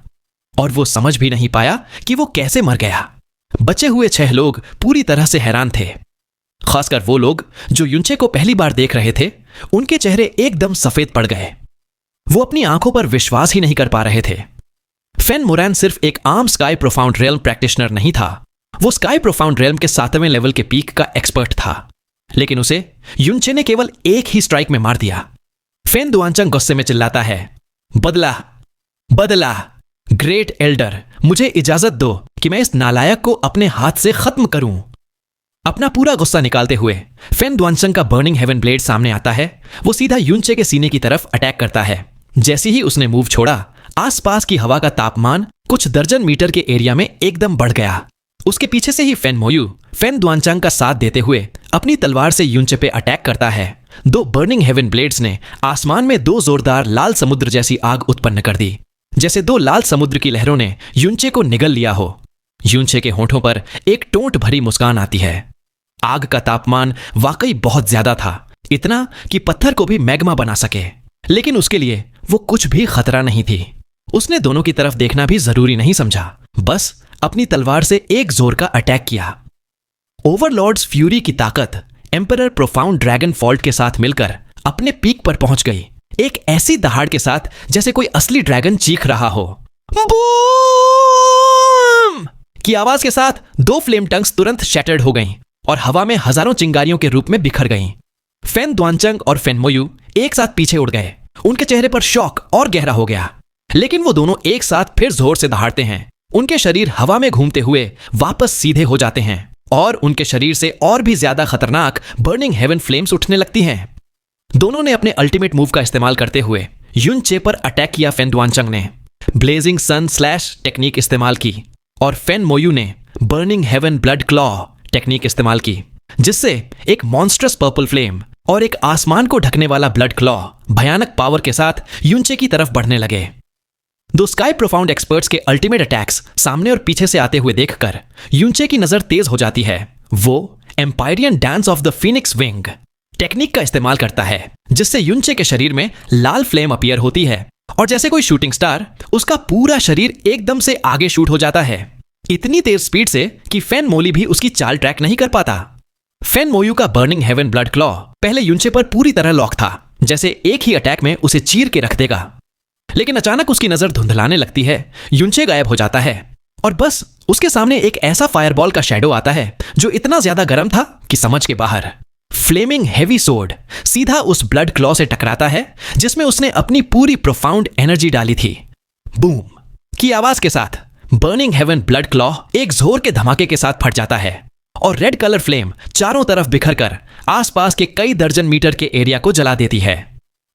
और वो समझ भी नहीं पाया कि वो कैसे मर गया। बचे हुए 6 लोग पूरी तरह से हैरान थे, खासकर वो लोग जो युनचे को पहली बार देख रहे थे। उनके चेहरे एकदम सफेद पड़ गए। वो अपनी आंखों पर विश्वास ही नहीं कर पा रहे थे। फेन मोरान सिर्फ एक आम स्काई प्रोफाउंड रेल्म प्रैक्टिशनर नहीं था, वो स्काई प्रोफाउंड रेल्म के 7वें लेवल के पीक का एक्सपर्ट था, लेकिन उसे युनचे ने केवल एक ही स्ट्राइक में मार दिया। फेन दुआनचांग गुस्से में चिल्लाता है, बदला बदला, ग्रेट एल्डर, मुझे इजाजत दो कि मैं इस नालायक को अपने हाथ से खत्म करूं। अपना पूरा गुस्सा निकालते हुए फेन दुआनचांग का बर्निंग हेवन ब्लेड सामने आता है। वो सीधा युनचे के सीने की तरफ अटैक करता है। जैसे ही उसने मूव छोड़ा, आसपास की हवा का तापमान कुछ दर्जन मीटर के एरिया में एकदम बढ़ गया। उसके पीछे से ही फेन मोयू फेन दुआनचांग का साथ देते हुए अपनी तलवार से युनचे पे अटैक करता है। 2 बर्निंग हेवन ब्लेड्स ने आसमान में 2 जोरदार लाल समुद्र जैसी आग उत्पन्न कर दी, जैसे 2 लाल समुद्र की लहरों ने युनचे को निगल लिया हो। युनचे के होठों पर एक टोंट भरी मुस्कान आती है। आग का तापमान वाकई बहुत ज्यादा था, इतना कि पत्थर को भी मैग्मा बना सके, लेकिन उसके लिए वो कुछ भी खतरा नहीं थी। उसने दोनों की तरफ देखना भी जरूरी नहीं समझा, बस अपनी तलवार से एक जोर का अटैक किया। ओवरलॉर्ड्स फ्यूरी की ताकत एम्परर प्रोफाउंड ड्रैगन फॉल्ट के साथ मिलकर अपने पीक पर पहुंच गई, एक ऐसी दहाड़ के साथ जैसे कोई असली ड्रैगन चीख रहा हो। बूम की आवाज के साथ 2 फ्लेम टंग्स तुरंत शैटर्ड हो गईं और हवा में हजारों चिंगारियों के रूप में बिखर गईं। फेन दुआनचांग और फेन मोयू एक साथ पीछे उड़ गए। उनके चेहरे पर शौक और गहरा हो गया, लेकिन वो दोनों एक साथ फिर जोर से दहाड़ते हैं। उनके शरीर हवा में घूमते हुए वापस सीधे हो जाते हैं और उनके शरीर से और भी ज्यादा खतरनाक बर्निंग हेवन फ्लेम्स उठने लगती हैं। दोनों ने अपने अल्टीमेट मूव का इस्तेमाल करते हुए युनचे पर अटैक किया। फेन दुआनचांग ने ब्लेजिंग सन स्लैश टेक्निक इस्तेमाल की और फेन मोयू ने burning heaven blood claw technique इस्तेमाल की, जिससे एक मॉन्स्ट्रस पर्पल फ्लेम और एक आसमान को ढकने वाला ब्लड क्लॉ भयानक पावर के साथ युनचे की तरफ बढ़ने लगे। 2 स्काई प्रोफाउंड एक्सपर्ट्स के अल्टीमेट अटैक्स सामने और पीछे से आते हुए देखकर युनचे की नजर तेज हो जाती है। वो empyrean dance of the phoenix wing technique का इस्तेमाल करता है, जिससे युनचे के शरीर में लाल फ्लेम अपीयर होती है और जैसे कोई शूटिंग स्टार उसका पूरा शरीर एकदम से आगे शूट हो जाता है, इतनी तेज स्पीड से कि फेन मोली भी उसकी चाल ट्रैक नहीं कर पाता। फेन मोयू का बर्निंग हेवन ब्लड क्लॉ पहले युनचे पर पूरी तरह लॉक था, जैसे एक ही अटैक में उसे चीर के रख देगा, लेकिन अचानक उसकी नजर धुंधलाने लगती है। युनचे गायब हो जाता है और बस उसके सामने एक ऐसा फायरबॉल का शैडो आता है जो इतना ज्यादा गर्म था कि समझ के बाहर। फ्लेमिंग हेवी सोर्ड सीधा उस ब्लड क्लॉ से टकराता है जिसमें उसने अपनी पूरी प्रोफाउंड एनर्जी डाली थी। बूम की आवाज के साथ बर्निंग हेवन ब्लड क्लॉ एक जोर के धमाके के साथ फट जाता है और रेड कलर फ्लेम चारों तरफ बिखर कर आसपास के कई दर्जन मीटर के एरिया को जला देती है।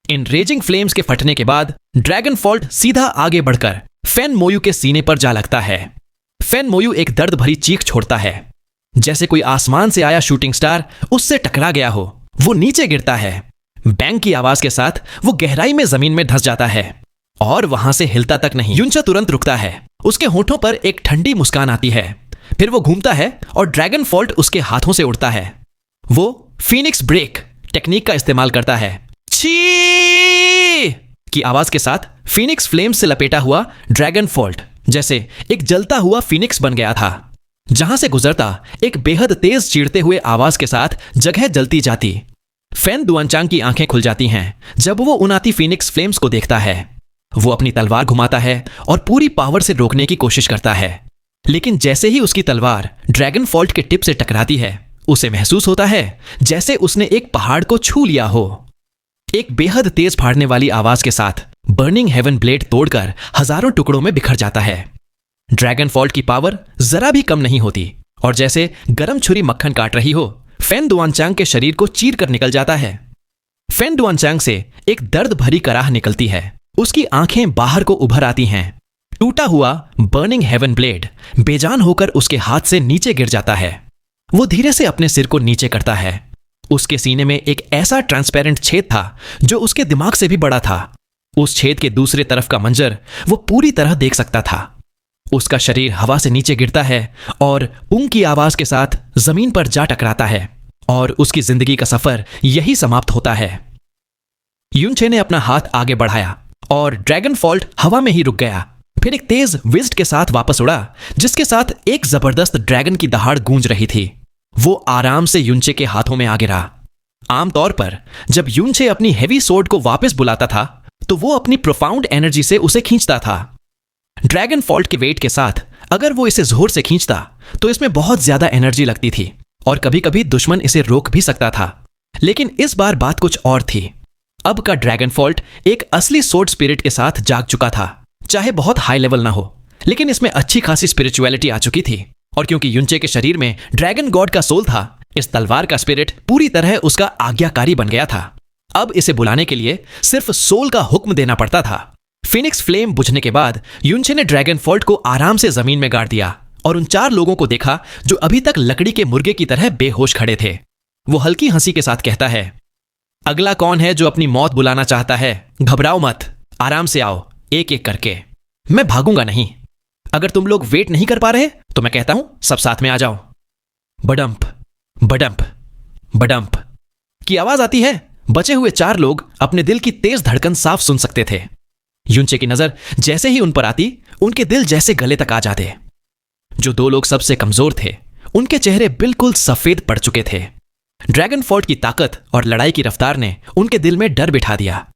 इन रेजिंग फ्लेम्स के फटने के बाद ड्रैगन फॉल्ट सीधा आगे बढ़कर फेन मोयू के सीने पर जा लगता है। फेन मोयू एक दर्द भरी चीख छोड़ता है, जैसे कोई आसमान से आया शूटिंग स्टार उससे टकरा गया हो। वो नीचे गिरता है। बैंग की आवाज के साथ वो गहराई में जमीन में धंस जाता है और वहां से हिलता तक नहीं। युनचा तुरंत रुकता है। उसके होठों पर एक ठंडी मुस्कान आती है। फिर वो घूमता है और ड्रैगन फॉल्ट उसके हाथों से उड़ता है। वो फीनिक्स ब्रेक टेक्निक का इस्तेमाल करता है। छी की आवाज के साथ फीनिक्स फ्लेम्स से लपेटा हुआ ड्रैगन फॉल्ट जैसे एक जलता हुआ फीनिक्स बन गया था। जहां से गुजरता एक बेहद तेज चीरते हुए आवाज के साथ जगह जलती जाती। फेन दुआनचांग की आंखें खुल जाती हैं जब वो उन आती फीनिक्स फ्लेम्स को देखता है। वो अपनी तलवार घुमाता है और पूरी पावर से रोकने की कोशिश करता है, लेकिन जैसे ही उसकी तलवार ड्रैगन फॉल्ट के टिप से टकराती है, उसे महसूस होता है जैसे उसने एक पहाड़ को छू लिया हो। एक बेहद तेज फाड़ने वाली आवाज के साथ बर्निंग हेवन ब्लेड तोड़कर हजारों टुकड़ों में बिखर जाता है। ड्रैगन फॉल्ट की पावर जरा भी कम नहीं होती और जैसे गरम छुरी मक्खन काट रही हो, फेन दुआनचांग के शरीर को चीर कर निकल जाता है। फेन डुआनचैंग से एक दर्द भरी कराह निकलती है। उसकी आंखें बाहर को उभर आती हैं। टूटा हुआ बर्निंग हेवन ब्लेड बेजान होकर उसके हाथ से नीचे गिर जाता है। वो धीरे से अपने सिर को नीचे करता है। उसके सीने में एक ऐसा ट्रांसपेरेंट छेद था जो उसके दिमाग से भी बड़ा था। उस छेद के दूसरे तरफ का मंजर वो पूरी तरह देख सकता था। उसका शरीर हवा से नीचे गिरता है और पुंग की आवाज के साथ जमीन पर जा टकराता है और उसकी जिंदगी का सफर यही समाप्त होता है। युनचे ने अपना हाथ आगे बढ़ाया और ड्रैगन फॉल्ट हवा में ही रुक गया। फिर एक तेज विज्ट के साथ वापस उड़ा, जिसके साथ एक जबरदस्त ड्रैगन की दहाड़ गूंज रही थी। वो आराम से युनचे के हाथों में आ गिरा। आमतौर पर जब युनचे अपनी हेवी सोर्ड को वापस बुलाता था तो वो अपनी प्रोफाउंड एनर्जी से उसे खींचता था। ड्रैगन फॉल्ट के वेट के साथ अगर वो इसे जोर से खींचता तो इसमें बहुत ज्यादा एनर्जी लगती थी और कभी कभी दुश्मन इसे रोक भी सकता था। लेकिन इस बार बात कुछ और थी। अब का ड्रैगन फॉल्ट एक असली सोर्ड स्पिरिट के साथ जाग चुका था। चाहे बहुत हाई लेवल ना हो, लेकिन इसमें अच्छी खासी स्पिरिचुअलिटी आ चुकी थी। और क्योंकि युनचे के शरीर में ड्रैगन गॉड का सोल था, इस तलवार का स्पिरिट पूरी तरह उसका आज्ञाकारी बन गया था। अब इसे बुलाने के लिए सिर्फ सोल का हुक्म देना पड़ता था। फिनिक्स फ्लेम बुझने के बाद युनचे ने ड्रैगन फॉल्ट को आराम से जमीन में गाड़ दिया और उन 4 लोगों को देखा जो अभी तक लकड़ी के मुर्गे की तरह बेहोश खड़े थे। वो हल्की हंसी के साथ कहता है, अगला कौन है जो अपनी मौत बुलाना चाहता है? घबराओ मत, आराम से आओ, एक एक करके। मैं भागूंगा नहीं। अगर तुम लोग वेट नहीं कर पा रहे तो मैं कहता हूं सब साथ में आ जाओ। बडंप बडंप बडंप की आवाज आती है। बचे हुए 4 लोग अपने दिल की तेज धड़कन साफ सुन सकते थे। युनचे की नजर जैसे ही उन पर आती, उनके दिल जैसे गले तक आ जाते। जो 2 लोग सबसे कमजोर थे, उनके चेहरे बिल्कुल सफेद पड़ चुके थे। ड्रैगन फॉल्ट की ताकत और लड़ाई की रफ्तार ने उनके दिल में डर बिठा दिया।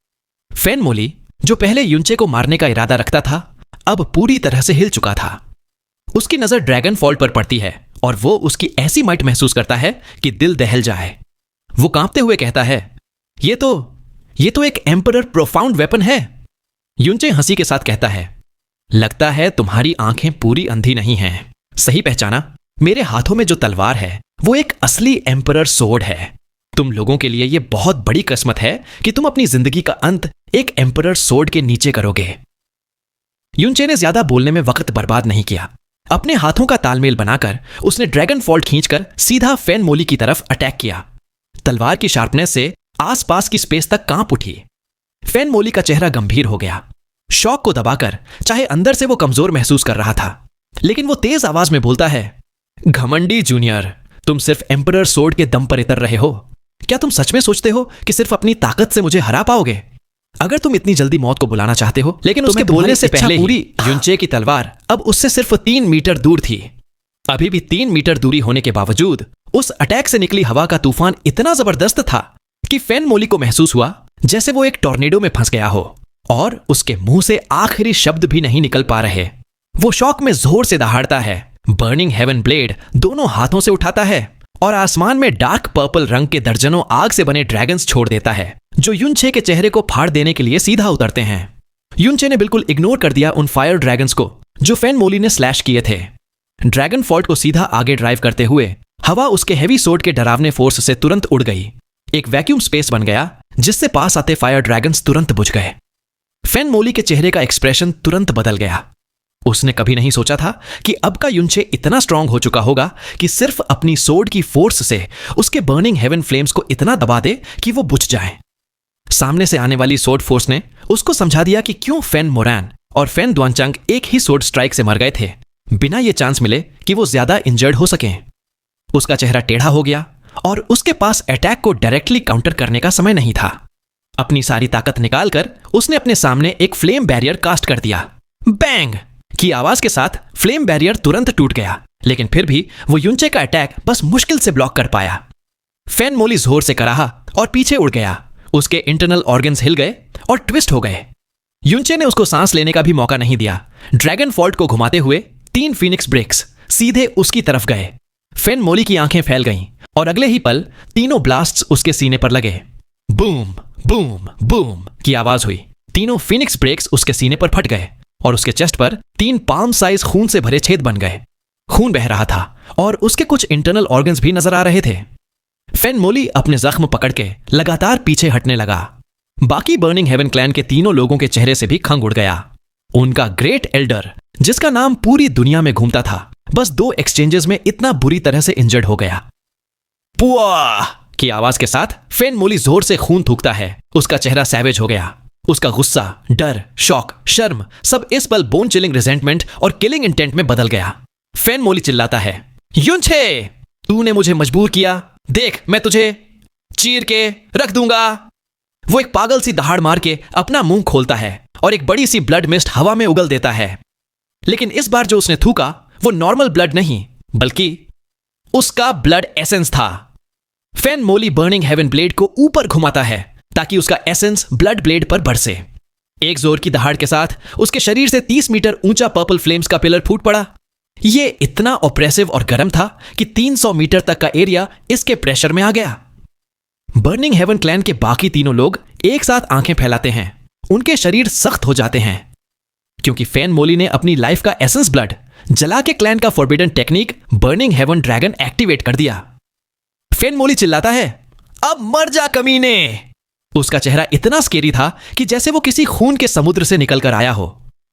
फेन मोली, जो पहले युनचे को मारने का इरादा रखता था, अब पूरी तरह से हिल चुका था। उसकी नजर ड्रैगन फॉल्ट पर पड़ती है और वो उसकी ऐसी माइट महसूस करता है कि दिल दहल जाए। वो कांपते हुए कहता है, ये तो एक एम्परर प्रोफाउंड वेपन है। युनचे हंसी के साथ कहता है, लगता है तुम्हारी आंखें पूरी अंधी नहीं हैं। सही पहचाना, मेरे हाथों में जो तलवार है वो एक असली एम्परर सोर्ड है। तुम लोगों के लिए यह बहुत बड़ी किस्मत है कि तुम अपनी जिंदगी का अंत एक एम्परर सोर्ड के नीचे करोगे। युनचे ने ज्यादा बोलने में वक्त बर्बाद नहीं किया। अपने हाथों का तालमेल बनाकर उसने ड्रैगन फॉल्ट खींचकर सीधा फेन मोली की तरफ अटैक किया। तलवार की शार्पनेस से आसपास की स्पेस तक कांप उठी। फेन मोली का चेहरा गंभीर हो गया। शौक को दबाकर, चाहे अंदर से वो कमजोर महसूस कर रहा था, लेकिन वो तेज आवाज में बोलता है, घमंडी जूनियर, तुम सिर्फ एम्परर सोर्ड के दम पर इतर रहे हो। क्या तुम सच में सोचते हो कि सिर्फ अपनी ताकत से मुझे हरा पाओगे? अगर तुम इतनी जल्दी मौत को बुलाना चाहते हो, लेकिन उसके बोलने से पहले पूरी युनचे की तलवार अब उससे सिर्फ 3 मीटर दूर थी। अभी भी 3 मीटर दूरी होने के बावजूद उस अटैक से निकली हवा का तूफान इतना जबरदस्त था कि फेन मोली को महसूस हुआ जैसे वो एक टॉर्नेडो में फंस गया हो और उसके मुंह से आखिरी शब्द भी नहीं निकल पा रहे। वो शौक में जोर से दहाड़ता है, बर्निंग हेवन ब्लेड दोनों हाथों से उठाता है और आसमान में डार्क पर्पल रंग के दर्जनों आग से बने ड्रैगन्स छोड़ देता है, जो युनचे के चेहरे को फाड़ देने के लिए सीधा उतरते हैं। युनचे ने बिल्कुल इग्नोर कर दिया उन फायर ड्रैगन्स को जो फेन मोली ने स्लैश किए थे। ड्रैगन फॉल्ट को सीधा आगे ड्राइव करते हुए हवा उसके हेवी सोर्ड के डरावने फोर्स से तुरंत उड़ गई। एक वैक्यूम स्पेस बन गया जिससे पास आते फायर ड्रैगन्स तुरंत बुझ गए। फेन मोली के चेहरे का एक्सप्रेशन तुरंत बदल गया। उसने कभी नहीं सोचा था कि अब का युनचे इतना स्ट्रांग हो चुका होगा कि सिर्फ अपनी सोर्ड की फोर्स से उसके बर्निंग हेवन फ्लेम्स को इतना दबा दे कि वो बुझ जाए। सामने से आने वाली सोर्ड फोर्स ने उसको समझा दिया कि क्यों फेन मोरान और फेन डुआनचैंग एक ही सोर्ड स्ट्राइक से मर गए थे, बिना ये चांस मिले कि वो ज्यादा इंजर्ड हो सकें। उसका चेहरा टेढ़ा हो गया और उसके पास अटैक को डायरेक्टली काउंटर करने का समय नहीं था। अपनी सारी ताकत निकालकर उसने अपने सामने एक फ्लेम बैरियर कास्ट कर दिया। बैंग की आवाज के साथ फ्लेम बैरियर तुरंत टूट गया, लेकिन फिर भी वो युनचे का अटैक बस मुश्किल से ब्लॉक कर पाया। फेन मोली जोर से कराहा और पीछे उड़ गया। उसके इंटरनल ऑर्गन्स हिल गए और ट्विस्ट हो गए। युनचे ने उसको सांस लेने का भी मौका नहीं दिया। ड्रैगन फॉल्ट को घुमाते हुए 3 फीनिक्स ब्रेक्स सीधे उसकी तरफ गए। फेन मोली की आंखें फैल गईं और अगले ही पल तीनों ब्लास्ट्स उसके सीने पर लगे। बूम बूम बूम की आवाज हुई। तीनों फीनिक्स ब्रेक्स उसके सीने पर फट गए और उसके चेस्ट पर 3 पाम साइज खून से भरे छेद बन गए। खून बह रहा था और उसके कुछ इंटरनल ऑर्गन्स भी नजर आ रहे थे। फेन मोली अपने जख्म पकड़ के लगातार पीछे हटने लगा। बाकी बर्निंग हेवन क्लैन के तीनों लोगों के चेहरे से भी खंग उड़ गया। उनका ग्रेट एल्डर, जिसका नाम पूरी दुनिया में घूमता था, बस 2 एक्सचेंजेस में इतना बुरी तरह से इंजर्ड हो गया। पुआ की आवाज के साथ फेन मोली जोर से खून थूकता है। उसका चेहरा सैवेज हो गया। उसका गुस्सा, डर, शॉक, शर्म सब इस पल बोन चिलिंग रिजेंटमेंट और किलिंग इंटेंट में बदल गया। फेन मोली चिल्लाता है, युनचे, तूने मुझे मजबूर किया। देख, मैं तुझे चीर के रख दूंगा। वो एक पागल सी दहाड़ मार के अपना मुंह खोलता है और एक बड़ी सी ब्लड मिस्ट हवा में उगल देता है। लेकिन इस बार जो उसने थूका वो नॉर्मल ब्लड नहीं, बल्कि उसका ब्लड एसेंस था। फेन मोली बर्निंग हेवन ब्लेड को ऊपर घुमाता है ताकि उसका एसेंस ब्लड ब्लेड पर बरसे। एक जोर की दहाड़ के साथ उसके शरीर से 30 मीटर ऊंचा पर्पल फ्लेम्स का पिलर फूट पड़ा। यह इतना ऑप्रेसिव और गर्म था कि 300 मीटर तक का एरिया इसके प्रेशर में आ गया। बर्निंग हेवन क्लैन के बाकी तीनों लोग एक साथ आंखें फैलाते हैं। उनके शरीर सख्त हो जाते हैं क्योंकि फेन मोली ने अपनी लाइफ का एसेंस ब्लड जला के क्लैन का forbidden technique burning heaven dragon activate कर दिया। फेन मोली चिल्लाता है, अब मर जा कमीने। उसका चेहरा इतना स्केरी था कि जैसे वो किसी खून के समुद्र से निकलकर आया हो।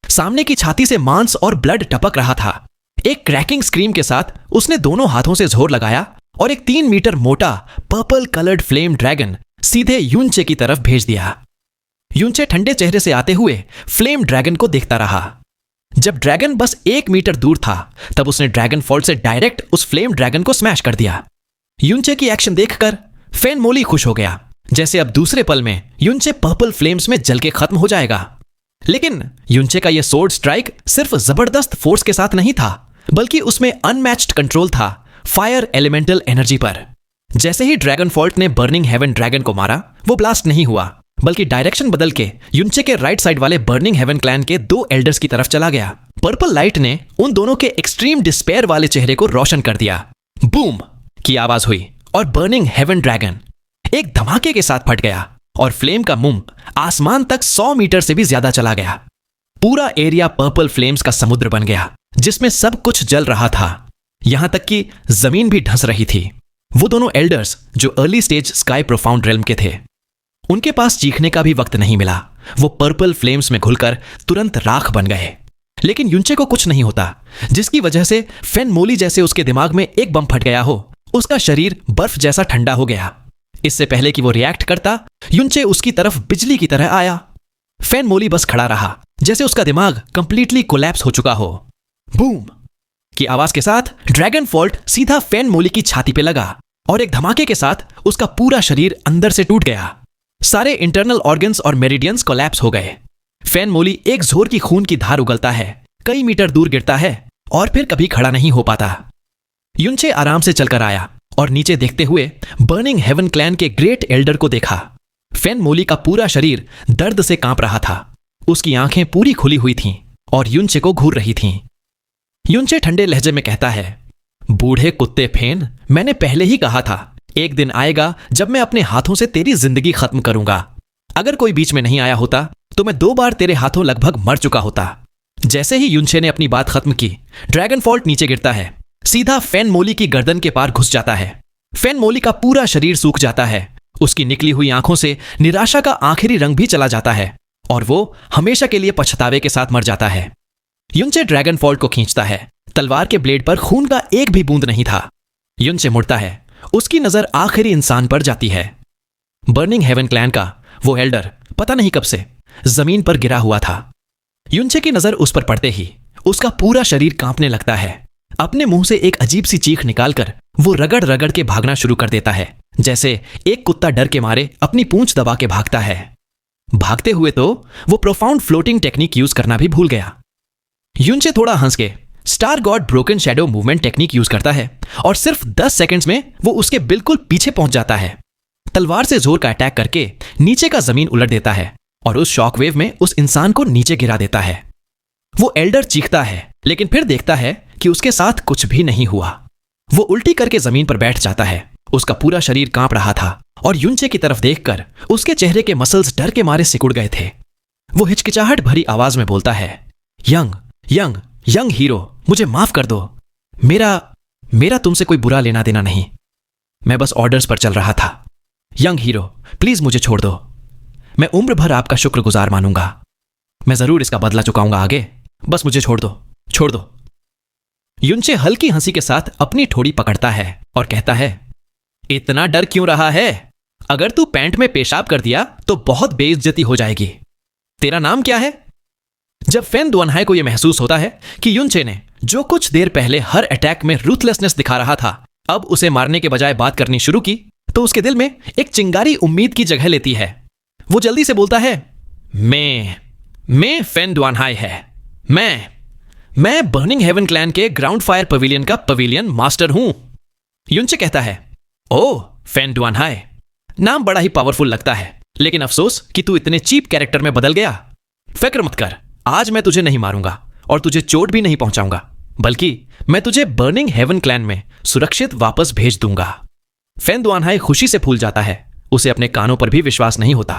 सामने की छाती से मांस और ब्लड टपक रहा था। एक क्रैकिंग स्क्रीम के साथ उसने दोनों हाथों से जोर लगाया और एक 3 मीटर मोटा पर्पल कलर्ड फ्लेम ड्रैगन सीधे युनचे की तरफ भेज दिया। युनचे ठंडे चेहरे से आते हुए फ्लेम ड्रैगन को देखता रहा। जब ड्रैगन बस 1 मीटर दूर था तब उसने ड्रैगन फॉल्ट से डायरेक्ट उस फ्लेम ड्रैगन को स्मैश कर दिया। युनचे की एक्शन देखकर फेन मोली खुश हो गया, जैसे अब दूसरे पल में युनचे पर्पल फ्लेम्स में जल के खत्म हो जाएगा। लेकिन युनचे का यह सोर्ड स्ट्राइक सिर्फ जबरदस्त फोर्स के साथ नहीं था, बल्कि उसमें अनमैच्ड कंट्रोल था फायर एलिमेंटल एनर्जी पर। जैसे ही ड्रैगन फॉल्ट ने बर्निंग हेवन ड्रैगन को मारा, वो ब्लास्ट नहीं हुआ, बल्कि डायरेक्शन बदल के युनचे के राइट साइड वाले बर्निंग हेवन क्लैन के 2 एल्डर्स की तरफ चला गया। पर्पल लाइट ने उन दोनों के एक्सट्रीम डिस्पेयर वाले चेहरे को रोशन कर दिया। बूम की आवाज हुई और बर्निंग हेवन ड्रैगन एक धमाके के साथ फट गया और फ्लेम का मुंह आसमान तक 100 मीटर से भी ज्यादा चला गया। पूरा एरिया पर्पल फ्लेम्स का समुद्र बन गया जिसमें सब कुछ जल रहा था, यहां तक कि जमीन भी ढंस रही थी। वो दोनों एल्डर्स जो early stage sky profound realm के थे, उनके पास चीखने का भी वक्त नहीं मिला। वो पर्पल फ्लेम्स में घुलकर तुरंत राख बन गए। लेकिन युनचे को कुछ नहीं होता, जिसकी वजह से फेन मोली जैसे उसके दिमाग में एक बम फट गया हो। उसका शरीर बर्फ जैसा ठंडा हो गया। इससे पहले कि वो रिएक्ट करता, युनचे उसकी तरफ बिजली की तरह आया। फेन मोली बस खड़ा रहा, जैसे उसका दिमाग कंप्लीटली कोलैप्स हो चुका हो। बूम की आवाज के साथ ड्रैगन फॉल्ट सीधा फेन मोली की छाती पे लगा और एक धमाके के साथ उसका पूरा शरीर अंदर से टूट गया। सारे इंटरनल ऑर्गन्स और मेरिडियंस कोलैप्स हो गए। फेन मोली एक जोर की खून की धार उगलता है, कई मीटर दूर गिरता है और फिर कभी खड़ा नहीं हो पाता। युनचे आराम से चलकर आया और नीचे देखते हुए बर्निंग हेवन क्लैन के ग्रेट एल्डर को देखा। फेन मोली का पूरा शरीर दर्द से कांप रहा था। उसकी आंखें पूरी खुली हुई थीं और युनचे को घूर रही थीं। युनचे ठंडे लहजे में कहता है, बूढ़े कुत्ते फेन, मैंने पहले ही कहा था एक दिन आएगा जब मैं अपने हाथों से तेरी जिंदगी खत्म करूंगा। अगर कोई बीच में नहीं आया होता तो मैं 2 बार तेरे हाथों लगभग मर चुका होता। जैसे ही युनचे ने अपनी बात खत्म की, ड्रैगन फॉल्ट नीचे गिरता है, सीधा फेन मोली की गर्दन के पार घुस जाता है। फेन मोली का पूरा शरीर सूख जाता है। उसकी निकली हुई आंखों से निराशा का आखिरी रंग भी चला जाता है और वो हमेशा के लिए पछतावे के साथ मर जाता है। युनचे ड्रैगन फॉल्ट को खींचता है। तलवार के ब्लेड पर खून का एक भी बूंद नहीं था। युनचे मुड़ता है। उसकी नजर आखिरी इंसान पर जाती है। बर्निंग हेवन क्लैन का वो एल्डर पता नहीं कब से जमीन पर गिरा हुआ था। युनचे की नजर उस पर पड़ते ही उसका पूरा शरीर कांपने लगता है। अपने मुंह से एक अजीब सी चीख निकालकर वो रगड़ रगड़ के भागना शुरू कर देता है, जैसे एक कुत्ता डर के मारे अपनी पूंछ दबा के भागता है। भागते हुए तो वो प्रोफाउंड फ्लोटिंग टेक्निक यूज करना भी भूल गया। युनचे थोड़ा हंस के star God broken shadow movement technique use करता है और सिर्फ 10 सेकंड्स में वो उसके बिल्कुल पीछे पहुंच जाता है। तलवार से जोर का अटैक करके नीचे का जमीन उलट देता है और उस शॉकवेव में उस इंसान को नीचे गिरा देता है। वो एल्डर चीखता है, लेकिन फिर देखता है कि उसके साथ कुछ भी नहीं हुआ। वो उल्टी करके जमीन पर बैठ जाता है। उसका पूरा शरीर कांप रहा था और युनचे की तरफ देखकर उसके चेहरे के मसल्स डर के मारे सिकुड़ गए थे। वो हिचकिचाहट भरी आवाज में बोलता है, यंग यंग यंग हीरो, मुझे माफ कर दो। मेरा तुमसे कोई बुरा लेना देना नहीं। मैं बस ऑर्डर्स पर चल रहा था। यंग हीरो, प्लीज मुझे छोड़ दो। मैं उम्र भर आपका शुक्रगुजार मानूंगा। मैं जरूर इसका बदला चुकाऊंगा आगे। बस मुझे छोड़ दो, छोड़ दो। युनचे हल्की हंसी के साथ अपनी ठोड़ी पकड़ता है और कहता है, इतना डर क्यों रहा है? अगर तू पैंट में पेशाब कर दिया तो बहुत बेइज्जती हो जाएगी। तेरा नाम क्या है? जब फेन दुअनहाई को यह महसूस होता है कि युनचे ने जो कुछ देर पहले हर अटैक में रूथलेसनेस दिखा रहा था, अब उसे मारने के बजाय बात करनी शुरू की, तो उसके दिल में एक चिंगारी उम्मीद की जगह लेती है। वो जल्दी से बोलता है, मैं फेन दुअनहाई है। मैं बर्निंग हेवन क्लैन के ग्राउंड फायर पवेलियन का पवेलियन मास्टर हूं। युनचे कहता है, ओह फेन दुअनहाई, नाम बड़ा ही पावरफुल लगता है, लेकिन अफसोस कि तू इतने चीप कैरेक्टर में बदल गया। फिक्र मत कर, आज मैं तुझे नहीं मारूंगा और तुझे चोट भी नहीं पहुंचाऊंगा, बल्कि मैं तुझे बर्निंग हेवन क्लैन में सुरक्षित वापस भेज दूंगा। फेन दुअनहाई खुशी से फूल जाता है। उसे अपने कानों पर भी विश्वास नहीं होता।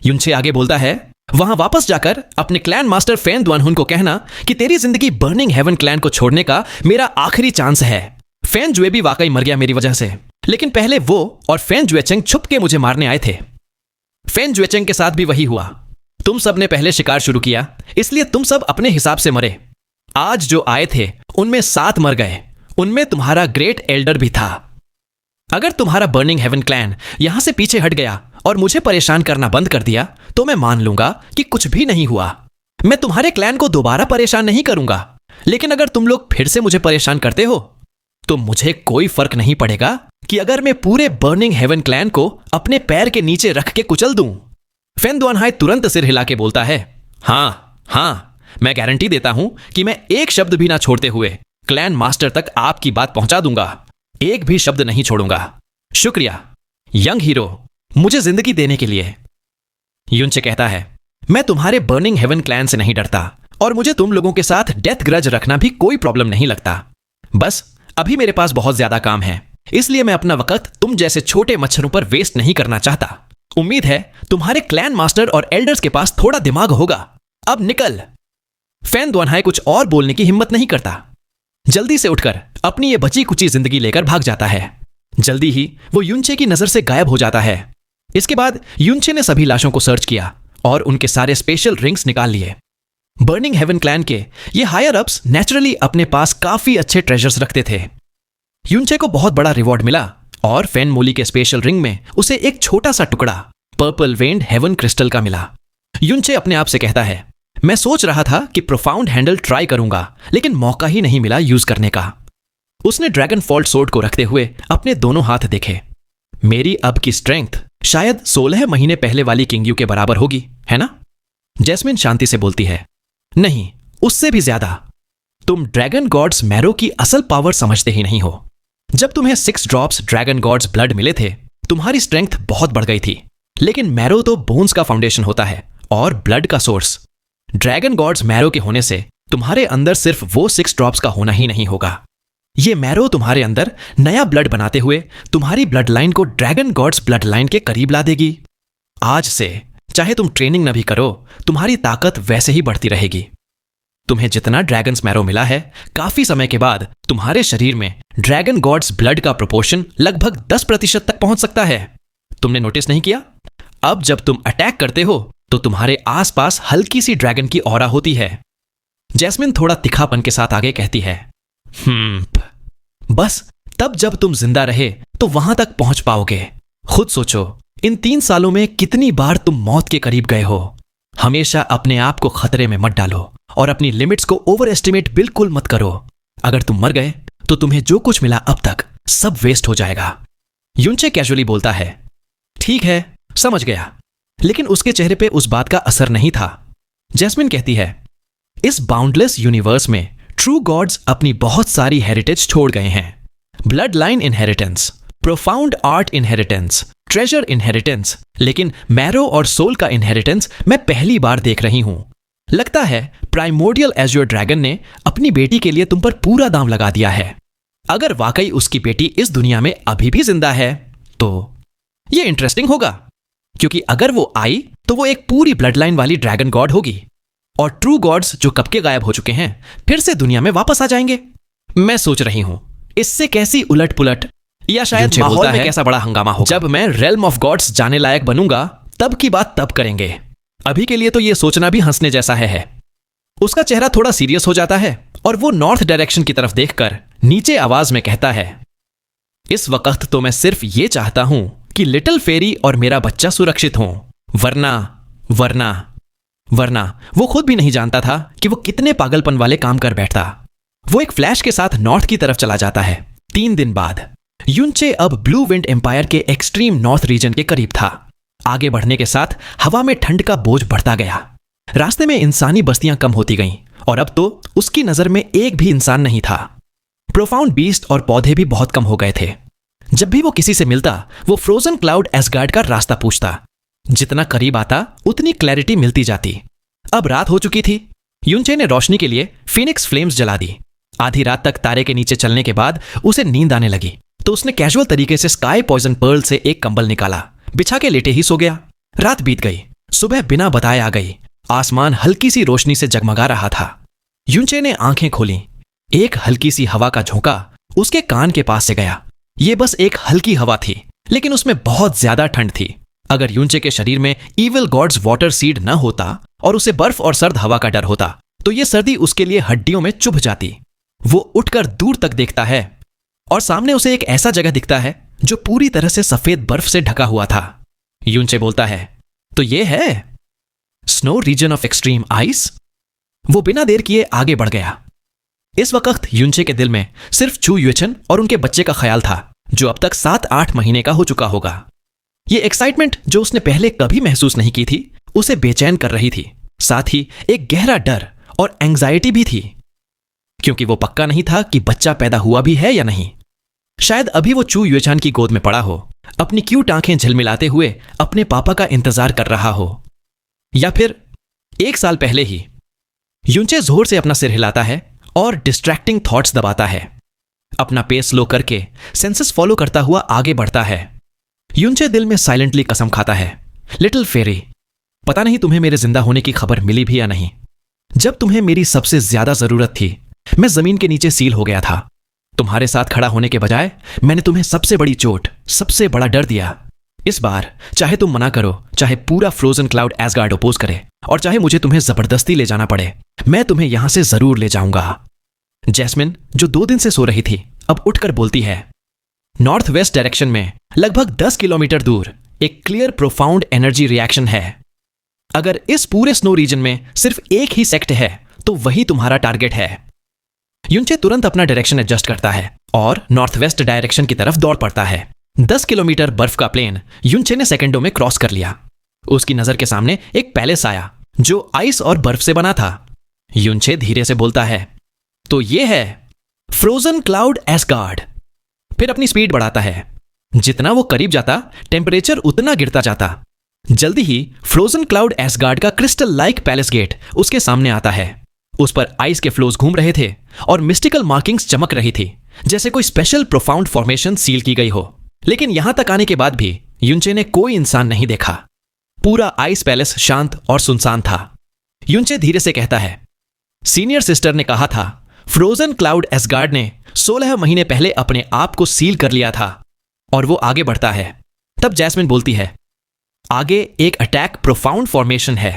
युनचे आगे बोलता है, वहां वापस जाकर अपने क्लैन मास्टर फेन दुअनहुन को कहना कि तेरी जिंदगी बर्निंग हेवन क्लैन को छोड़ने का मेरा आखिरी चांस है। फेन जुए भी वाकई मर गया मेरी वजह से, लेकिन पहले वो और फेन जुएचेंग छुप के मुझे मारने आए थे। फेन जुएचेंग के साथ भी वही हुआ। तुम सब ने पहले शिकार शुरू किया, इसलिए तुम सब अपने हिसाब से मरे। आज जो आए थे उनमें 7 मर गए, उनमें तुम्हारा ग्रेट एल्डर भी था। अगर तुम्हारा बर्निंग हेवन क्लैन यहां से पीछे हट गया और मुझे परेशान करना बंद कर दिया तो मैं मान लूंगा कि कुछ भी नहीं हुआ। मैं तुम्हारे क्लैन को दोबारा परेशान नहीं करूंगा, लेकिन अगर तुम लोग फिर से मुझे परेशान करते हो तो मुझे कोई फर्क नहीं पड़ेगा कि अगर मैं पूरे बर्निंग हेवन क्लैन को अपने पैर के नीचे रख के कुचल दूं। फेन दुअनहाई तुरंत सिर हिला के बोलता है, हाँ, मैं गारंटी देता हूं कि मैं एक शब्द भी ना छोड़ते हुए क्लैन मास्टर तक आपकी बात पहुंचा दूंगा। एक भी शब्द नहीं छोड़ूंगा। शुक्रिया यंग हीरो, मुझे जिंदगी देने के लिए। युनचे कहता है, मैं तुम्हारे बर्निंग हेवन क्लैन से नहीं डरता और मुझे तुम लोगों के साथ डेथ ग्रज रखना भी कोई प्रॉब्लम नहीं लगता। बस अभी मेरे पास बहुत ज्यादा काम है, इसलिए मैं अपना वक्त तुम जैसे छोटे मच्छरों पर वेस्ट नहीं करना चाहता। उम्मीद है तुम्हारे क्लैन मास्टर और एल्डर्स के पास थोड़ा दिमाग होगा। अब निकल। फेन दुअनहाई कुछ और बोलने की हिम्मत नहीं करता। जल्दी से उठकर अपनी ये बची कुची जिंदगी लेकर भाग जाता है। जल्दी ही वो युनचे की नजर से गायब हो जाता है। इसके बाद युनचे ने सभी लाशों को सर्च किया और उनके सारे स्पेशल रिंग्स निकाल लिए। बर्निंग हेवन क्लैन के ये हायर अप्स नेचुरली अपने पास काफी अच्छे ट्रेजर्स रखते थे। युनचे को बहुत बड़ा रिवॉर्ड मिला और फेन मोली के स्पेशल रिंग में उसे एक छोटा सा टुकड़ा पर्पल वेन्ड हेवन क्रिस्टल का मिला। युनचे अपने आप से कहता है, मैं सोच रहा था कि प्रोफाउंड हैंडल ट्राई करूंगा, लेकिन मौका ही नहीं मिला यूज करने का। उसने ड्रैगन फॉल्ट सोर्ड को रखते हुए अपने दोनों हाथ देखे। मेरी अब की स्ट्रेंथ शायद 16 महीने पहले वाली किंगयू के बराबर होगी, है ना? जैस्मिन शांति से बोलती है, नहीं, उससे भी ज्यादा। तुम ड्रैगन गॉड्स मैरो की असल पावर समझते ही नहीं हो। जब तुम्हें 6 ड्रॉप्स ड्रैगन गॉड्स ब्लड मिले थे, तुम्हारी स्ट्रेंथ बहुत बढ़ गई थी। लेकिन मैरो तो बोन्स का फाउंडेशन होता है और ब्लड का सोर्स। ड्रैगन गॉड्स मैरो के होने से तुम्हारे अंदर सिर्फ वो 6 ड्रॉप्स का होना ही नहीं होगा। ये मैरो तुम्हारे अंदर नया ब्लड बनाते हुए तुम्हारी ब्लड लाइन को ड्रैगन गॉड्स ब्लड लाइन के करीब ला देगी। आज से चाहे तुम ट्रेनिंग न भी करो, तुम्हारी ताकत वैसे ही बढ़ती रहेगी। तुम्हें जितना ड्रैगन्स मैरो मिला है, काफी समय के बाद तुम्हारे शरीर में ड्रैगन गॉड्स ब्लड का प्रोपोर्शन लगभग 10% तक पहुंच सकता है। तुमने नोटिस नहीं किया? अब जब तुम अटैक करते हो तो तुम्हारे आसपास हल्की सी ड्रैगन की ऑरा होती है। जैस्मिन थोड़ा तिखापन के साथ आगे कहती है, बस तब जब तुम जिंदा रहे तो वहां तक पहुंच पाओगे। खुद सोचो, इन 3 सालों में कितनी बार तुम मौत के करीब गए हो। हमेशा अपने आप को खतरे में मत डालो और अपनी लिमिट्स को ओवर एस्टिमेट बिल्कुल मत करो। अगर तुम मर गए तो तुम्हें जो कुछ मिला अब तक सब वेस्ट हो जाएगा। युनचे कैजुअली बोलता है, ठीक है, समझ गया। लेकिन उसके चेहरे पे उस बात का असर नहीं था। जैस्मिन कहती है, इस बाउंडलेस यूनिवर्स में ट्रू गॉड्स अपनी बहुत सारी हेरिटेज छोड़ गए हैं। Blood line inheritance, profound art inheritance, treasure inheritance, लेकिन मैरो और सोल का इनहेरिटेंस मैं पहली बार देख रही हूं। लगता है प्राइमोर्डियल एज्योर ड्रैगन ने अपनी बेटी के लिए तुम पर पूरा दांव लगा दिया है। अगर वाकई उसकी बेटी इस दुनिया में अभी भी जिंदा है तो यह इंटरेस्टिंग होगा, क्योंकि अगर वो आई तो वो एक पूरी ब्लड लाइन वाली ड्रैगन गॉड होगी और ट्रू गॉड्स जो कब के गायब हो चुके हैं फिर से दुनिया में वापस आ जाएंगे। मैं सोच रही हूं इससे कैसी उलट पुलट या शायद माहौल में कैसा बड़ा हंगामा हो। जब मैं रेल्म ऑफ गॉड्स जाने लायक बनूंगा तब की बात तब करेंगे, अभी के लिए तो ये सोचना भी हंसने जैसा है। उसका चेहरा थोड़ा सीरियस हो जाता है और वो नॉर्थ डायरेक्शन की तरफ देखकर नीचे आवाज में कहता है, इस वक्त तो मैं सिर्फ ये चाहता हूं कि लिटिल फेरी और मेरा बच्चा सुरक्षित हों, वरना वो खुद भी नहीं जानता था कि वो कितने पागलपन वाले काम कर बैठता। वो एक फ्लैश के साथ नॉर्थ की तरफ चला जाता है। 3 दिन बाद युनचे अब ब्लू विंड एम्पायर के एक्सट्रीम नॉर्थ रीजन के करीब था। आगे बढ़ने के साथ हवा में ठंड का बोझ बढ़ता गया। रास्ते में इंसानी बस्तियां कम होती गईं और अब तो उसकी नजर में एक भी इंसान नहीं था। प्रोफाउंड बीस्ट और पौधे भी बहुत कम हो गए थे। जब भी वो किसी से मिलता वो फ्रोजन क्लाउड एसगार्ड का रास्ता पूछता। जितना करीब आता उतनी क्लैरिटी मिलती जाती। अब रात हो चुकी थी। युनचे ने रोशनी के लिए फिनिक्स फ्लेम्स जला दी। आधी रात तक तारे के नीचे चलने के बाद उसे नींद आने लगी तो उसने कैजुअल तरीके से स्काई पॉइजन पर्ल से एक कंबल निकाला, बिछा के लेटे ही सो गया। रात बीत गई। सुबह बिना बताए आ गई। आसमान हल्की सी रोशनी से जगमगा रहा था। युनचे ने आंखें खोली। एक हल्की सी हवा का झोंका उसके कान के पास से गया। यह बस एक हल्की हवा थी लेकिन उसमें बहुत ज्यादा ठंड थी। अगर युनचे के शरीर में इविल गॉड्स वाटर सीड न होता और उसे बर्फ और सर्द हवा का डर होता तो यह सर्दी उसके लिए हड्डियों में चुभ जाती। वो उठकर दूर तक देखता है और सामने उसे एक ऐसा जगह दिखता है जो पूरी तरह से सफेद बर्फ से ढका हुआ था। युनचे बोलता है, तो ये है snow region of extreme ice. वो बिना देर किए आगे बढ़ गया। इस वक्त युनचे के दिल में सिर्फ चू युएचन और उनके बच्चे का ख्याल था जो अब तक 7-8 महीने का हो चुका होगा। ये एक्साइटमेंट जो उसने पहले कभी महसूस नहीं की थी उसे बेचैन कर रही थी। साथ ही एक गहरा डर और एंग्जाइटी भी थी क्योंकि वो पक्का नहीं था कि बच्चा पैदा हुआ भी है या नहीं। शायद अभी वो चू युएचान की गोद में पड़ा हो, अपनी क्यूट आंखें झिलमिलाते हुए अपने पापा का इंतजार कर रहा हो। या फिर 1 साल पहले ही। युनचे जोर से अपना सिर हिलाता है और डिस्ट्रैक्टिंग थॉट्स दबाता है। अपना पेस स्लो करके सेंसेस फॉलो करता हुआ आगे बढ़ता है। युनचे दिल में साइलेंटली कसम खाता है, लिटिल फेरी, पता नहीं तुम्हें मेरे जिंदा होने की खबर मिली भी या नहीं। जब तुम्हें मेरी सबसे ज्यादा जरूरत थी मैं जमीन के नीचे सील हो गया था। तुम्हारे साथ खड़ा होने के बजाय मैंने तुम्हें सबसे बड़ी चोट, सबसे बड़ा डर दिया। इस बार चाहे तुम मना करो, चाहे पूरा फ्रोजन क्लाउड एसगार्ड अपोज करे और चाहे मुझे तुम्हें जबरदस्ती ले जाना पड़े, मैं तुम्हें यहां से जरूर ले जाऊंगा। जैस्मिन जो 2 दिन से सो रही थी अब उठकर बोलती है। नॉर्थ वेस्ट डायरेक्शन में लगभग 10 किलोमीटर दूर एक क्लियर प्रोफाउंड एनर्जी रिएक्शन है। अगर इस पूरे स्नो रीजन में सिर्फ एक ही सेक्ट है तो वही तुम्हारा टारगेट है। युनचे तुरंत अपना डायरेक्शन एडजस्ट करता है और नॉर्थ वेस्ट डायरेक्शन की तरफ दौड़ पड़ता है। 10 किलोमीटर बर्फ का प्लेन युनचे ने सेकंडों में क्रॉस कर लिया। उसकी नजर के सामने एक पैलेस आया जो आइस और बर्फ से बना था। युनचे धीरे से बोलता है, तो ये है फ्रोजन क्लाउड एसगार्ड। फिर अपनी स्पीड बढ़ाता है। जितना वो करीब जाता टेम्परेचर उतना गिरता जाता। जल्दी ही फ्रोजन क्लाउड एसगार्ड का क्रिस्टल लाइक पैलेस गेट उसके सामने आता है। उस पर आइस के फ्लोज घूम रहे थे और मिस्टिकल मार्किंग्स चमक रही थी जैसे कोई स्पेशल प्रोफाउंड फॉर्मेशन सील की गई हो। लेकिन यहां तक आने के बाद भी युनचे ने कोई इंसान नहीं देखा। पूरा आइस पैलेस शांत और सुनसान था। युनचे धीरे से कहता है, सीनियर सिस्टर ने कहा था फ्रोजन क्लाउड एसगार्ड ने 16 महीने पहले अपने आप को सील कर लिया था। और वो आगे बढ़ता है। तब जैस्मिन बोलती है, आगे एक अटैक प्रोफाउंड फॉर्मेशन है।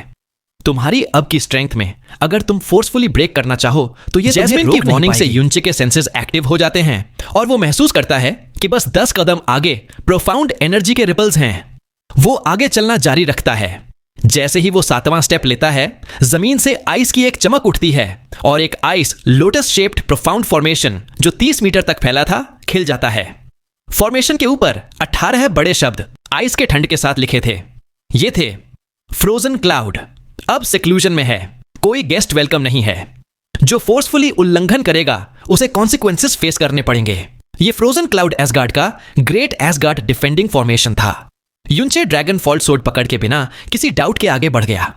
तुम्हारी अब की स्ट्रेंथ में अगर तुम फोर्सफुली ब्रेक करना चाहो तो ये जैस्मिन की वार्निंग से युनचे के सेंसेस एक्टिव हो जाते हैं और वो महसूस करता है कि बस 10 कदम आगे प्रोफाउंड एनर्जी के रिपल्स हैं। वो आगे चलना जारी रखता है। जैसे ही वो 7वां स्टेप लेता है जमीन से आइस की एक चमक उठती है और एक ice lotus shaped profound formation जो 30 मीटर तक फैला था खिल जाता है। फॉर्मेशन के ऊपर 18 बड़े शब्द आइस के ठंड के साथ लिखे थे। ये थे, फ्रोजन क्लाउड अब सेक्लूजन में है, कोई गेस्ट वेलकम नहीं है। जो फोर्सफुली उल्लंघन करेगा उसे कॉन्सिक्वेंसेस फेस करने पड़ेंगे। ये फ्रोजन क्लाउड एसगार्ड का ग्रेट एसगार्ड डिफेंडिंग फॉर्मेशन था। युनचे ड्रैगन फॉल्ट सोर्ड पकड़ के बिना किसी डाउट के आगे बढ़ गया।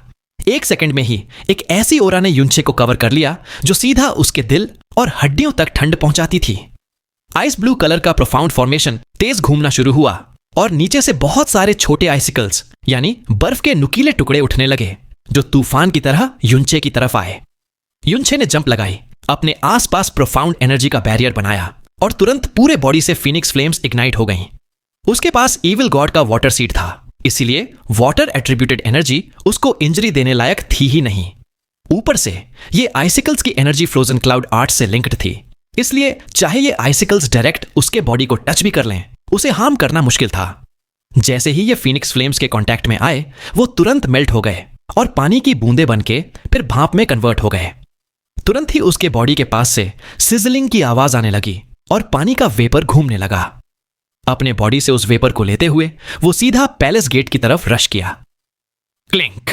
1 सेकंड में ही एक ऐसी ओरा ने युनचे को कवर कर लिया जो सीधा उसके दिल और हड्डियों तक ठंड पहुंचाती थी। आइस ब्लू कलर का प्रोफाउंड फॉर्मेशन तेज घूमना शुरू हुआ और नीचे से बहुत सारे छोटे आइसिकल्स यानी बर्फ के नुकीले टुकड़े उठने लगे जो तूफान की तरह युनचे की तरफ आए। युनचे ने जंप लगाई, अपने आसपास प्रोफाउंड एनर्जी का बैरियर बनाया और तुरंत पूरे बॉडी से फीनिक्स फ्लेम्स इग्नाइट हो गईं। उसके पास इविल गॉड का वाटर सीड था, इसीलिए वाटर एट्रीब्यूटेड एनर्जी उसको इंजरी देने लायक थी ही नहीं। ऊपर से ये आइसिकल्स की एनर्जी फ्रोजन क्लाउड आर्ट से लिंक्ड थी, इसलिए चाहे ये आइसिकल्स डायरेक्ट उसके बॉडी को टच भी कर लें, उसे हार्म करना मुश्किल था। जैसे ही ये फीनिक्स फ्लेम्स के कांटेक्ट में आए, वो तुरंत मेल्ट हो गए और पानी की बूंदें बनके फिर भाप में कन्वर्ट हो गए। तुरंत ही उसके बॉडी के पास से सिजलिंग की आवाज आने लगी और पानी का वेपर घूमने लगा। अपने बॉडी से उस वेपर को लेते हुए वो सीधा पैलेस गेट की तरफ रश किया। क्लिंक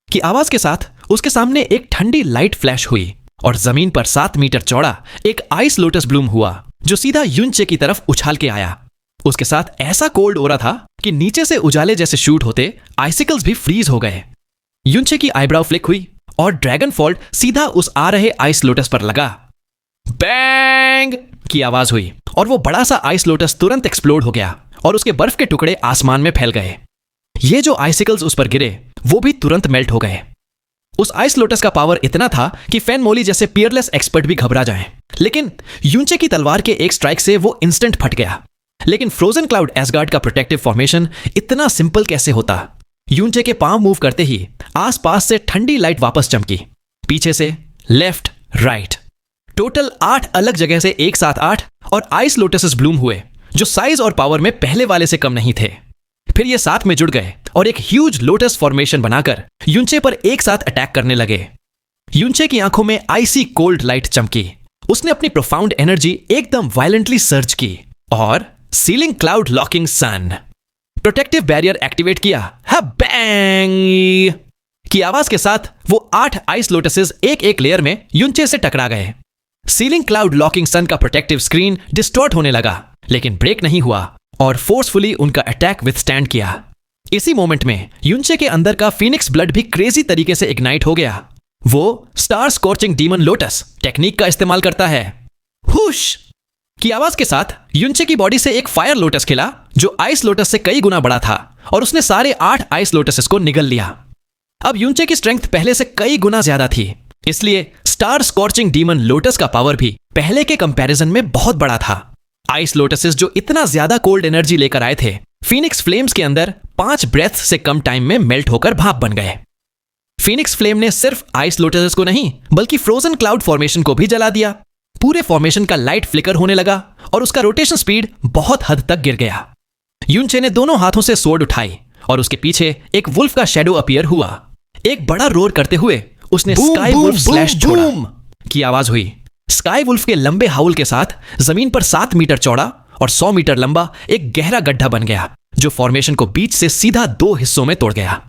की आवाज के साथ उसके सामने एक ठंडी लाइट फ्लैश हुई और जमीन पर 7 मीटर चौड़ा एक आइस लोटस ब्लूम हुआ, जो सीधा युनचे की तरफ उछाल के आया। उसके साथ ऐसा कोल्ड हो रहा था कि नीचे से उजाले जैसे शूट होते आइसिकल्स भी फ्रीज हो गए। युनचे की आईब्राउ फ्लिक हुई और ड्रैगन फॉल्ट सीधा उस आ रहे आइस लोटस पर लगा। बैंग की आवाज हुई और वो बड़ा सा आइस लोटस तुरंत एक्सप्लोड हो गया और उसके बर्फ के टुकड़े आसमान में फैल गए। ये जो आइसिकल्स उस पर गिरे वो भी तुरंत मेल्ट हो गए। उस आइस लोटस का पावर इतना था कि फैन मोली जैसे पियरलेस एक्सपर्ट भी घबरा जाएं। लेकिन युनचे की तलवार के एक स्ट्राइक से वो इंस्टेंट फट गया। लेकिन फ्रोजन क्लाउड एसगार्ड का प्रोटेक्टिव फॉर्मेशन इतना सिंपल कैसे होता? युनचे के पांव मूव करते ही आसपास से ठंडी लाइट वापस चमकी, पीछे से, लेफ्ट, राइट, टोटल 8 अलग जगह से एक साथ 8 और आइस लोटसेस ब्लूम हुए, जो साइज और पावर में पहले वाले से कम नहीं थे। फिर ये साथ में जुड़ गए और एक ह्यूज लोटस फॉर्मेशन बनाकर युनचे पर एक साथ अटैक करने लगे। युनचे की आंखों में आइसी कोल्ड लाइट चमकी। उसने अपनी प्रोफाउंड एनर्जी एकदम वायलेंटली सर्ज की और सीलिंग क्लाउड लॉकिंग सन प्रोटेक्टिव बैरियर एक्टिवेट किया। बैंग की आवाज के साथ वो 8 आइस लोटसेस एक एक लेयर में युनचे से टकरा गए। सीलिंग क्लाउड लॉकिंग सन का प्रोटेक्टिव स्क्रीन डिस्टॉर्ट होने लगा, लेकिन ब्रेक नहीं हुआ और फोर्सफुली उनका अटैक विथस्टैंड किया। इसी मोमेंट में युनचे के अंदर का फीनिक्स ब्लड भी क्रेजी तरीके से इग्नाइट हो गया। वो star scorching demon lotus technique का इस्तेमाल करता है। हुश की आवाज के साथ युनचे की बॉडी से एक फायर लोटस खिला, जो आइस लोटस से कई गुना बड़ा था, और उसने सारे 8 आइस लोटसेस को निगल लिया। अब युनचे की स्ट्रेंथ पहले से कई गुना ज्यादा थी, इसलिए स्टार स्कॉर्चिंग डीमन लोटस का पावर भी पहले के कंपैरिजन में बहुत बड़ा था। आइस लोटसेस जो इतना ज्यादा कोल्ड एनर्जी लेकर आए थे, फीनिक्स फ्लेम्स के अंदर 5 ब्रेथ से कम टाइम में मेल्ट होकर भाप बन गए। फीनिक्स फ्लेम ने सिर्फ आइस लोटसेस को नहीं, बल्कि फ्रोजन क्लाउड फॉर्मेशन को भी जला दिया। पूरे फॉर्मेशन का लाइट फ्लिकर होने लगा और उसका रोटेशन स्पीड बहुत हद तक गिर गया। युनचे ने दोनों हाथों से स्वॉर्ड उठाई और उसके पीछे एक वुल्फ का शैडो अपीयर हुआ। एक बड़ा रोर करते हुए उसने स्काई वुल्फ स्लैश छोड़ा की आवाज हुई। स्काई वुल्फ के लंबे हाउल के साथ जमीन पर 7 मीटर चौड़ा और 100 मीटर लंबा एक गहरा गड्ढा बन गया, जो फॉर्मेशन को बीच से सीधा 2 हिस्सों में तोड़ गया।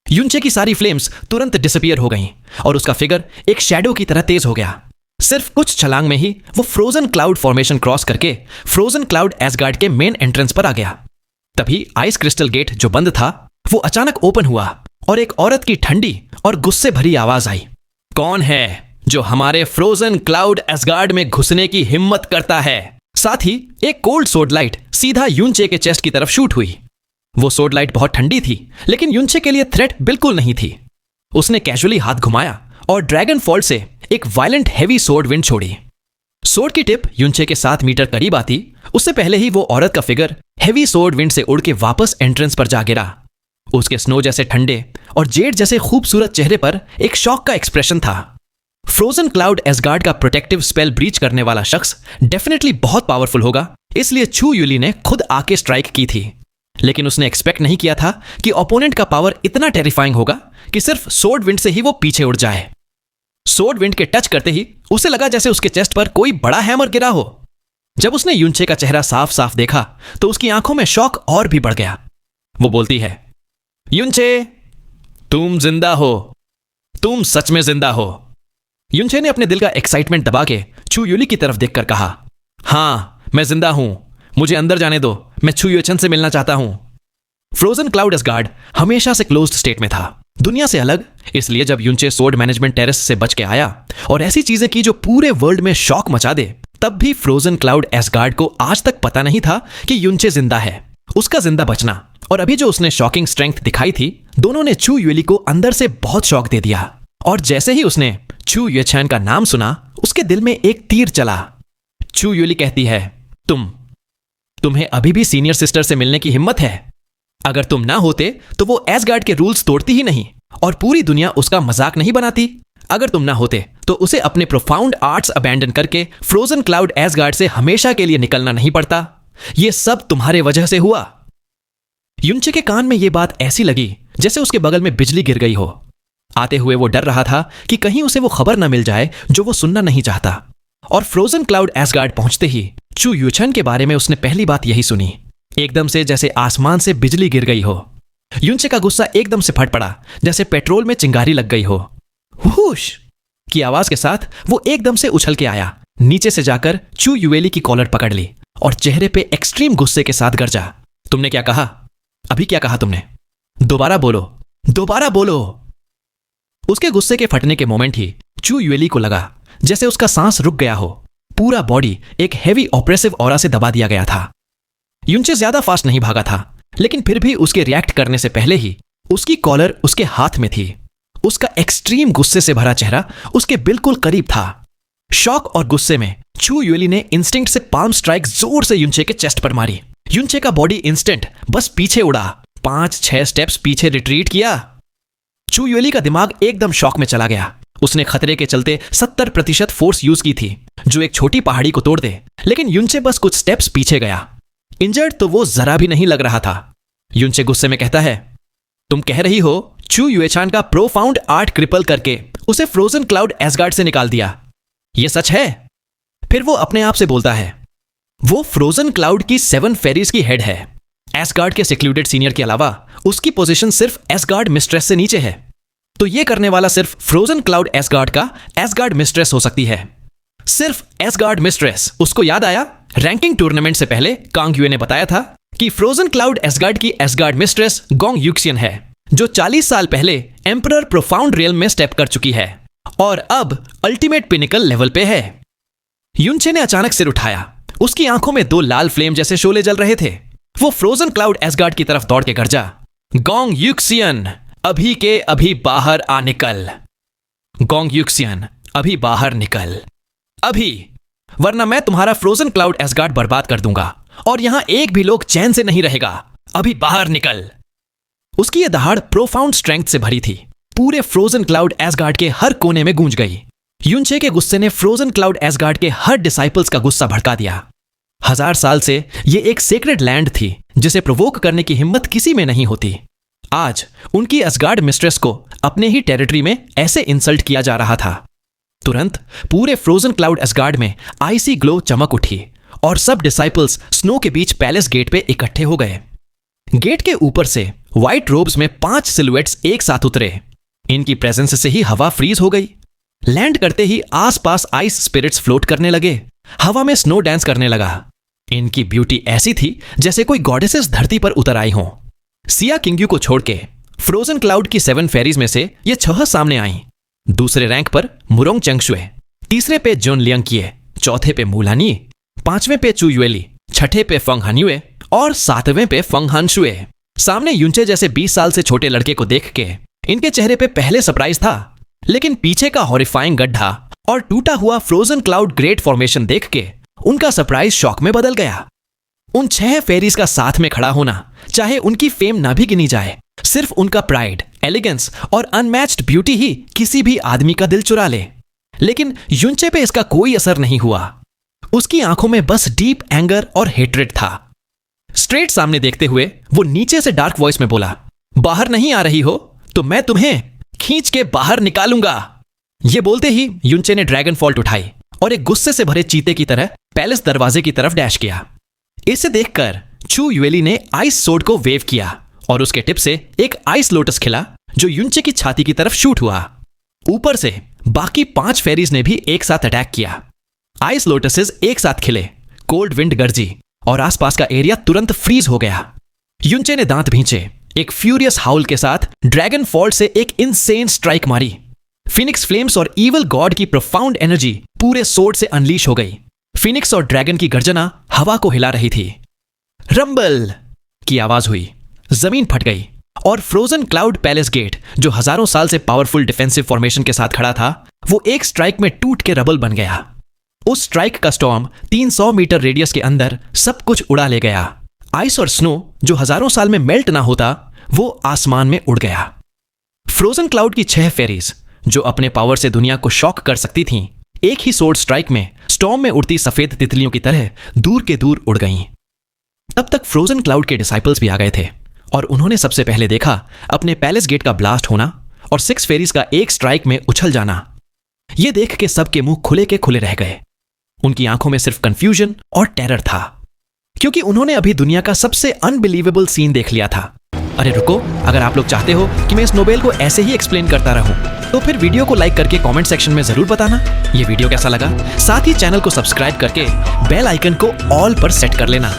युनचे की सारी फ्लेम्स तुरंत डिसअपीयर हो गईं और उसका फिगर एक शैडो की तरह तेज हो गया। सिर्फ कुछ छलांग में ही वो फ्रोजन क्लाउड फॉर्मेशन क्रॉस करके फ्रोजन क्लाउड एसगार्ड के मेन एंट्रेंस पर आ गया। तभी आइस क्रिस्टल गेट जो बंद था वो अचानक ओपन हुआ और एक औरत की ठंडी और गुस्से भरी आवाज आई। कौन है जो हमारे फ्रोजन क्लाउड एसगार्ड में घुसने की हिम्मत करता है? साथ ही एक कोल्ड सोर्ड लाइट सीधा युनचे के चेस्ट की तरफ शूट हुई। वो सोर्ड लाइट बहुत ठंडी थी, लेकिन युनचे के लिए थ्रेट बिल्कुल नहीं थी। उसने कैजुअली हाथ घुमाया और ड्रैगन फॉल्ट से एक वायलेंट हेवी सोर्ड विंड छोड़ी। सोर्ड की टिप युनचे के 7 मीटर करीब आती, उससे पहले ही वो औरत का फिगर हेवी सोर्ड विंड से उड़ के वापस एंट्रेंस पर जा गिरा। उसके स्नो जैसे ठंडे और जेड जैसे खूबसूरत चेहरे पर एक शॉक का एक्सप्रेशन था। फ्रोजन क्लाउड एसगार्ड का प्रोटेक्टिव स्पेल ब्रीच करने वाला शख्स डेफिनेटली बहुत पावरफुल होगा, इसलिए छू युली ने खुद आके स्ट्राइक की थी। लेकिन उसने एक्सपेक्ट नहीं किया था कि ओपोनेंट का पावर इतना टेरिफाइंग होगा कि सिर्फ सोर्ड विंड से ही वो पीछे उड़ जाए। सोर्ड विंड के टच करते ही उसे लगा जैसे उसके चेस्ट पर कोई बड़ा हैमर गिरा हो। जब उसने युनचे का चेहरा साफ साफ देखा तो उसकी आंखों में शॉक और भी बढ़ गया। वो बोलती है, युनचे, तुम जिंदा हो, तुम सच में जिंदा हो। युनचे ने अपने दिल का एक्साइटमेंट दबा के छू युली की तरफ देखकर कहा, हाँ मैं जिंदा हूं, मुझे अंदर जाने दो, मैं छू युचन से मिलना चाहता हूं। फ्रोजन क्लाउड एसगार्ड हमेशा से क्लोज्ड स्टेट में था, दुनिया से अलग। इसलिए जब युनचे सोर्ड मैनेजमेंट टेरेस से बच के आया और ऐसी चीजें की जो पूरे वर्ल्ड में शॉक मचा दे, तब भी फ्रोजन क्लाउड एसगार्ड को आज तक पता नहीं था कि युनचे जिंदा है। उसका जिंदा बचना और अभी जो उसने शॉकिंग स्ट्रेंथ दिखाई थी, दोनों ने छू युली को अंदर से बहुत शॉक दे दिया। और जैसे ही उसने छू युचैन का नाम सुना, उसके दिल में एक तीर चला। छू युली कहती है, तुम्हें अभी भी सीनियर सिस्टर से मिलने की हिम्मत है? अगर तुम ना होते तो वो एसगार्ड के रूल्स तोड़ती ही नहीं और पूरी दुनिया उसका मजाक नहीं बनाती। अगर तुम ना होते तो उसे अपने प्रोफाउंड आर्ट्स अबैंडन करके फ्रोजन क्लाउड एसगार्ड से हमेशा के लिए निकलना नहीं पड़ता। ये सब तुम्हारे वजह से हुआ। युनचे के कान में यह बात ऐसी लगी जैसे उसके बगल में बिजली गिर गई हो। आते हुए वो डर रहा था कि कहीं उसे वो खबर न मिल जाए जो वो सुनना नहीं चाहता। और फ्रोजन क्लाउड एसगार्ड पहुंचते ही चू यूचन के बारे में उसने पहली बात यही सुनी। एकदम से जैसे आसमान से बिजली गिर गई हो। युनचे का गुस्सा एकदम से फट पड़ा जैसे पेट्रोल में चिंगारी लग गई हो। हुश की आवाज के साथ वो एकदम से उछल के आया, नीचे से जाकर चू युएली की कॉलर पकड़ ली और चेहरे पे एक्सट्रीम गुस्से के साथ गरजा, तुमने क्या कहा? अभी क्या कहा तुमने? दोबारा बोलो, दोबारा बोलो। उसके गुस्से के फटने के मोमेंट ही चू युएली को लगा जैसे उसका सांस रुक गया हो। पूरा बॉडी एक हेवी ऑपरेसिव ऑरा से दबा दिया गया था। युनचे ज्यादा फास्ट नहीं भागा था, लेकिन फिर भी उसके रिएक्ट करने से पहले ही उसकी कॉलर उसके हाथ में थी। उसका एक्सट्रीम गुस्से से भरा चेहरा उसके बिल्कुल करीब था। शॉक और गुस्से में चू युएली ने इंस्टिंक्ट से पाल्म स्ट्राइक जोर से युनचे के चेस्ट पर मारी। युनचे का बॉडी इंस्टेंट बस पीछे उड़ा, 5-6 स्टेप्स पीछे रिट्रीट किया। चू युएली का दिमाग एकदम शॉक में चला गया। उसने खतरे के चलते 70% फोर्स यूज की थी जो एक छोटी पहाड़ी को तोड़ दे, लेकिन युनचे बस कुछ स्टेप्स पीछे गया। इंजर्ड तो वो जरा भी नहीं लग रहा था। युनचे गुस्से में कहता है, तुम कह रही हो चू युएचान का प्रोफाउंड आर्ट क्रिपल करके उसे फ्रोजन क्लाउड एसगार्ड से निकाल दिया, ये सच है? फिर वो अपने आप से बोलता है, वो फ्रोजन क्लाउड की 7 फेरीज की हेड है। एसगार्ड के सिक्लूडेड सीनियर के अलावा उसकी पोजीशन सिर्फ एसगार्ड मिस्ट्रेस से नीचे है, तो ये करने वाला सिर्फ फ्रोजन क्लाउड एसगार्ड का एसगार्ड मिस्ट्रेस हो सकती है। सिर्फ एसगार्ड मिस्ट्रेस। उसको याद आया, रैंकिंग टूर्नामेंट से पहले कांग युए ने बताया था कि फ्रोजन क्लाउड एसगार्ड की एसगार्ड मिस्ट्रेस गोंग यूक्सियन है, जो 40 साल पहले एम्परर प्रोफाउंड रियल्म में स्टेप कर चुकी है और अब अल्टीमेट पिनिकल लेवल पे है। युनचे ने अचानक सिर उठाया। उसकी आंखों में 2 लाल फ्लेम जैसे शोले जल रहे थे। वो फ्रोजन क्लाउड एसगार्ड की तरफ दौड़ के गरजा, गोंग यूक्सियन, अभी के अभी बाहर आ निकल। गोंग यूक्सियन, अभी बाहर निकल, अभी, वरना मैं तुम्हारा फ्रोजन क्लाउड एसगार्ड बर्बाद कर दूंगा और यहां एक भी लोग चैन से नहीं रहेगा। अभी बाहर निकल। उसकी यह दहाड़ प्रोफाउंड स्ट्रेंथ से भरी थी। पूरे फ्रोजन क्लाउड एसगार्ड के हर कोने में गूंज गई। युनचे के गुस्से ने फ्रोजन क्लाउड एसगार्ड के हर डिसाइपल्स का गुस्सा भड़का दिया। 1000 साल से यह एक सेक्रेड लैंड थी जिसे प्रोवोक करने की हिम्मत किसी में नहीं होती। आज उनकी एसगार्ड मिस्ट्रेस को अपने ही टेरिटरी में ऐसे इंसल्ट किया जा रहा था। तुरंत पूरे फ्रोजन क्लाउड एसगार्ड में आइसी ग्लो चमक उठी और सब डिसाइपल्स स्नो के बीच पैलेस गेट पे इकट्ठे हो गए। गेट के ऊपर से व्हाइट रोब्स में 5 सिलुएट्स एक साथ उतरे। इनकी प्रेजेंस से ही हवा फ्रीज हो गई। लैंड करते ही आसपास आइस स्पिरिट्स फ्लोट करने लगे। हवा में स्नो डांस करने लगा। इनकी ब्यूटी ऐसी थी जैसे कोई गॉडेसेस धरती पर उतर आई हों। सिया किंग्यू को छोड़ के फ्रोजन क्लाउड की 7 फेरीज में से ये 6 सामने आईं। दूसरे रैंक पर मुरोंग चंगशुए, तीसरे पे जोन लियांगकिए, चौथे पे मुलानी, 5वें पे चू युएली, छठे पे फंग हान्युए और 7वें पे फंग हानशुए। सामने युनचे जैसे 20 साल से छोटे लड़के को देख के इनके चेहरे पे पहले सरप्राइज था, लेकिन पीछे का हॉरिफाइंग गड्ढा और टूटा हुआ फ्रोजन क्लाउड ग्रेट फॉर्मेशन देख के उनका सरप्राइज शॉक में बदल गया। उन 6 फेरीज का साथ में खड़ा होना, चाहे उनकी फेम ना भी गिनी जाए, सिर्फ उनका प्राइड, एलिगेंस और अनमैच्ड ब्यूटी ही किसी भी आदमी का दिल चुरा ले। लेकिन युनचे पे इसका कोई असर नहीं हुआ। उसकी आंखों में बस डीप एंगर और हेट्रेड था। स्ट्रेट सामने देखते हुए वो नीचे से डार्क वॉइस में बोला, बाहर नहीं आ रही हो तो मैं तुम्हें खींच के बाहर निकालूंगा। ये बोलते ही युनचे ने ड्रैगन फॉल्ट उठाई और एक गुस्से से भरे चीते की तरह पैलेस दरवाजे की तरफ डैश किया। इसे देखकर चू युएली ने आइस सोर्ड को वेव किया और उसके टिप से एक आइस लोटस खिला जो युनचे की छाती की तरफ शूट हुआ। ऊपर से बाकी 5 फेरीज ने भी एक साथ अटैक किया। आइस लोटसेस एक साथ खिले, कोल्ड विंड गरजी और आसपास का एरिया तुरंत फ्रीज हो गया। युनचे ने दांत भींचे, एक फ्यूरियस हाउल के साथ ड्रैगन फॉल्ट से एक इनसेन स्ट्राइक मारी। फिनिक्स फ्लेम्स और इविल गॉड की प्रोफाउंड एनर्जी पूरे सोर्ड से अनलीश हो गई। फिनिक्स और ड्रैगन की गर्जना हवा को हिला रही थी। रंबल की आवाज हुई, जमीन फट गई और फ्रोजन क्लाउड पैलेस गेट, जो हजारों साल से पावरफुल डिफेंसिव फॉर्मेशन के साथ खड़ा था, वो एक स्ट्राइक में टूट के रबल बन गया। उस स्ट्राइक का स्टॉर्म 300 मीटर रेडियस के अंदर सब कुछ उड़ा ले गया। आइस और स्नो जो हजारों साल में मेल्ट ना होता, वो आसमान में उड़ गया। फ्रोजन क्लाउड की 6 फेरीज जो अपने पावर से दुनिया को शॉक कर सकती थीं, एक ही सोर्ड स्ट्राइक में स्टॉर्म में उड़ती सफेद तितलियों की तरह दूर के दूर उड़ गईं। तब तक फ्रोजन क्लाउड के डिसाइपल्स भी आ गए थे और उन्होंने सबसे पहले देखा अपने पैलेस गेट का ब्लास्ट होना और 6 फेरीज का एक स्ट्राइक में उछल जाना। यह देख के सबके मुंह खुले के खुले रह गए। उनकी आंखों में सिर्फ कंफ्यूजन और टेरर था, क्योंकि उन्होंने अभी दुनिया का सबसे अनबिलीवेबल सीन देख लिया था। अरे रुको, अगर आप लोग चाहते हो कि मैं इस नोबेल को ऐसे ही एक्सप्लेन करता रहूं, तो फिर वीडियो को लाइक करके कमेंट सेक्शन में जरूर बताना ये वीडियो कैसा लगा। साथ ही चैनल को सब्सक्राइब करके बेल आइकन को ऑल पर सेट कर लेना,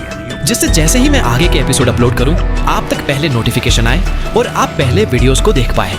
जिससे जैसे ही मैं आगे के एपिसोड अपलोड करूं, आप तक पहले नोटिफिकेशन आए और आप पहले वीडियोस को देख पाए।